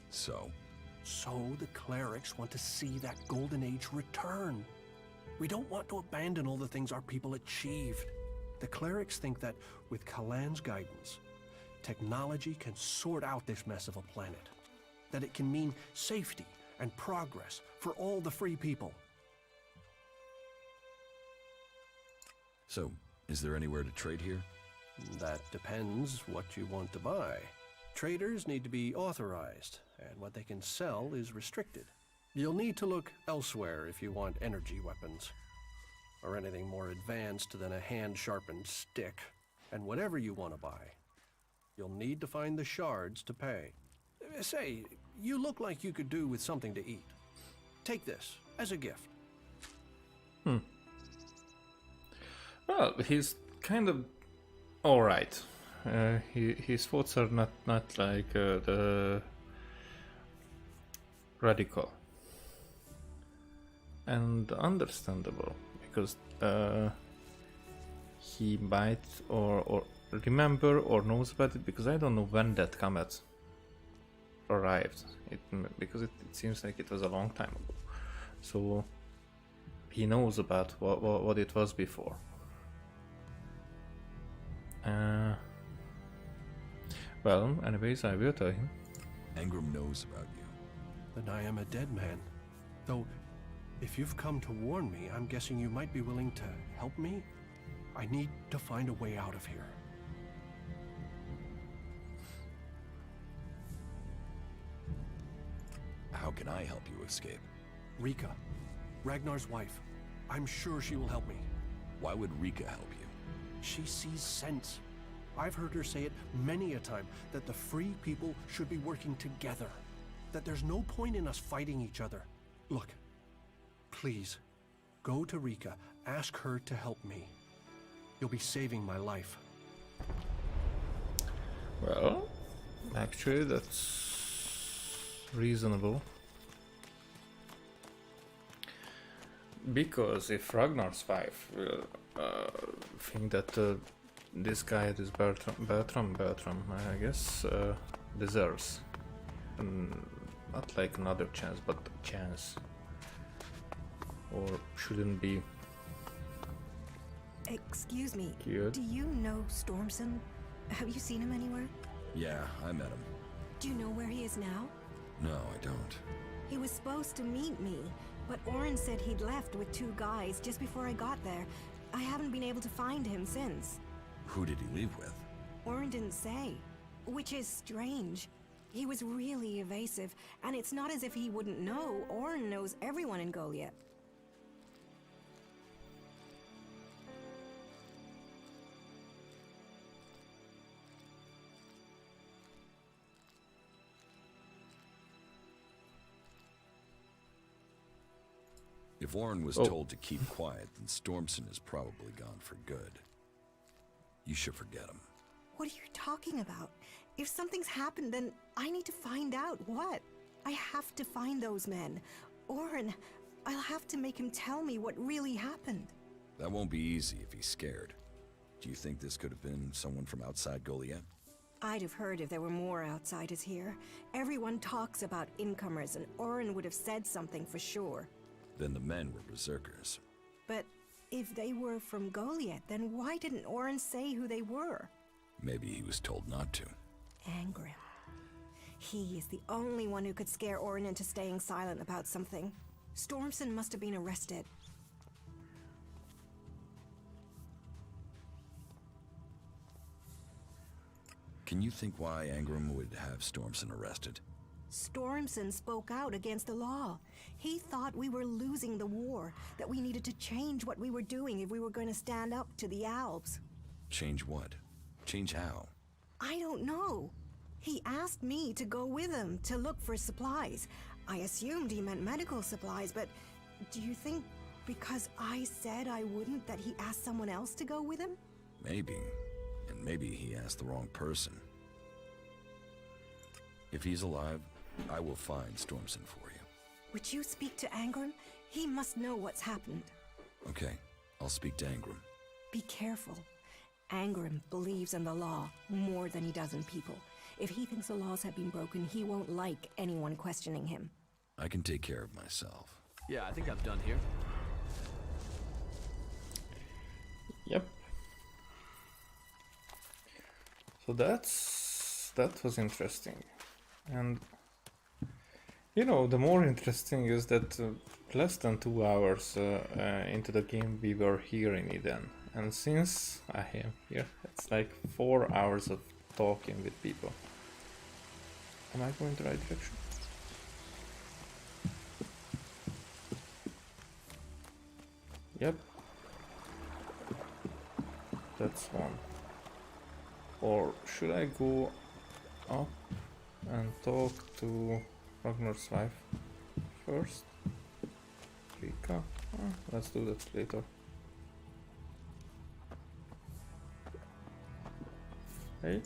So? So the clerics want to see that golden age return. We don't want to abandon all the things our people achieved. The clerics think that with Kalan's guidance, technology can sort out this mess of a planet. That it can mean safety and progress for all the free people. So, is there anywhere to trade here? That depends what you want to buy. Traders need to be authorized, and what they can sell is restricted. You'll need to look elsewhere if you want energy weapons, or anything more advanced than a hand-sharpened stick. And whatever you want to buy, you'll need to find the shards to pay. Say, you look like you could do with something to eat. Take this as a gift. Well, he's kind of alright. His thoughts are not like the radical. And understandable, because he might or remember or knows about it, because I don't know when that comet arrived. Because it seems like it was a long time ago. So he knows about what it was before. Well, anyways, I will tell him. Angram knows about you. Then I am a dead man. Though, if you've come to warn me, I'm guessing you might be willing to help me? I need to find a way out of here. How can I help you escape? Rika, Ragnar's wife. I'm sure she will help me. Why would Rika help you? She sees sense. I've heard her say it many a time, that the free people should be working together. That there's no point in us fighting each other. Look, please, go to Rika, ask her to help me. You'll be saving my life. Well, actually, that's reasonable. Because if Ragnar's wife will think that this guy, this Bertram, I guess, deserves not like another chance, but a chance, or shouldn't be. Excuse me, Good. do you know Stormson? Have you seen him anywhere? Yeah, I met him. Do you know where he is now? No, I don't. He was supposed to meet me, but Oren said he'd left with 2 guys just before I got there. I haven't been able to find him since. Who did he leave with? Oren didn't say, which is strange. He was really evasive, and it's not as if he wouldn't know. Oren knows everyone in Goliath. If Oren was told to keep quiet, then Stormson is probably gone for good. You should forget him. What are you talking about? If something's happened, then I need to find out what. I have to find those men. Oren, I'll have to make him tell me what really happened. That won't be easy if he's scared. Do you think this could have been someone from outside Goliath? I'd have heard if there were more outsiders here. Everyone talks about incomers, and Oren would have said something for sure. Then the men were berserkers. But if they were from Goliath, then why didn't Oren say who they were? Maybe he was told not to. Angrim. He is the only one who could scare Oren into staying silent about something. Stormson must have been arrested. Can you think why Angram would have Stormson arrested? Stormson spoke out against the law. He thought we were losing the war, that we needed to change what we were doing if we were going to stand up to the Albs. Change what? Change how? I don't know. He asked me to go with him to look for supplies. I assumed he meant medical supplies, but do you think because I said I wouldn't that he asked someone else to go with him? Maybe. And maybe he asked the wrong person. If he's alive, I will find Stormson for you. Would you speak to Angram? He must know what's happened. Okay, I'll speak to Angram. Be careful. Angram believes in the law more than he does in people. If he thinks the laws have been broken, he won't like anyone questioning him. I can take care of myself. Yeah, I think I'm done here. Yep. So that was interesting. And you know, the more interesting is that less than 2 hours into the game we were here in Eden. And since I am here, it's like 4 hours of talking with people. Am I going the right direction? Yep. That's one. Or should I go up and talk to Ragnar's wife first? Rika? Let's do that later. Hey?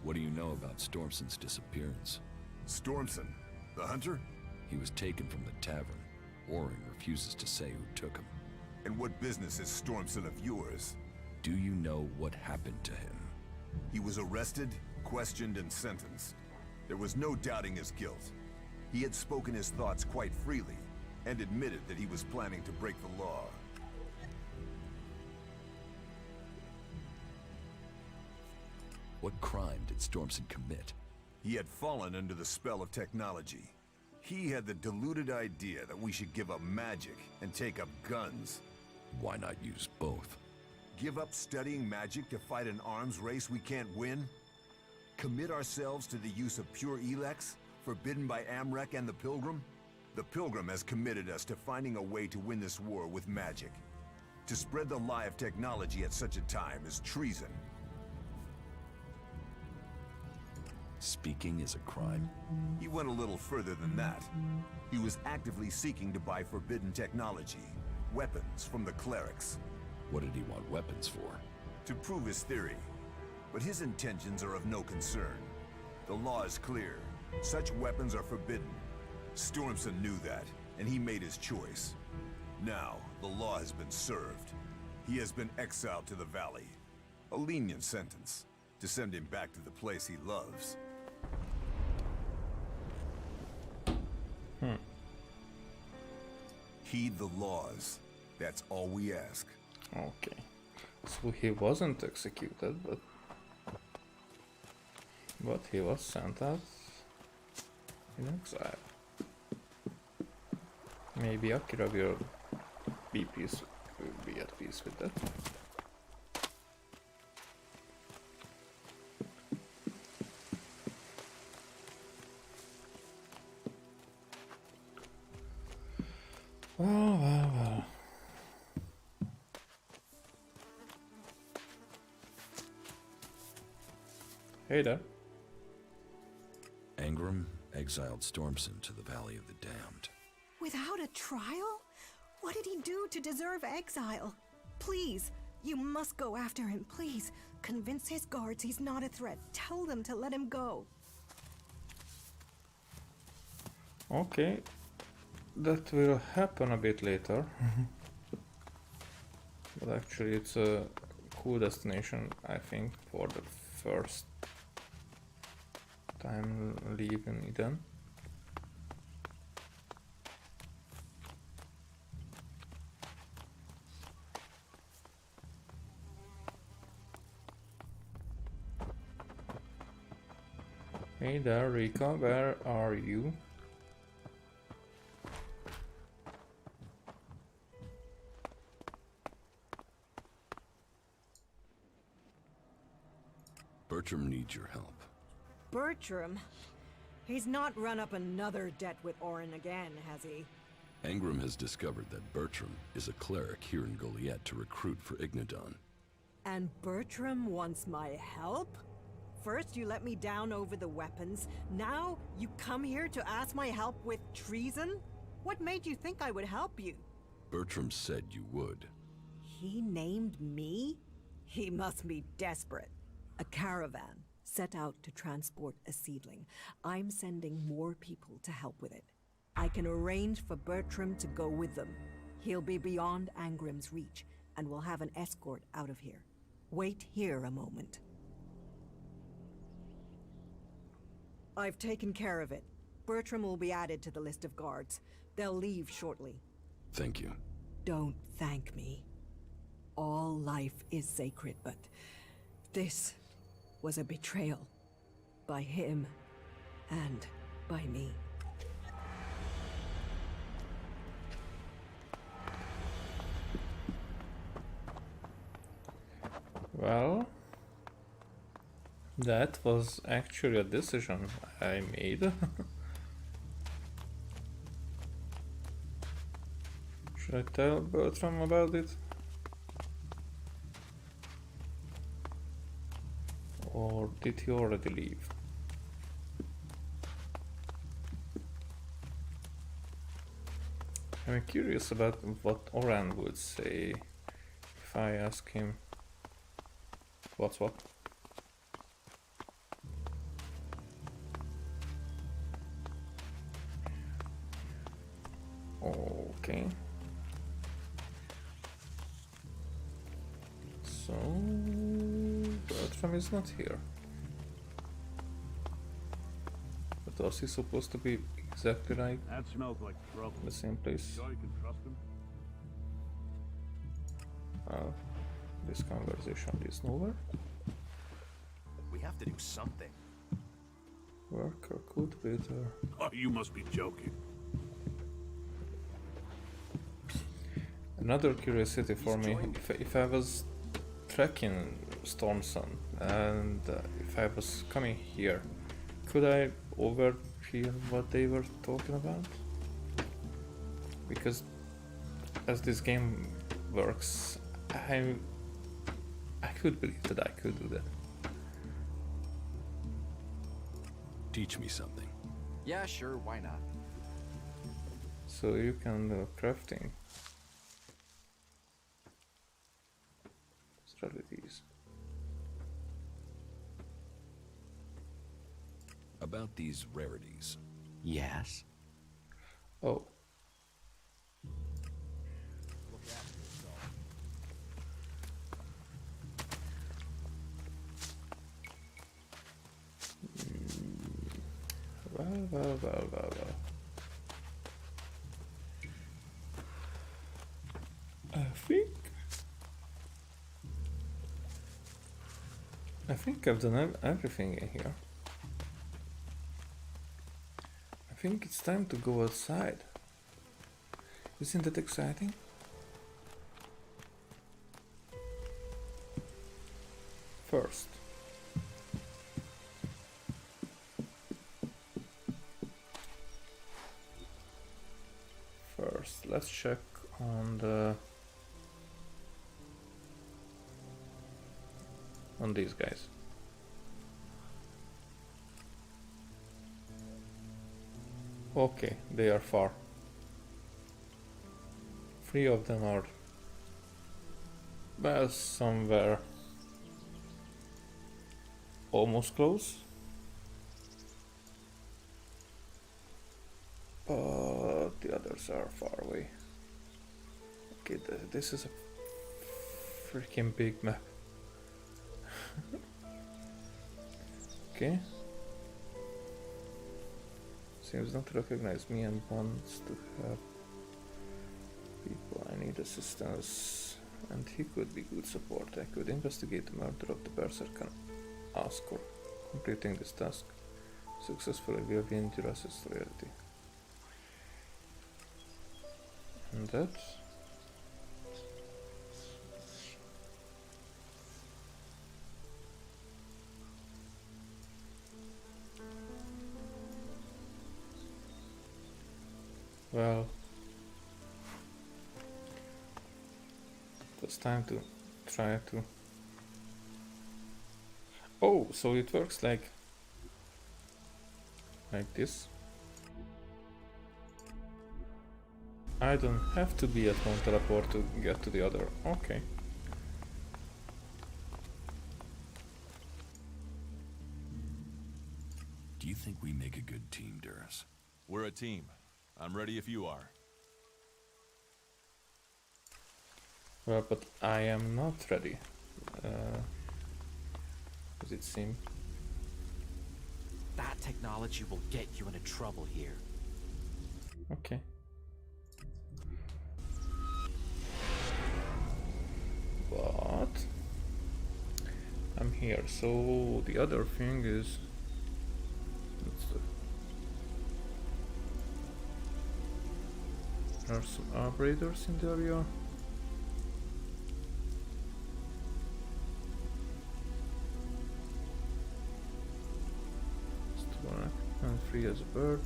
What do you know about Stormson's disappearance? Stormson? The hunter? He was taken from the tavern. Orin refuses to say who took him. And what business is Stormson of yours? Do you know what happened to him? He was arrested, questioned, and sentenced. There was no doubting his guilt. He had spoken his thoughts quite freely, and admitted that he was planning to break the law. What crime did Stormson commit? He had fallen under the spell of technology. He had the deluded idea that we should give up magic and take up guns. Why not use both? Give up studying magic to fight an arms race we can't win? Commit ourselves to the use of pure ELEX, forbidden by Amrek and the Pilgrim? The Pilgrim has committed us to finding a way to win this war with magic. To spread the lie of technology at such a time is treason. Speaking is a crime? He went a little further than that. He was actively seeking to buy forbidden technology, weapons from the clerics. What did he want weapons for? To prove his theory. But his intentions are of no concern. The law is clear. Such weapons are forbidden. Stormson knew that, and he made his choice. Now, the law has been served. He has been exiled to the valley. A lenient sentence, to send him back to the place he loves. Heed the laws. That's all we ask. Okay. So he wasn't executed, but he was sent out in exile. Maybe Akira will be at peace with that. Well. Hey there. Angram exiled Stormson to the Valley of the Damned. Without a trial? What did he do to deserve exile? Please, you must go after him, please. Convince his guards he's not a threat. Tell them to let him go. Okay. That will happen a bit later. But actually it's a cool destination, I think, for the first time leaving Eden. Hey there, Rika, where are you? Bertram needs your help. Bertram? He's not run up another debt with Orin again, has he? Angram has discovered that Bertram is a cleric here in Goliath to recruit for Ignodon. And Bertram wants my help? First you let me down over the weapons, now you come here to ask my help with treason? What made you think I would help you? Bertram said you would. He named me? He must be desperate. A caravan. set out to transport a seedling. I'm sending more people to help with it. I can arrange for Bertram to go with them. He'll be beyond Angrim's reach, and we'll have an escort out of here. Wait here a moment. I've taken care of it. Bertram will be added to the list of guards. They'll leave shortly. Thank you. Don't thank me. All life is sacred, but this was a betrayal. By him and by me. Well, that was actually a decision I made. Should I tell Bertram about it? Or did he already leave? I'm curious about what Oran would say if I ask him what's what. Okay. So Bertram is not here. But was he supposed to be exactly like That smells like trouble. the same place? Sure you can trust him? Oh, this conversation is nowhere. We have to do something. Worker could be there. Oh, you must be joking. Another curiosity for me, if I was tracking Storm Sun and if I was coming here, could I overhear what they were talking about? Because as this game works, I could believe that I could do that. Teach me something. Yeah, sure, why not? So you can do crafting strategies. About these rarities. Yes. Oh. Well. I think I've done everything in here. I think it's time to go outside. Isn't it exciting? First, let's check on these guys. Okay, they are far. 3 of them are well, somewhere almost close, but the others are far away. Okay, this is a freaking big map. Okay. Seems not to recognize me and wants to have people. I need assistance, and he could be good support. I could investigate the murder of the Berserker Ascor. Completing this task successfully will win Jurassic loyalty. And that. Well, it's time to try to... Oh, so it works like this. I don't have to be at one teleport to get to the other. Okay. think we make a good team, Duras. We're a team. I'm ready if you are. Well, but I am not ready. Does it seem? That technology will get you into trouble here. Okay. But I'm here, so the other thing is there are some operators in the area. And free as a bird.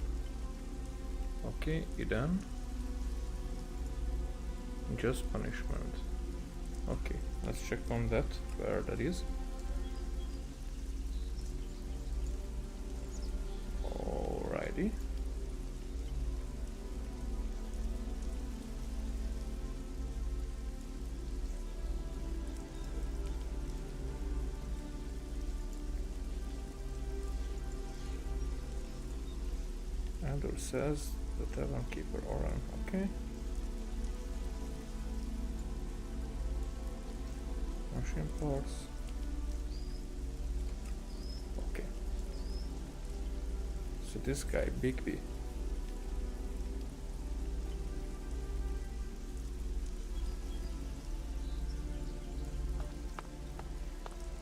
Okay, Eden. Just punishment. Okay, let's check on that, where that is. Alrighty. Andrew says the tavern keeper Oran, okay. Machine parts. Okay. So this guy, Bigby.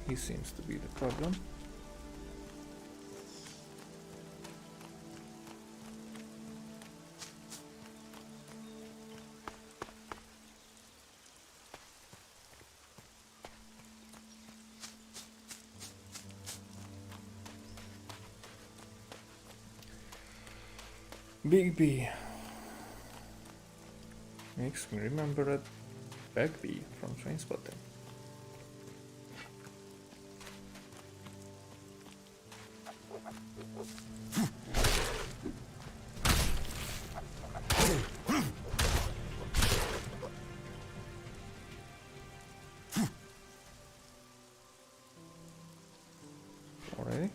He seems to be the problem. Bigby makes me remember a Bagby from Trainspotting. Already?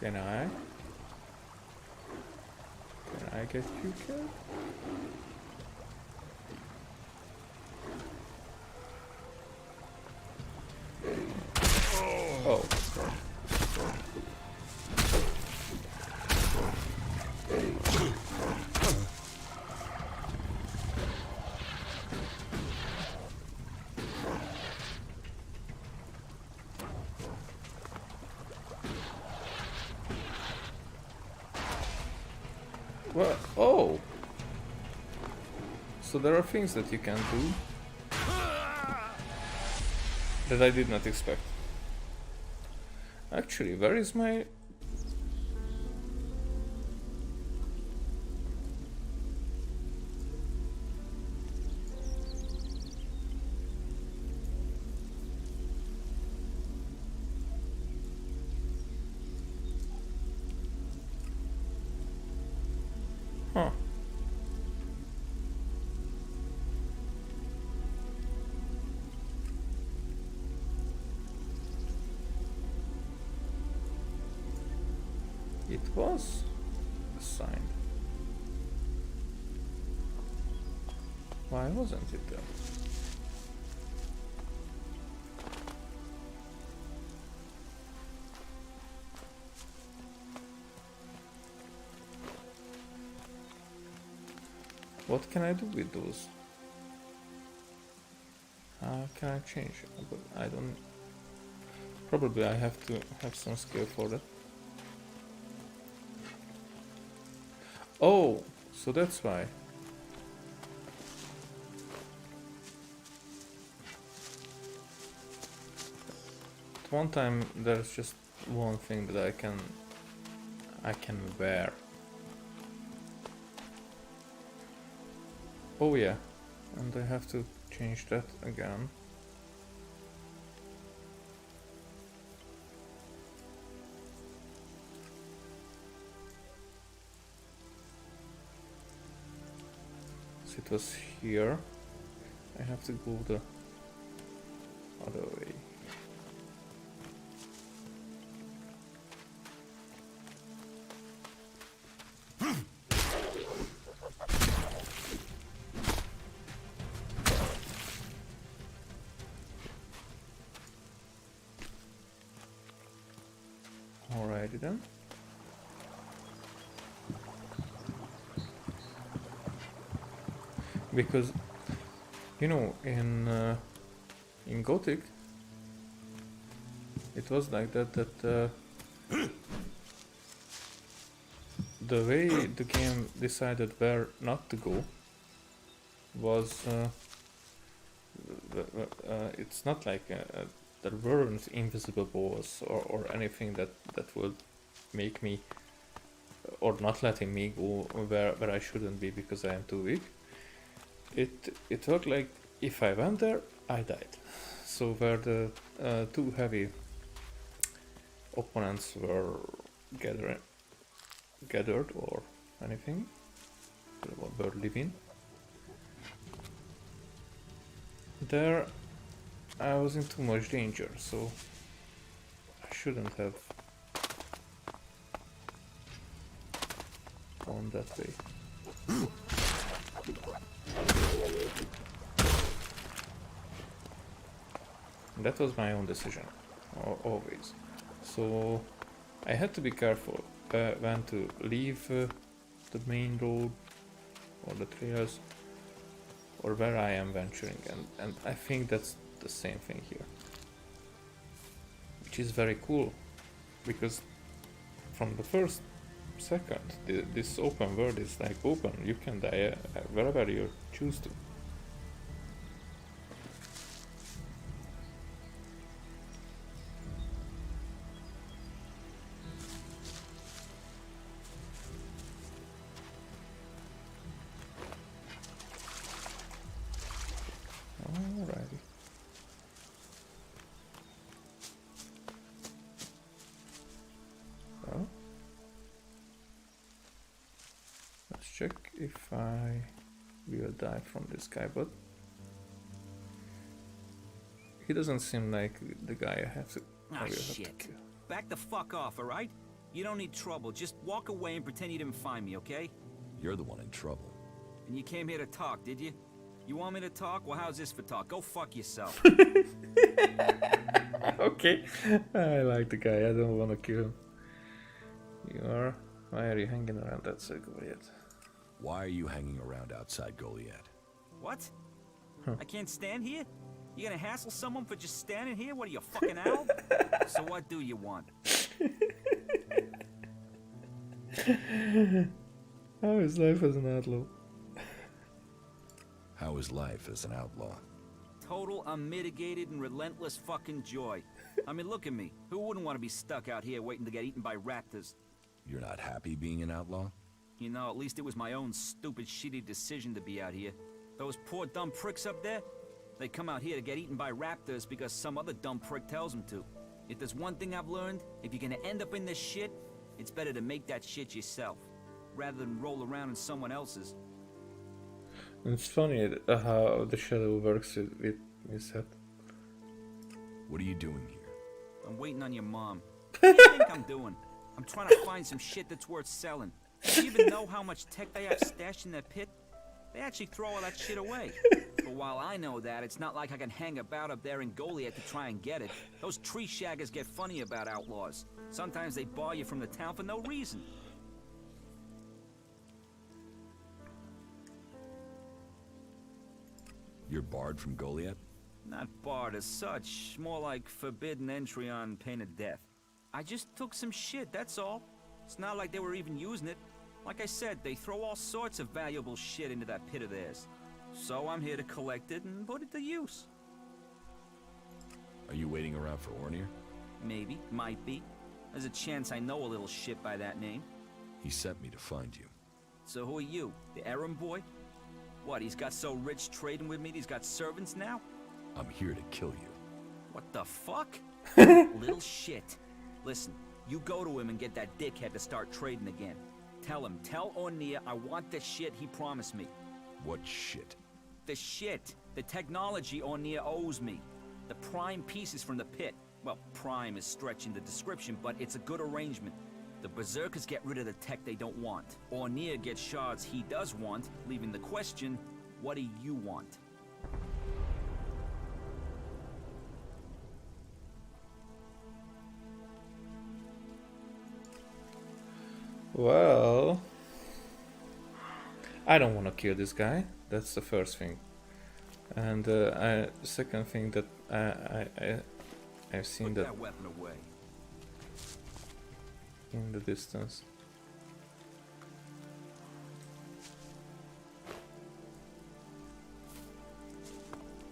Can I get you killed? Oh. What? Oh! So there are things that you can do that I did not expect. Actually, where is my... Huh. It was assigned. Why wasn't it there? What can I do with those? Can I change? But I don't... Probably I have to have some skill for that. Oh, so that's why. At one time there's just one thing that I can wear. Oh yeah, and I have to change that again. because it was here. I have to go the other way. Alrighty then. Because, you know, in Gothic, it was like that. The way the game decided where not to go was it's not like there weren't invisible walls or anything that would make me or not letting me go where I shouldn't be because I am too weak. It worked like if I went there, I died. So where the two heavy opponents were gathered or anything, were living, there I was in too much danger, so I shouldn't have gone that way. That was my own decision, always. So I had to be careful when to leave the main road or the trails or where I am venturing, and I think that's the same thing here, which is very cool because from the first second this open world is like open. You can die wherever you choose to. Alrighty. Well, let's check if I will die from this guy, but he doesn't seem like the guy I have to. I will have to shit. kill. Back the fuck off, alright? You don't need trouble. Just walk away and pretend you didn't find me, okay? You're the one in trouble. And you came here to talk, did you? You want me to talk? Well, how's this for talk? Go fuck yourself. Okay, I like the guy. I don't want to kill him. Why are you hanging around that Goliath? Why are you hanging around outside Goliath? What? Huh. I can't stand here? You gonna hassle someone for just standing here? What are you, a fucking owl? So what do you want? How is life as an outlaw? How is life as an outlaw? Total, unmitigated, and relentless fucking joy. I mean, look at me. Who wouldn't want to be stuck out here waiting to get eaten by raptors? You're not happy being an outlaw? You know, at least it was my own stupid, shitty decision to be out here. Those poor dumb pricks up there, they come out here to get eaten by raptors because some other dumb prick tells them to. If there's one thing I've learned, if you're gonna end up in this shit, it's better to make that shit yourself, rather than roll around in someone else's. It's funny how the shadow works with Set. What are you doing here? I'm waiting on your mom. What do you think I'm doing? I'm trying to find some shit that's worth selling. Do you even know how much tech they have stashed in their pit? They actually throw all that shit away. But while I know that, it's not like I can hang about up there in Goliath to try and get it. Those tree shaggers get funny about outlaws. Sometimes they bar you from the town for no reason. You're barred from Goliath? Not barred as such, more like forbidden entry on pain of death. I just took some shit, that's all. It's not like they were even using it. Like I said, they throw all sorts of valuable shit into that pit of theirs. So I'm here to collect it and put it to use. Are you waiting around for Ornir? Maybe, might be. There's a chance I know a little shit by that name. He sent me to find you. So who are you, the errand boy? What, he's got so rich trading with me he's got servants now? I'm here to kill you. What the fuck? Little shit. Listen, you go to him and get that dickhead to start trading again. Tell him, tell Ornir I want the shit he promised me. What shit? The shit. The technology O'Neill owes me. The prime pieces from the pit. Well, prime is stretching the description, but it's a good arrangement. The Berserkers get rid of the tech they don't want. O'Neill gets shards he does want, leaving the question, what do you want? Well, I don't want to kill this guy. That's the first thing. And second thing that I've seen Put that that weapon away. in the distance.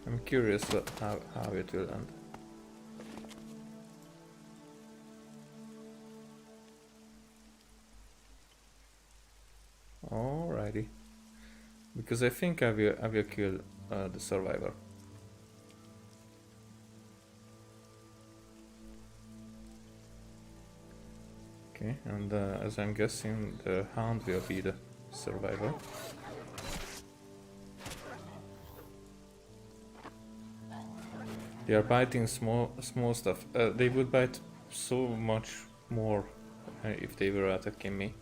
I'm curious how it will end. Alrighty, because I think I will kill the survivor. Okay, and as I'm guessing, the hound will be the survivor. They are biting small stuff. They would bite so much more if they were attacking me.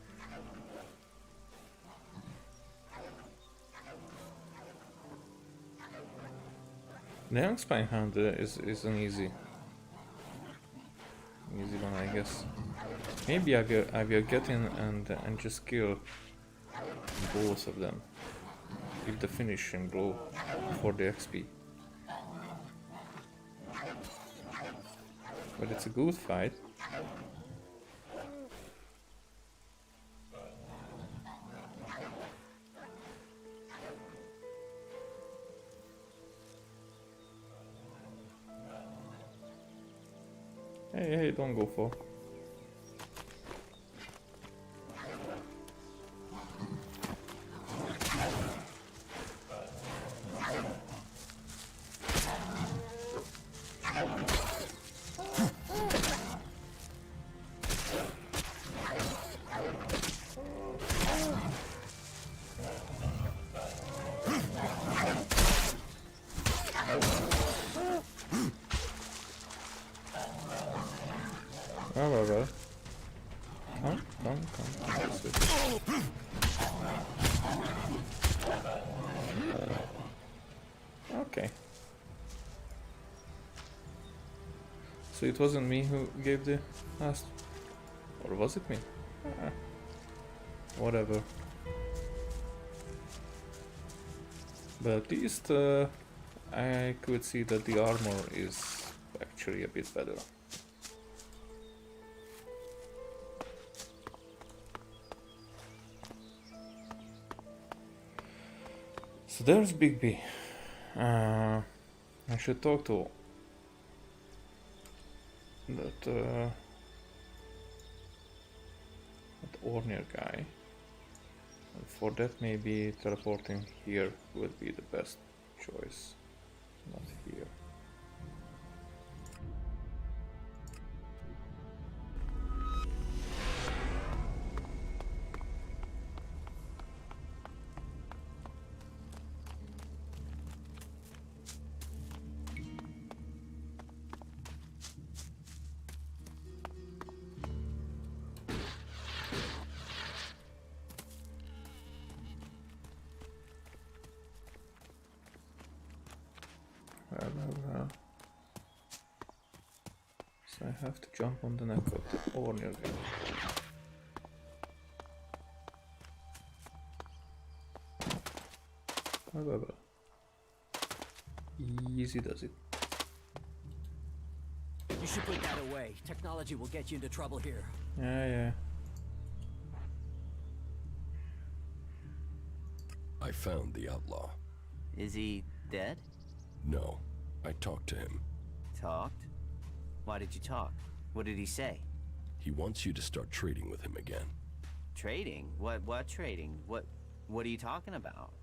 The young spine hound is an easy one, I guess. Maybe I will get in and just kill both of them. Give the finishing blow for the XP. But it's a good fight. Hey, don't go for. Well. Come. Okay. So it wasn't me who gave the last... Or was it me? Whatever. But at least I could see that the armor is actually a bit better. So there's Big B. I should talk to that Ornir guy. And for that, maybe teleporting here would be the best choice. Not here. So I have to jump on the neck of the Ornir guy. Well. Easy does it. You should put that away. Technology will get you into trouble here. Yeah. I found the outlaw. Is he dead? No, I talked to him. Talked? Why did you talk? What did he say? He wants you to start trading with him again. Trading? What trading? What are you talking about?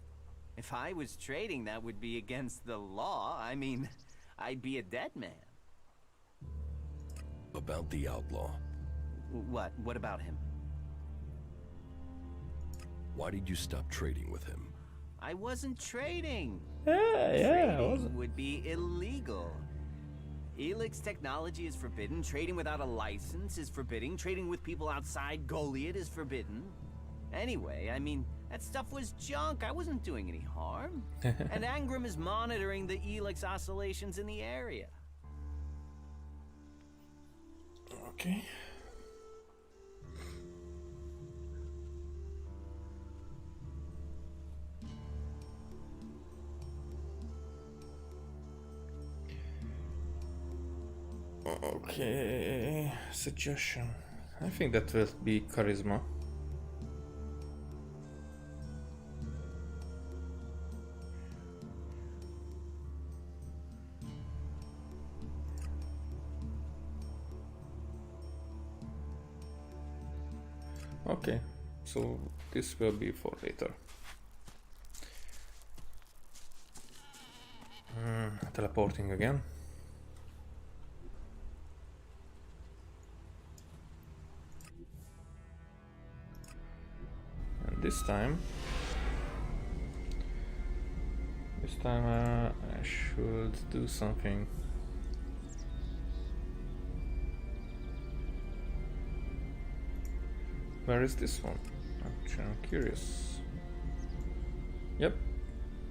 If I was trading, that would be against the law. I mean, I'd be a dead man. About the outlaw. What? What about him? Why did you stop trading with him? I wasn't trading. Yeah, Trading would be illegal. ELEX technology is forbidden. Trading without a license is forbidden. Trading with people outside Goliath is forbidden. Anyway, I mean, that stuff was junk. I wasn't doing any harm. And Angram is monitoring the ELEX oscillations in the area. Okay. Okay, suggestion. I think that will be charisma. Okay, so this will be for later. Teleporting again. And this time I should do something. Where is this one? I'm curious. Yep.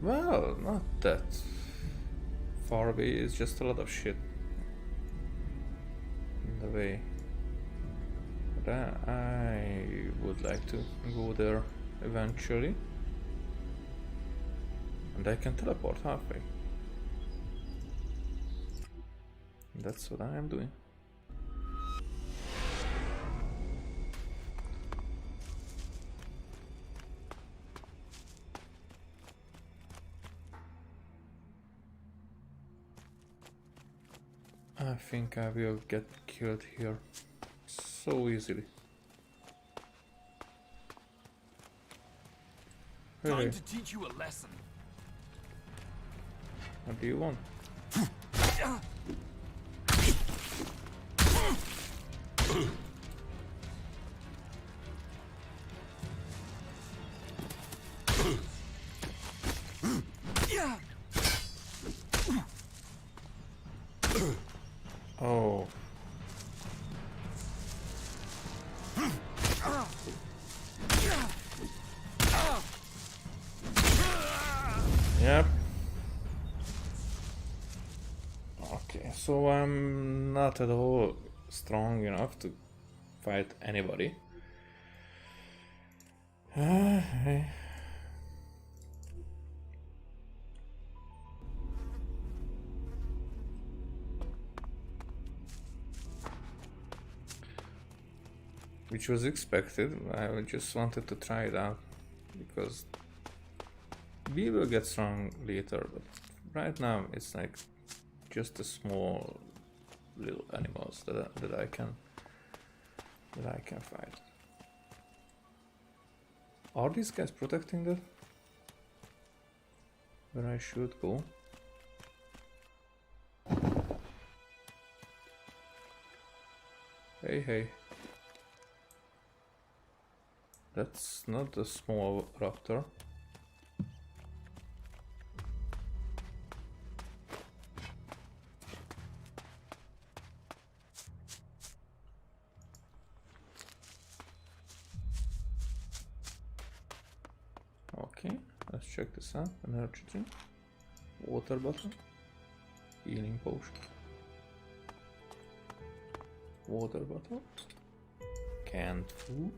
Well, not that far away. It's just a lot of shit in the way. But I would like to go there eventually. And I can teleport halfway. That's what I am doing. I think I will get killed here so easily. Really? Time to teach you a lesson. What do you want? Oh. Yep. Okay, so I'm not at all strong enough to fight anybody. Which was expected. I just wanted to try it out because we will get strong later, but right now it's like just a small little animals that I can fight. Are these guys protecting that? Where I should go? Hey, hey. That's not a small raptor. Okay, let's check this out. Energy drink, water bottle, healing potion, water bottle, canned food.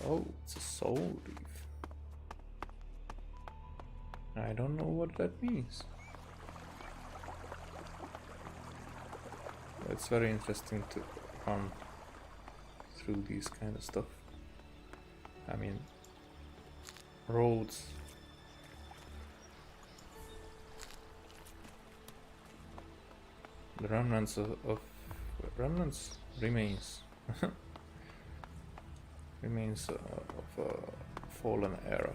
Oh, it's a soul leaf. I don't know what that means. It's very interesting to run through these kind of stuff. I mean, roads. The remnants of remnants remains. Remains of a fallen era.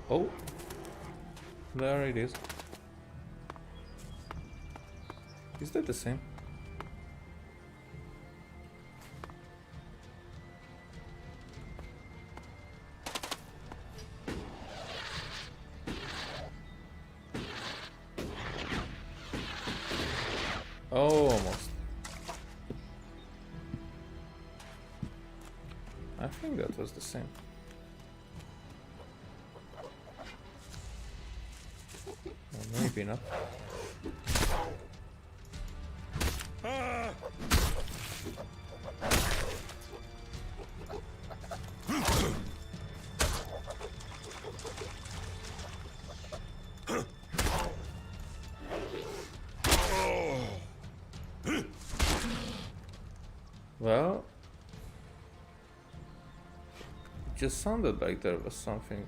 Oh, there it is. Is that the same? Oh, almost. I think that was the same. Or maybe not. Well, it just sounded like there was something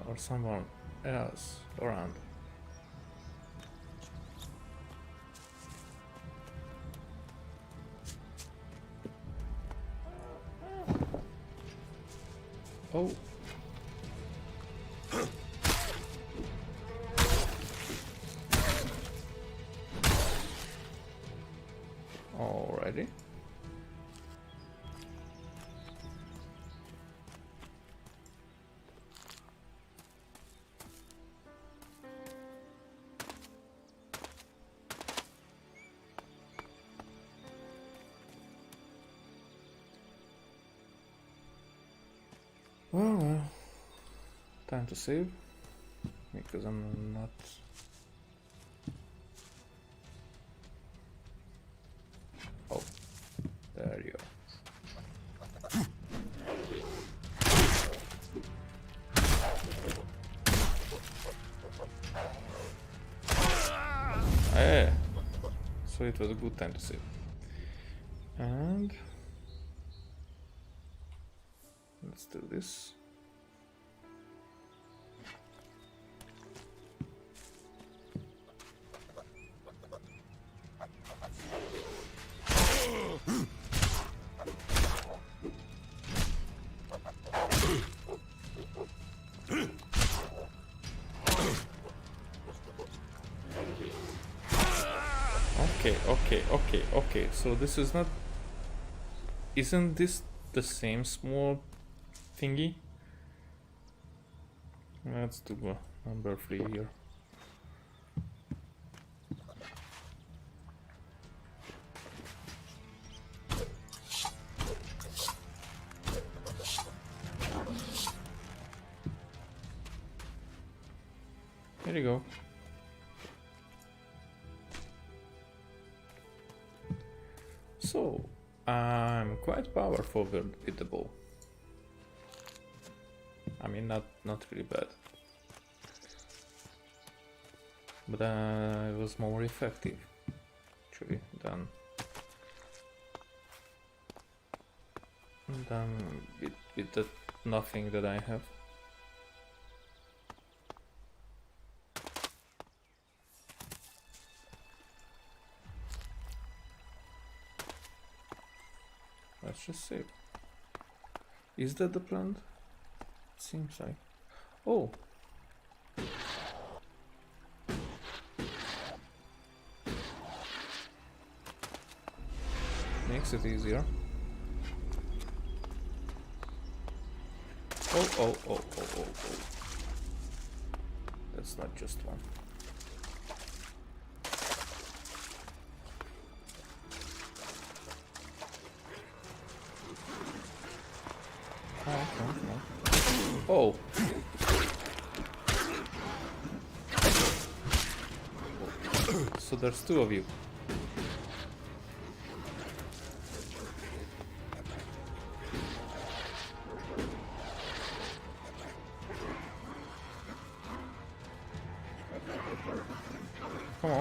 or someone else around. Oh. Alrighty. Well, time to save, because I'm not... Oh, there you go. Yeah, so it was a good time to save. And... let's do this. Okay, so this is not... Isn't this the same small thingy? Let's do number 3 here. There you go. So, I'm quite powerful with the bow. I mean, not really bad. But I was more effective, actually, than with the nothing that I have. Let's just save. Is that the plant? It seems like. Oh! Makes it easier. Oh. That's not just one. Oh. So there's 2 of you. Come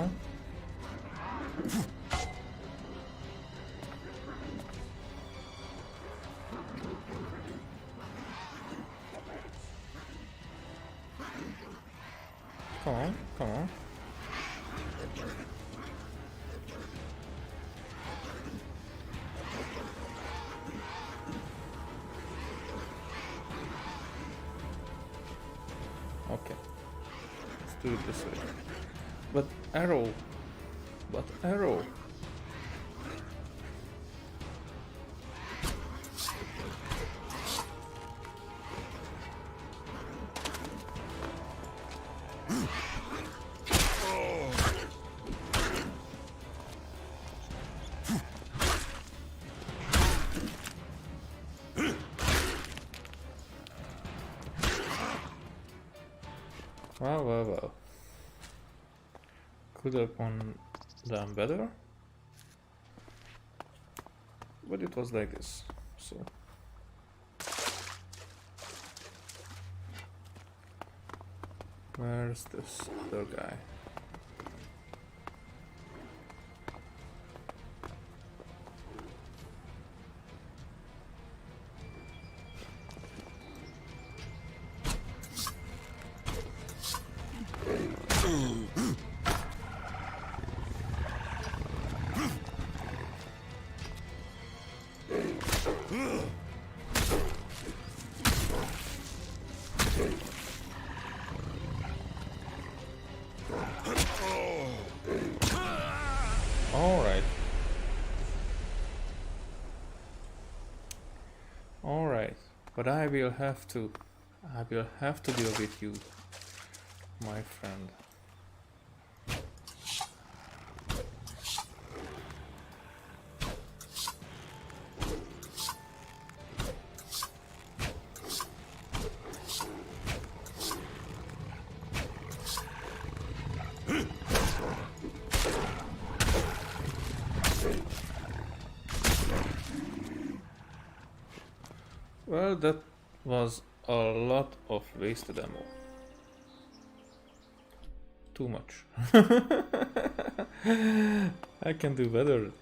on. Come on. Okay. Let's do it this way. But arrow But arrow. Well. Could have done better. But it was like this, so. Where's this other guy? Alright, but I will have to deal with you, my friend. Well, that was a lot of wasted ammo. Too much. I can do better.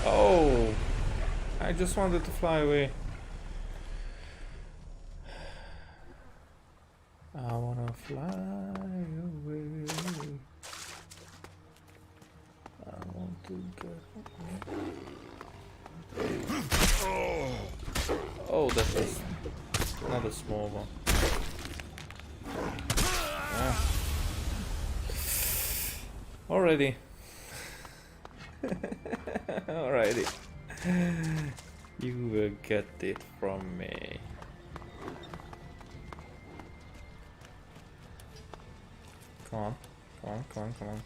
Oh, I just wanted to fly away. I wanna fly away. I want to get away. Oh, that was not a small one. Yeah. Already. Alrighty. You will get it from me. Come on. Come on.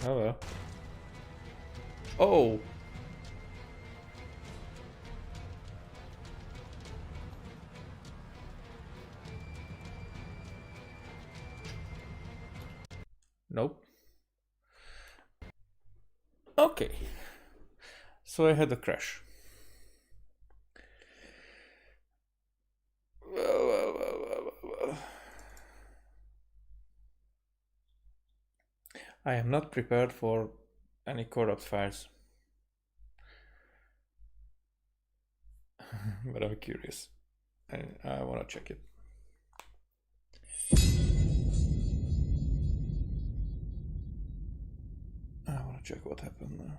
Oh well. Oh! Nope. Okay. So I had a crash. Well. I am not prepared for any corrupt files. But I'm curious. I want to check it. I want to check what happened now.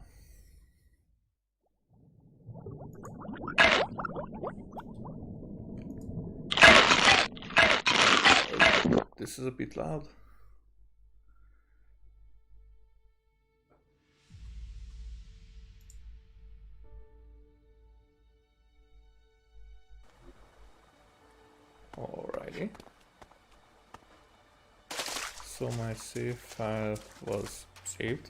This is a bit loud. Alrighty. So my save file was saved.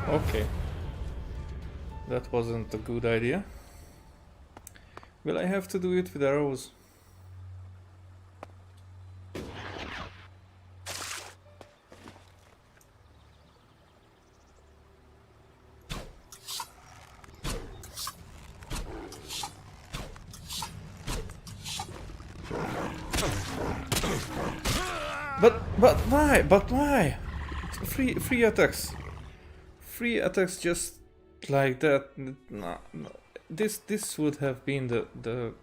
Okay, that wasn't a good idea. Will I have to do it with arrows? But why? But why? Free attacks. Free attacks just like that. No. This would have been the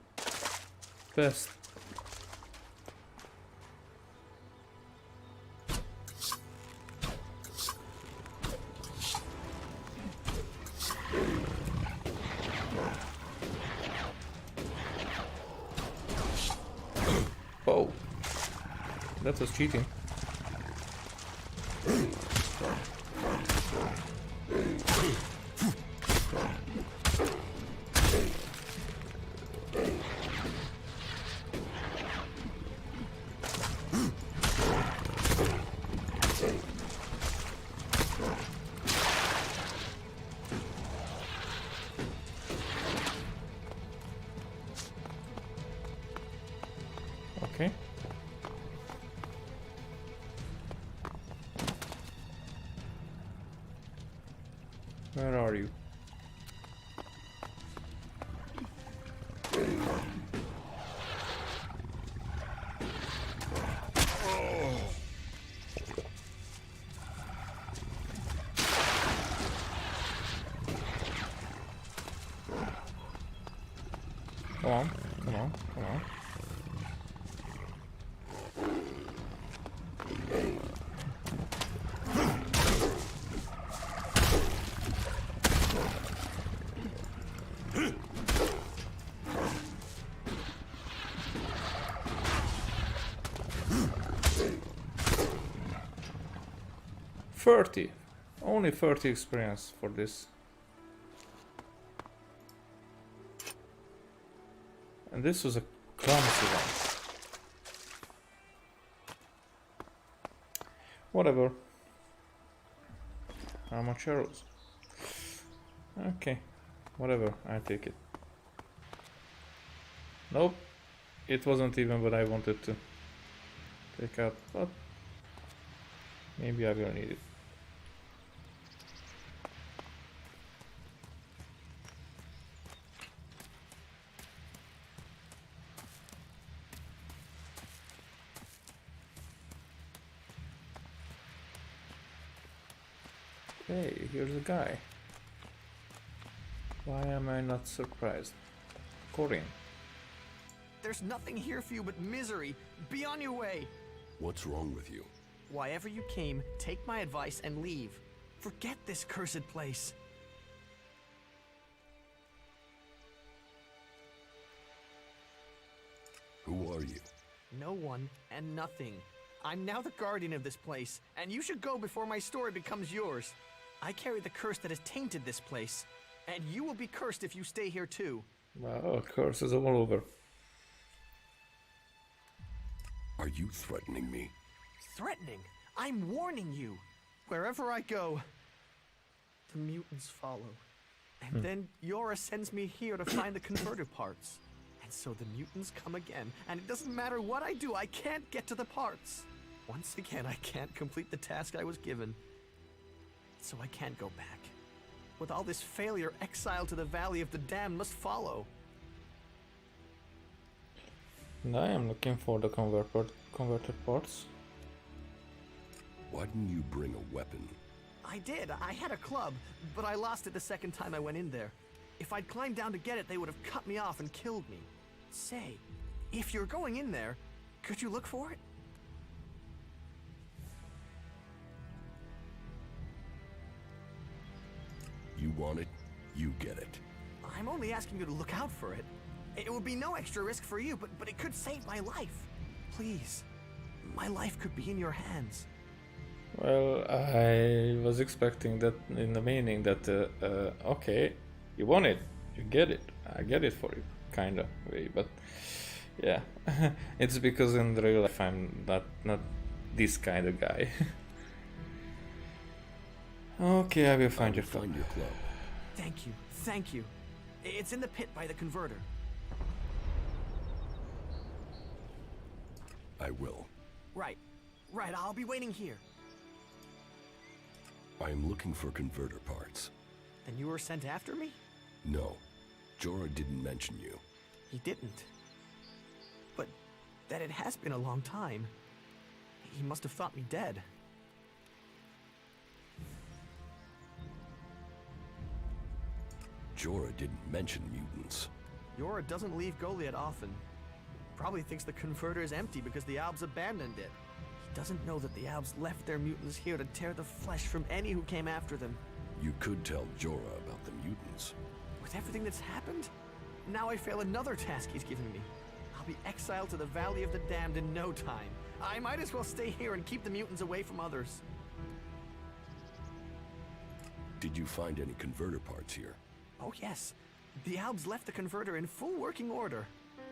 best. Oh, that was cheating. Okay. Where are you? Come on, come on, come on. Only 30 experience for this. And this was a clumsy one. Whatever. How much arrows? Okay. Whatever, I take it. Nope. It wasn't even what I wanted to take out, but maybe I will need it. Hey, here's a guy. Why am I not surprised? Corin. There's nothing here for you but misery. Be on your way. What's wrong with you? Why ever you came, take my advice and leave. Forget this cursed place. Who are you? No one and nothing. I'm now the guardian of this place, and you should go before my story becomes yours. I carry the curse that has tainted this place, and you will be cursed if you stay here too. Wow, curses all over. Are you threatening me? Threatening? I'm warning you. Wherever I go, the mutants follow. And then Yora sends me here to find the converter parts. And so the mutants come again, and it doesn't matter what I do, I can't get to the parts. Once again, I can't complete the task I was given. So I can't go back. With all this failure, exile to the Valley of the Damned must follow. And I am looking for the converted parts. Why didn't you bring a weapon? I did. I had a club, but I lost it the second time I went in there. If I'd climbed down to get it, they would have cut me off and killed me. Say, if you're going in there, could you look for it? You want it, you get it. I'm only asking you to look out for it. It would be no extra risk for you, but it could save my life. Please. My life could be in your hands. Well, I was expecting that in the meaning that, okay, you want it, you get it, I get it for you, kind of way, but yeah, it's because in real life I'm not this kind of guy. Okay, I will find your club. Thank you, thank you. It's in the pit by the converter. I will. Right, I'll be waiting here. I am looking for converter parts. And you were sent after me? No, Jorah didn't mention you. He didn't. But that it has been a long time. He must have thought me dead. Jorah didn't mention mutants. Jorah doesn't leave Goliad often. Probably thinks the converter is empty because the Albs abandoned it. He doesn't know that the Albs left their mutants here to tear the flesh from any who came after them. You could tell Jorah about the mutants. With everything that's happened, now I fail another task he's given me. I'll be exiled to the Valley of the Damned in no time. I might as well stay here and keep the mutants away from others. Did you find any converter parts here? Oh yes, the Albs left the converter in full working order.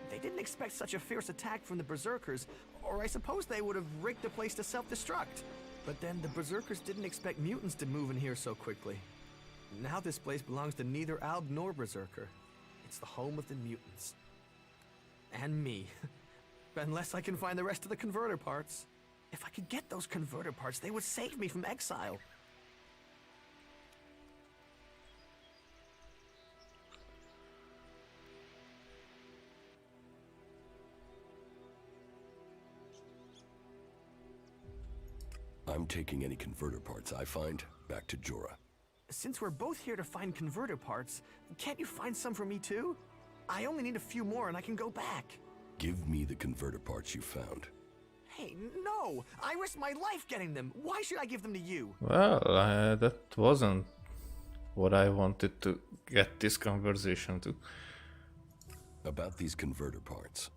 They didn't expect such a fierce attack from the Berserkers, or I suppose they would have rigged the place to self-destruct. But then the Berserkers didn't expect mutants to move in here so quickly. Now this place belongs to neither Alb nor Berserker. It's the home of the mutants. And me. Unless I can find the rest of the converter parts. If I could get those converter parts, they would save me from exile. I'm taking any converter parts I find back to Jorah. Since we're both here to find converter parts, can't you find some for me too? I only need a few more and I can go back. Give me the converter parts you found. Hey, no! I risked my life getting them. Why should I give them to you? Well, that wasn't what I wanted to get this conversation to. About these converter parts.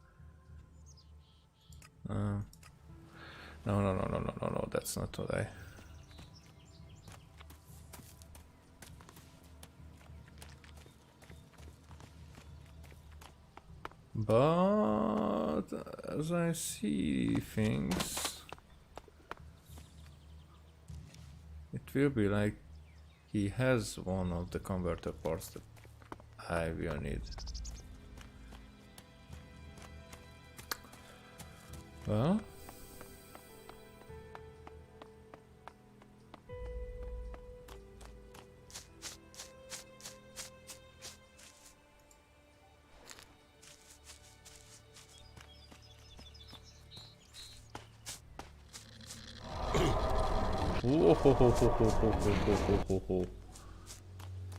No, that's not what I... But as I see things, it will be like he has one of the converter parts that I will need. Well,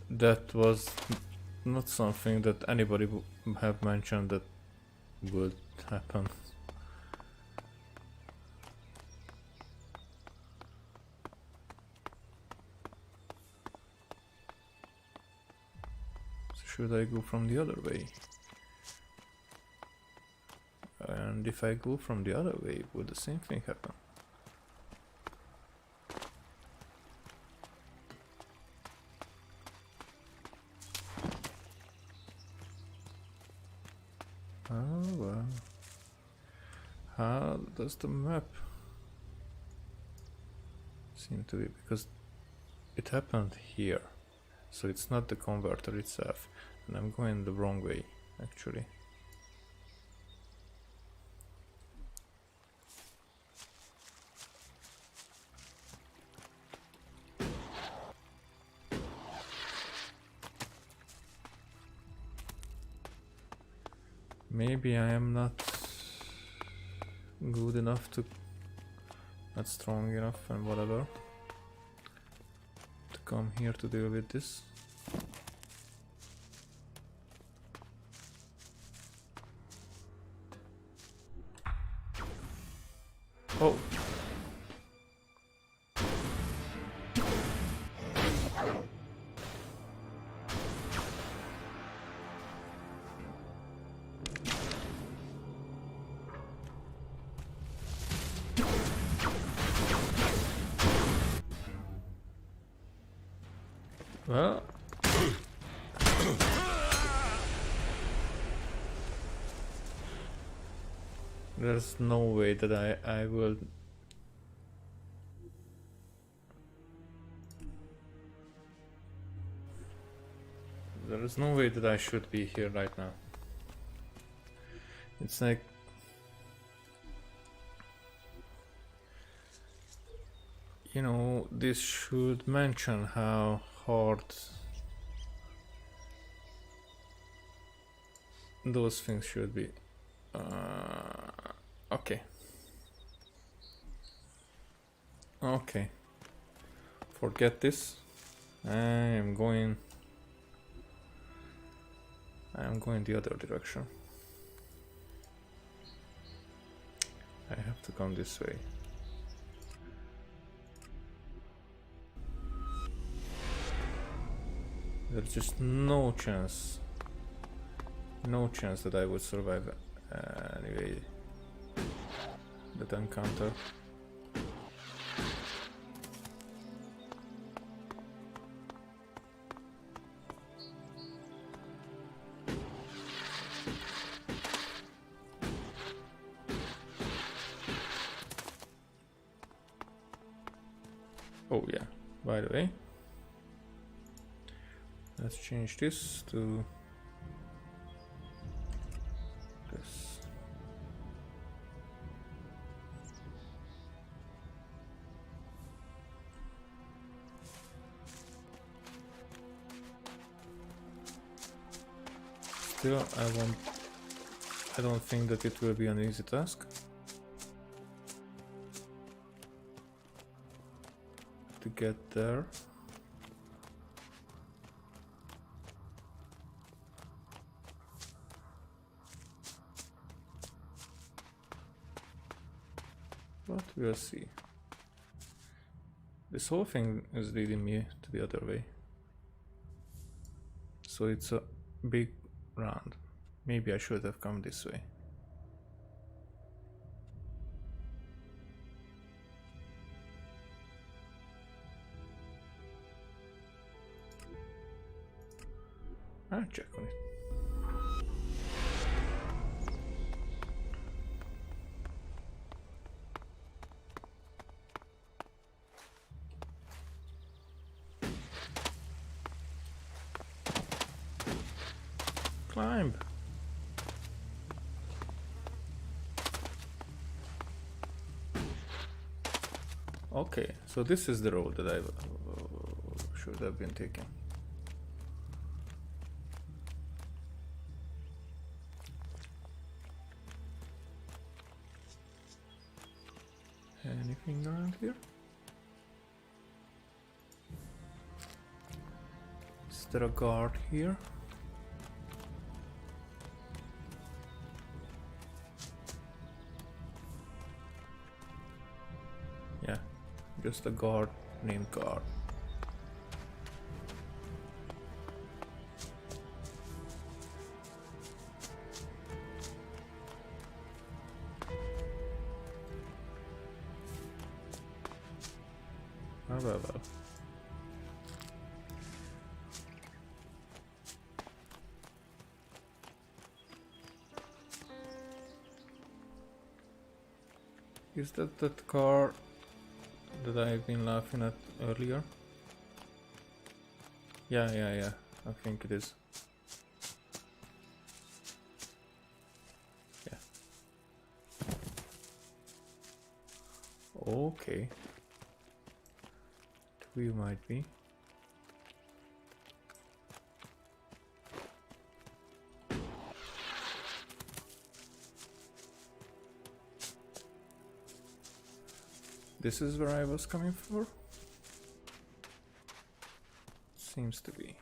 that was not something that anybody would have mentioned that would happen. Should I go from the other way? And if I go from the other way, would the same thing happen? Oh well. How does the map seem to be? Because it happened here. So it's not the converter itself, and I'm going the wrong way, actually. Maybe I am not good enough to, not strong enough and whatever, to come here to deal with this. Oh. Well, there's no way that I will. There is no way that I should be here right now. It's like you know, this should mention how hard those things should be. Okay. Okay. Forget this. I am going the other direction. I have to come this way. There's just no chance that I would survive anyway that encounter. Oh yeah, by the way, let's change this to this. Still, I don't think that it will be an easy task to get there. But we'll see. This whole thing is leading me to the other way. So it's a big round. Maybe I should have come this way. I'll check on it. Climb. Okay, so this is the road that I should have been taking. Anything around here? Is there a guard here? Yeah, just a guard named Guard. Well. Is that car that I've been laughing at earlier? Yeah. I think it is. Yeah. Okay. We might be. This is where I was coming for? Seems to be.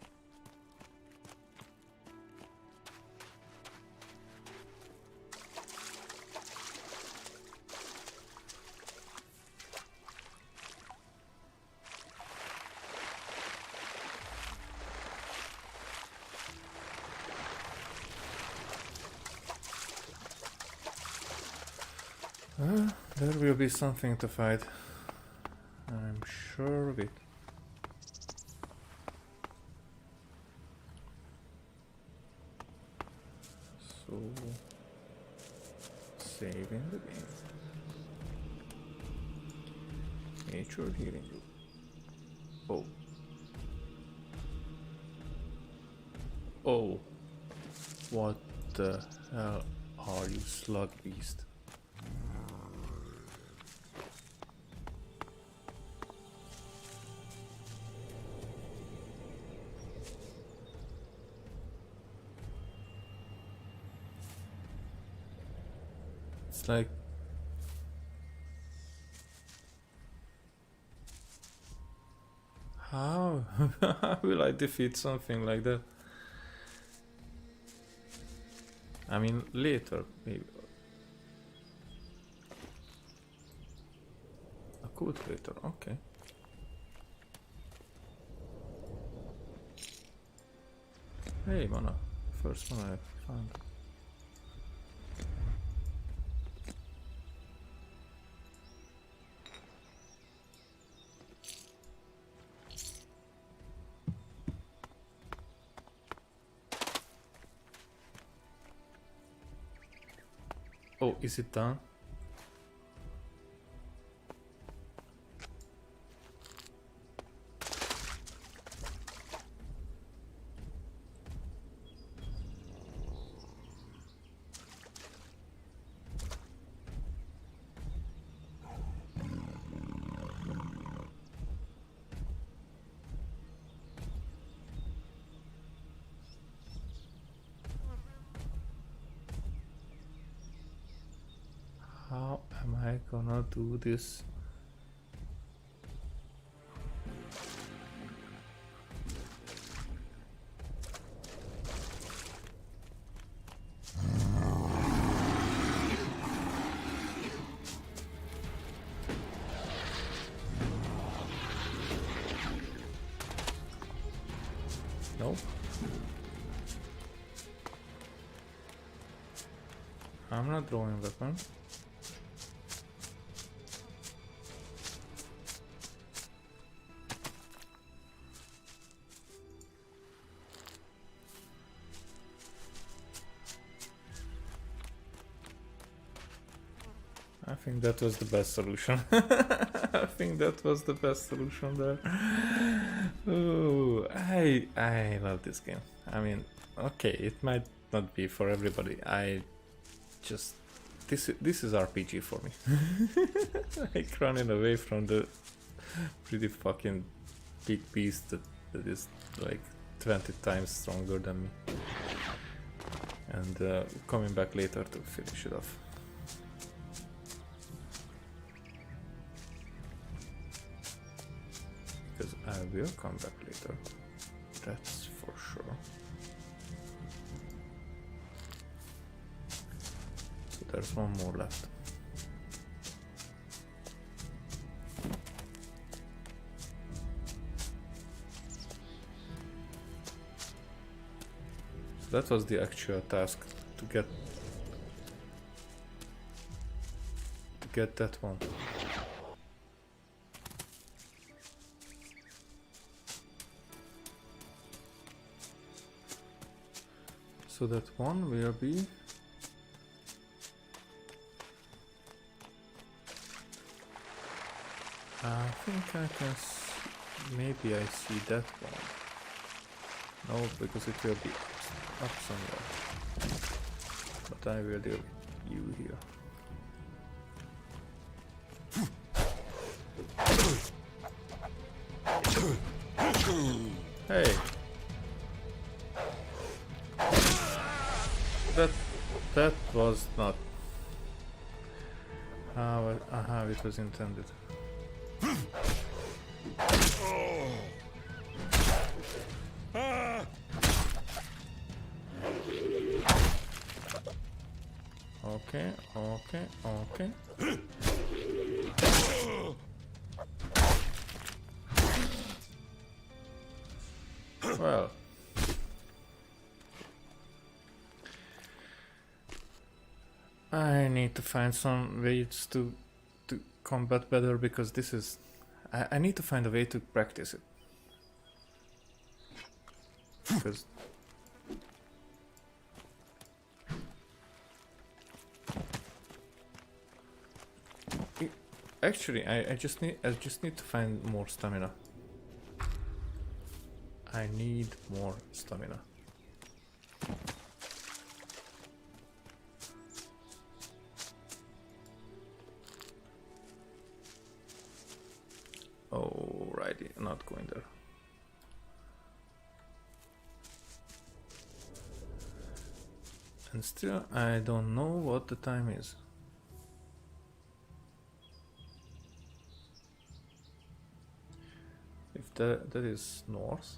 There will be something to fight. I'm sure of it. So, saving the game. Nature healing. Oh. Oh. What the hell are you, slug beast? It's like how will I defeat something like that? I mean, later maybe. A cultivator, okay. Hey, mana. First one I found. Oh, is it done? How am I gonna do this? Nope. I'm not drawing weapon. I think that was the best solution. I think that was the best solution there. Oh, I love this game. I mean, okay, it might not be for everybody. I just this is RPG for me. Like running away from the pretty fucking big beast that is like 20 times stronger than me, and coming back later to finish it off. Because I will come back later, that's for sure. So there's one more left. So that was the actual task, to get that one. So that one will be I think I can maybe I see that one. No, because it will be up somewhere. But I will deal with you here. Hey. That was not how it was intended. Okay. Well. I need to find some ways to combat better, because this is... I need to find a way to practice it. Because... Actually, I just need to find more stamina. I need more stamina. Alrighty, not going there. And still, I don't know what the time is. If that is north.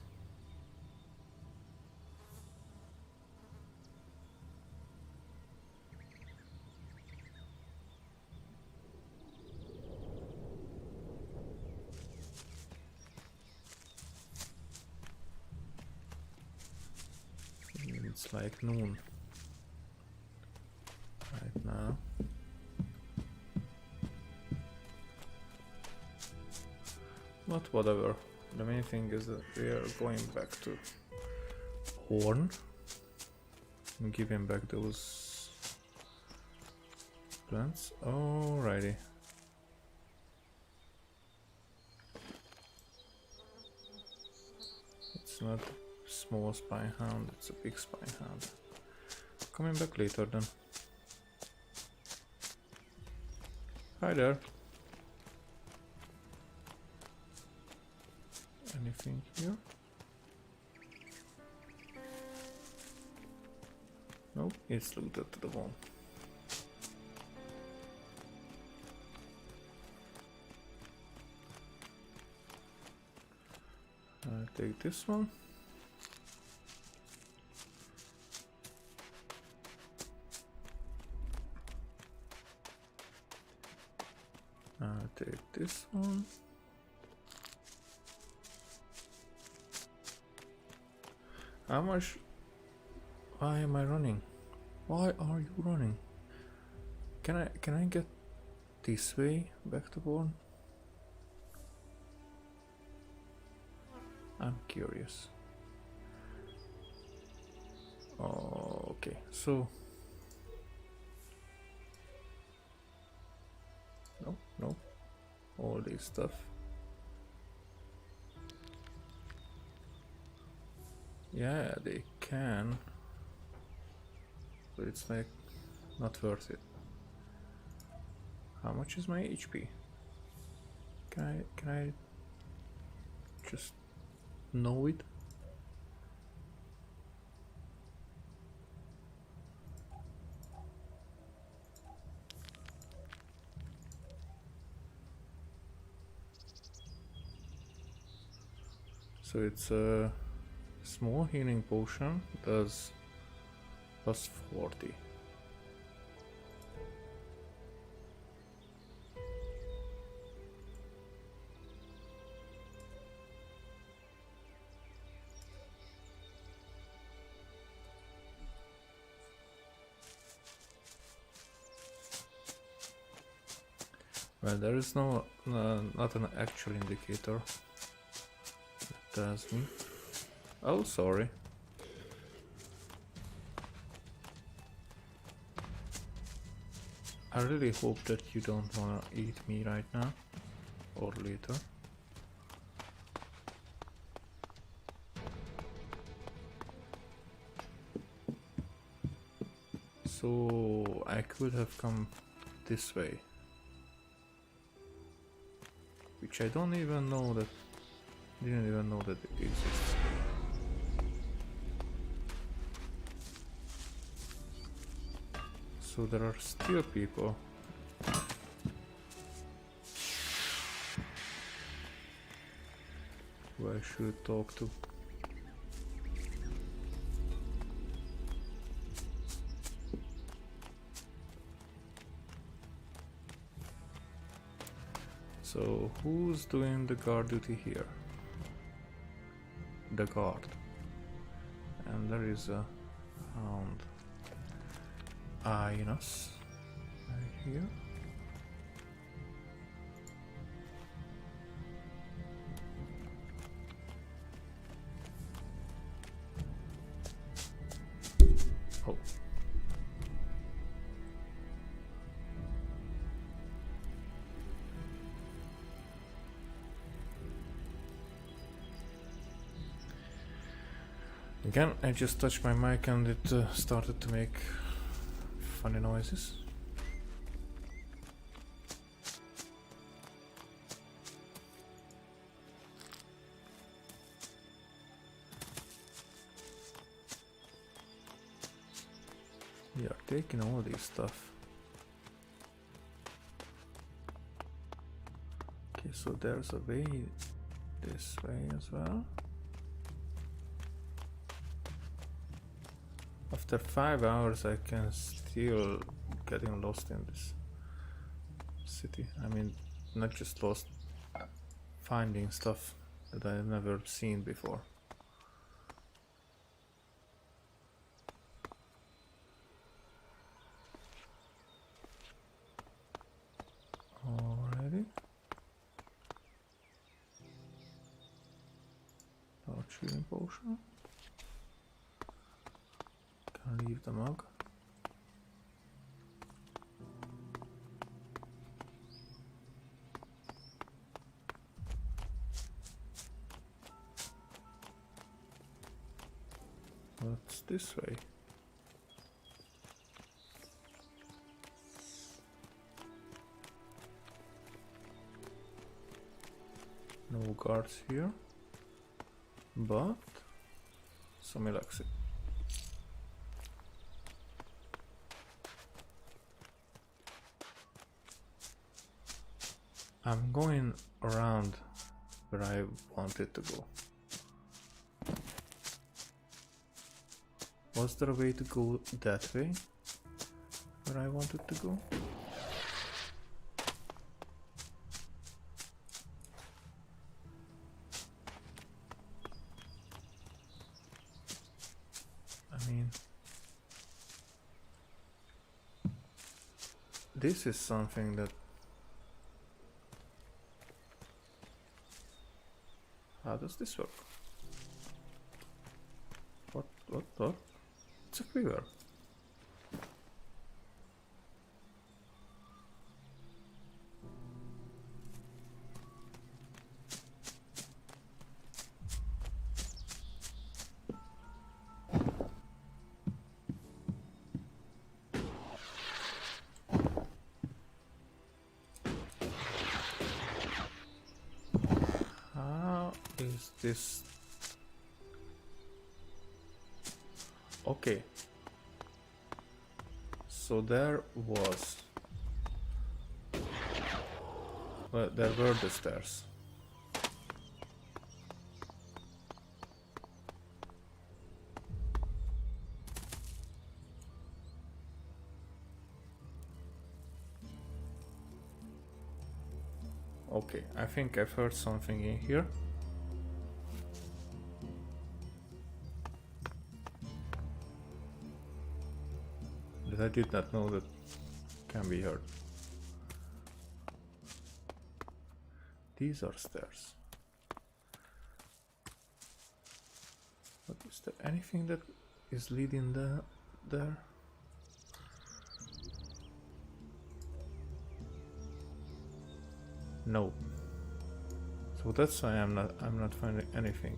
It's like noon right now. But whatever. The main thing is that we are going back to Horn and give him back those plants. Alrighty. It's not a small spine hound, it's a big spine hound. Coming back later then. Hi there. Anything here? Nope, it's looted to the bone. I'll take this one. I'll take this one. How much? Why am I running? Why are you running? Can I get this way back to Bourne? I'm curious. Okay, so no, all this stuff. Yeah, they can, but it's like not worth it. How much is my HP? Can I just know it? So it's a small healing potion, does plus 40. Well, there is not an actual indicator that tells me. Oh, sorry. I really hope that you don't wanna eat me right now or later. So I could have come this way, which I don't even know that, didn't even know that it exists. So there are still people who I should talk to. So who's doing the guard duty here? The guard. And there is a hound eyeing us. here. Oh. Again, I just touched my mic and it started to make funny noises. We are taking all this stuff. Okay, so there's a way this way as well. After 5 hours I can still getting lost in this city. I mean, not just lost, finding stuff that I've never seen before. Alrighty. Large healing potion. Can leave the mug. What's this way? No guards here, but some ELEX. I'm going around where I wanted to go. Was there a way to go that way? Where I wanted to go? I mean, this is something that... How does this work? What? It's a quiver. How is this? Okay. So there was... Well, there were the stairs. Okay, I think I've heard something in here. That I did not know that can be heard. These are stairs. But is there anything that is leading there? No. So that's why I'm not finding anything.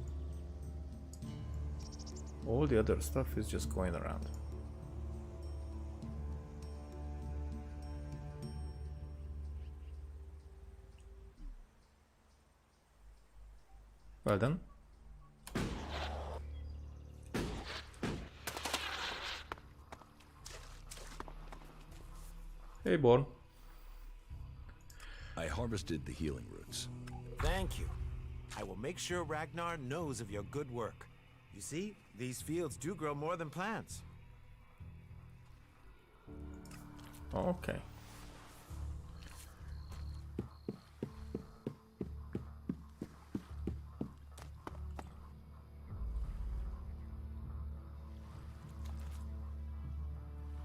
All the other stuff is just going around. Well done. Hey, Born. I harvested the healing roots. Thank you. I will make sure Ragnar knows of your good work. You see, these fields do grow more than plants. Okay.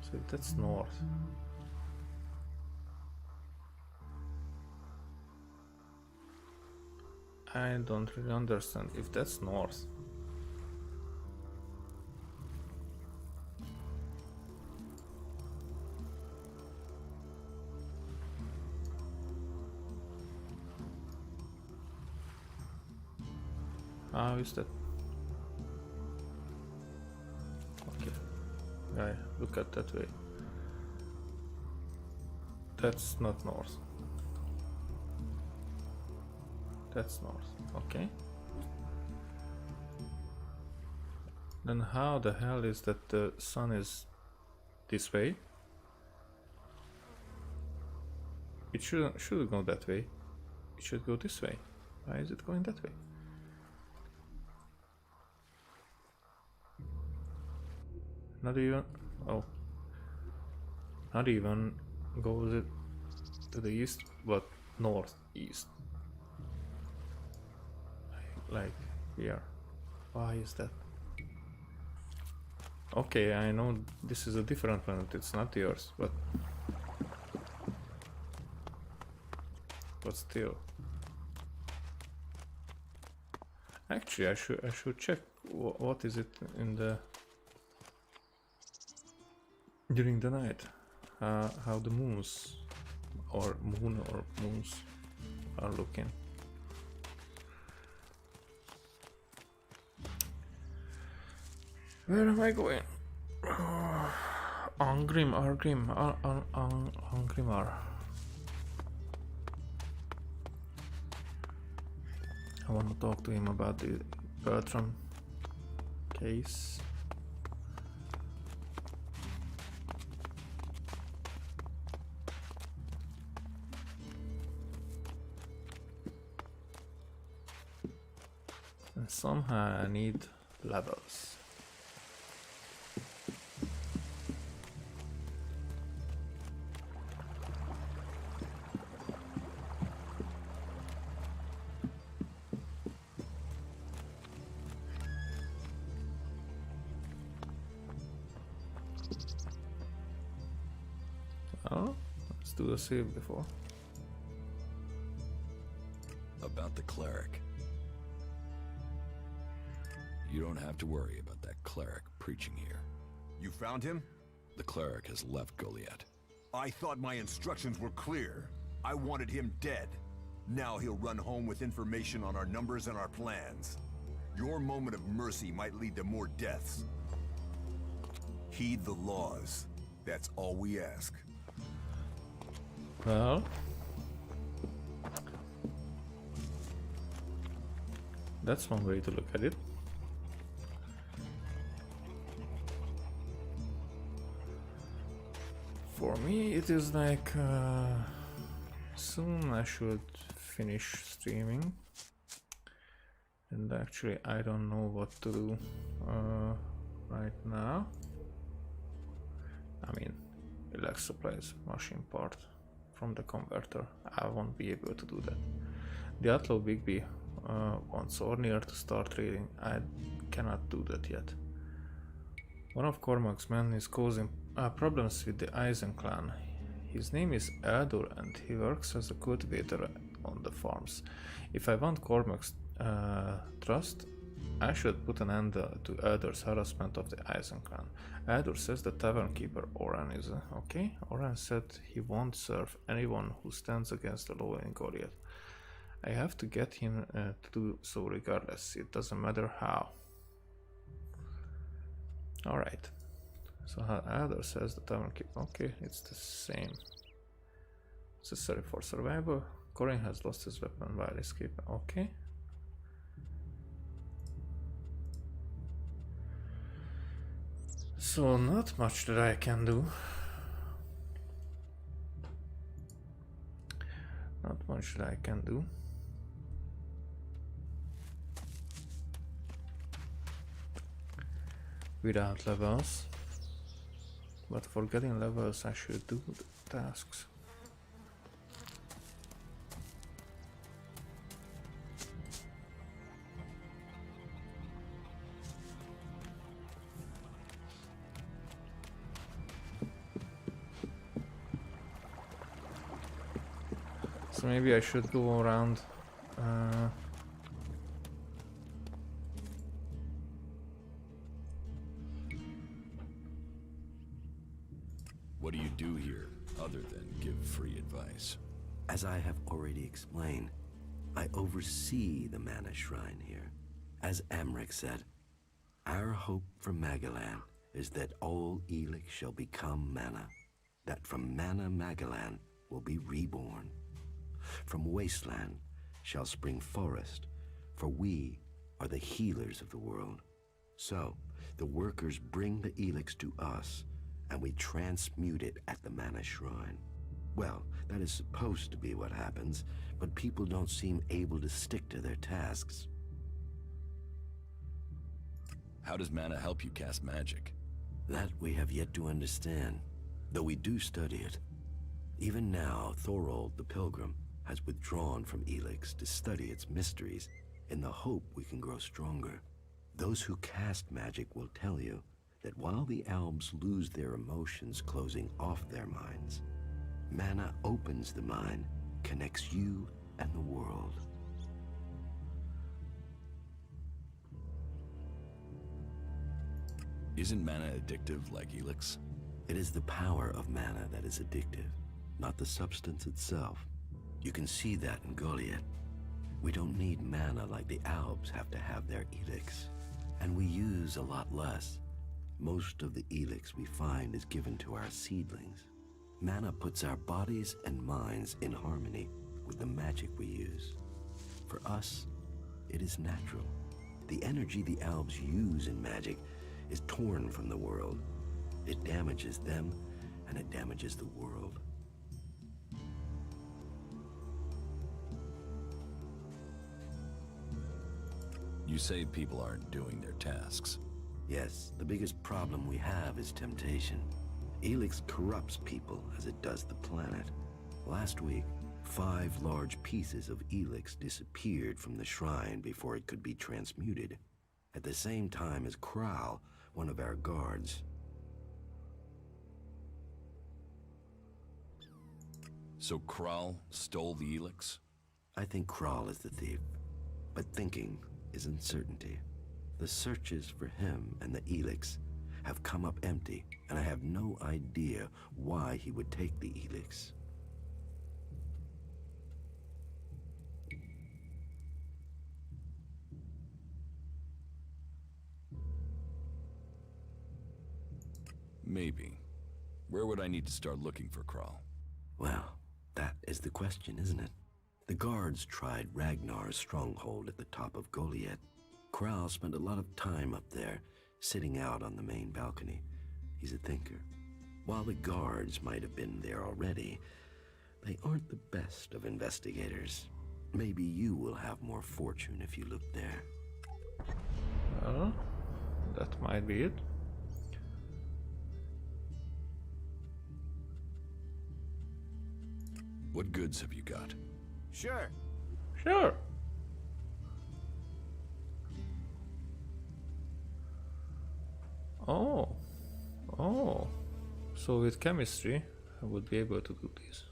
So that's north. I don't really understand if that's north. How is that? Okay. I look at that way. That's not north. That's north. Okay. Then how the hell is that the sun is this way? It should go that way. It should go this way. Why is it going that way? Not even. Oh. Not even goes it to the east, but northeast. Like here. Why is that? Okay, I know this is a different planet, it's not the Earth, but still. Actually, I should check what is it in the during the night. How the moons or moons are looking. Where am I going? Angrimar. I want to talk to him about the Bertram case. And somehow I need levels. Well, let's do a save before. About the cleric. You don't have to worry about that cleric preaching here. You found him? The cleric has left Goliath. I thought my instructions were clear. I wanted him dead. Now he'll run home with information on our numbers and our plans. Your moment of mercy might lead to more deaths. Heed the laws. That's all we ask. Well, that's one way to look at it. For me, it is like soon I should finish streaming, and actually I don't know what to do right now. I mean, ELEX supplies machine part from the converter. I won't be able to do that. The Outlaw Bigby wants Ornir to start trading. I cannot do that yet. One of Cormac's men is causing problems with the Eisen clan. His name is Eldur and he works as a cultivator on the farms. If I want Cormac's trust, I should put an end to Eldur's harassment of the Eisen clan. Eldur says the tavern keeper Oran is okay. Oran said he won't serve anyone who stands against the law in Goliath. I have to get him to do so regardless. It doesn't matter how. Alright. So Eldur says the tavern keeper. Okay, it's the same. Necessary for survival. Corin has lost his weapon while escaping. Okay. So not much that I can do. Not much that I can do. Without levels. But for getting levels I should do the tasks. So maybe I should go around What do you do here, other than give free advice? As I have already explained, I oversee the Mana Shrine here. As Amric said, our hope for Magalan is that all ELEX shall become Mana, that from Mana Magalan will be reborn. From Wasteland shall spring forest, for we are the healers of the world. So, the workers bring the ELEX to us, and we transmute it at the Mana Shrine. Well, that is supposed to be what happens, but people don't seem able to stick to their tasks. How does mana help you cast magic? That we have yet to understand, though we do study it. Even now, Thorold the Pilgrim has withdrawn from ELEX to study its mysteries in the hope we can grow stronger. Those who cast magic will tell you that while the elves lose their emotions closing off their minds, mana opens the mind, connects you and the world. Isn't mana addictive like ELEX? It is the power of mana that is addictive, not the substance itself. You can see that in Goliath. We don't need mana like the Albs have to have their ELEX, and we use a lot less. Most of the ELEX we find is given to our seedlings. Mana puts our bodies and minds in harmony with the magic we use. For us, it is natural. The energy the Albs use in magic is torn from the world. It damages them, and it damages the world. You say people aren't doing their tasks. Yes, the biggest problem we have is temptation. ELEX corrupts people as it does the planet. Last week, 5 large pieces of ELEX disappeared from the shrine before it could be transmuted, at the same time as Kral, one of our guards. So Kral stole the ELEX? I think Kral is the thief, but thinking is uncertainty. The searches for him and the ELEX have come up empty, and I have no idea why he would take the ELEX. Maybe. Where would I need to start looking for Kral? Well, that is the question, isn't it? The guards tried Ragnar's stronghold at the top of Goliath. Kral spent a lot of time up there, sitting out on the main balcony. He's a thinker. While the guards might have been there already, they aren't the best of investigators. Maybe you will have more fortune if you look there. Well, that might be it. What goods have you got? Sure. Sure. Oh. So with chemistry, I would be able to do this.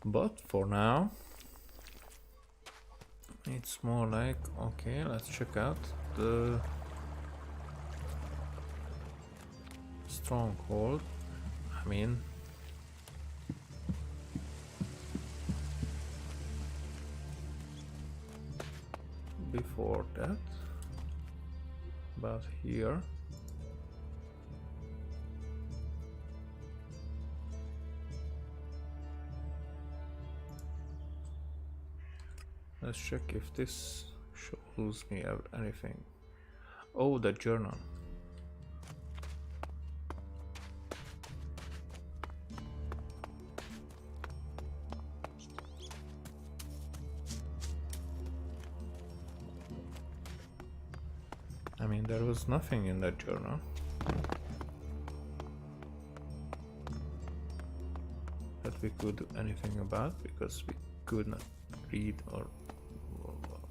But for now, it's more like, okay, let's check out the stronghold. I mean, before that, but here let's check if this shows me anything. Oh, the journal. I mean, there was nothing in that journal. That we could do anything about, because we could not read or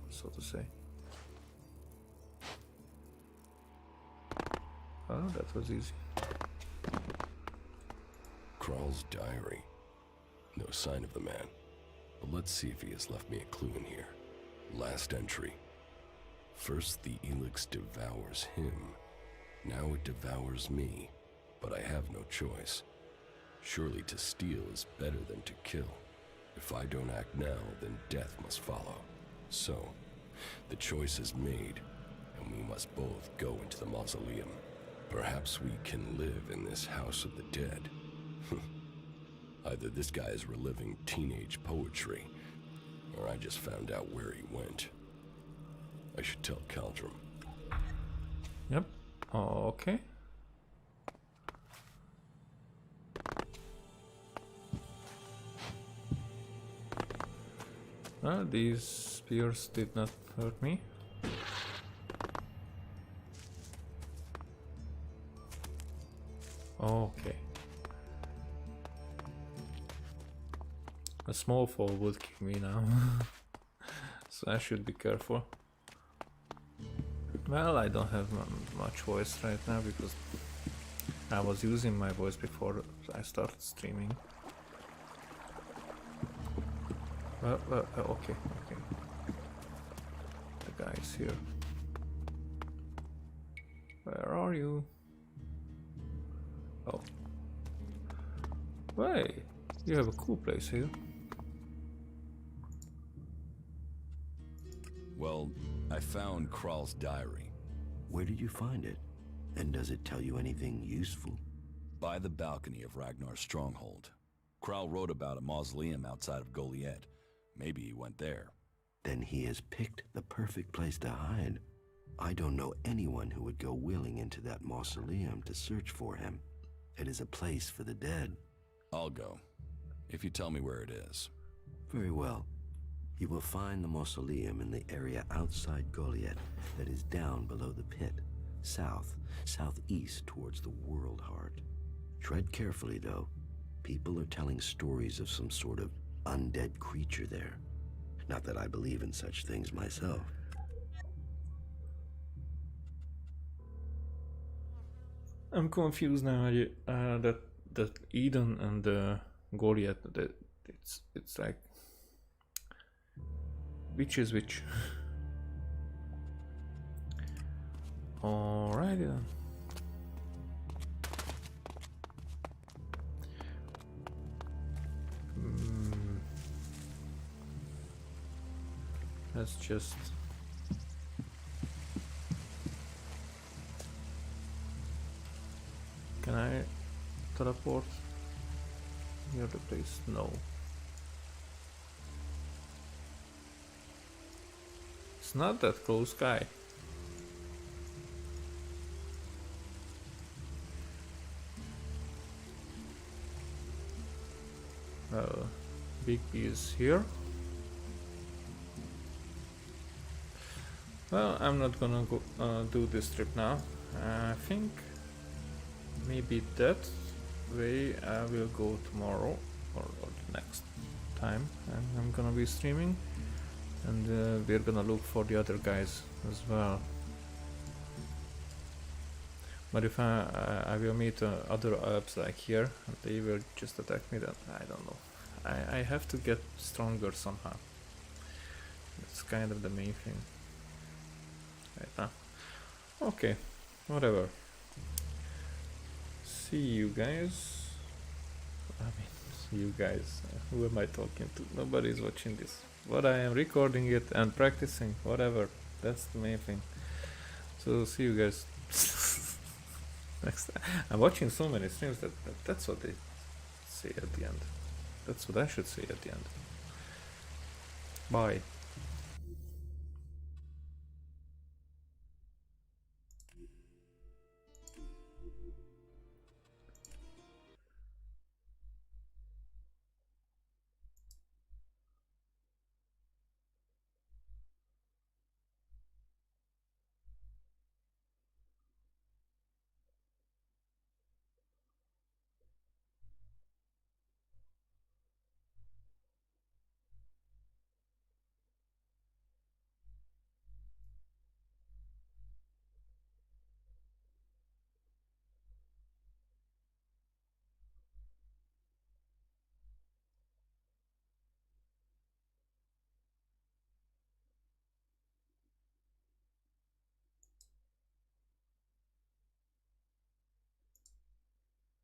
so to say. Oh, that was easy. Kral's diary. No sign of the man. But let's see if he has left me a clue in here. Last entry. First the ELEX devours him. Now it devours me. but I have no choice. Surely to steal is better than to kill. If I don't act now, then death must follow. So, the choice is made, and we must both go into the mausoleum. Perhaps we can live in this house of the dead. Either this guy is reliving teenage poetry, or I just found out where he went. I should tell Caldrum. Yep. Okay. Well, these spears did not hurt me. Okay. A small fall would kill me now. So I should be careful. Well, I don't have much voice right now because I was using my voice before I started streaming. Well, okay. The guy is here. Where are you? Oh. Hey, you have a cool place here. Well, I found Kral's diary. Where did you find it? And does it tell you anything useful? By the balcony of Ragnar's stronghold. Kral wrote about a mausoleum outside of Goliath. Maybe he went there. Then he has picked the perfect place to hide. I don't know anyone who would go willing into that mausoleum to search for him. It is a place for the dead. I'll go, if you tell me where it is. Very well. You will find the mausoleum in the area outside Goliath that is down below the pit, southeast towards the World Heart. Tread carefully, though. People are telling stories of some sort of undead creature there. Not that I believe in such things myself. I'm confused now. That Eden and Goliath, that it's like which is which. Alrighty then. Let's just can I teleport near the place? No. It's not that close, guy. Big B is here. Well, I'm not gonna go do this trip now. I think maybe that way I will go tomorrow or the next time, and I'm gonna be streaming, and we're gonna look for the other guys as well. But if I will meet other apps like here and they will just attack me, then I don't know. I have to get stronger somehow. That's kind of the main thing. Right now. Okay, whatever. See you guys. I mean, see you guys. Who am I talking to? Nobody's watching this. But I am recording it and practicing. Whatever. That's the main thing. So see you guys next time. I'm watching so many streams that's what they say at the end. That's what I should say at the end. Bye.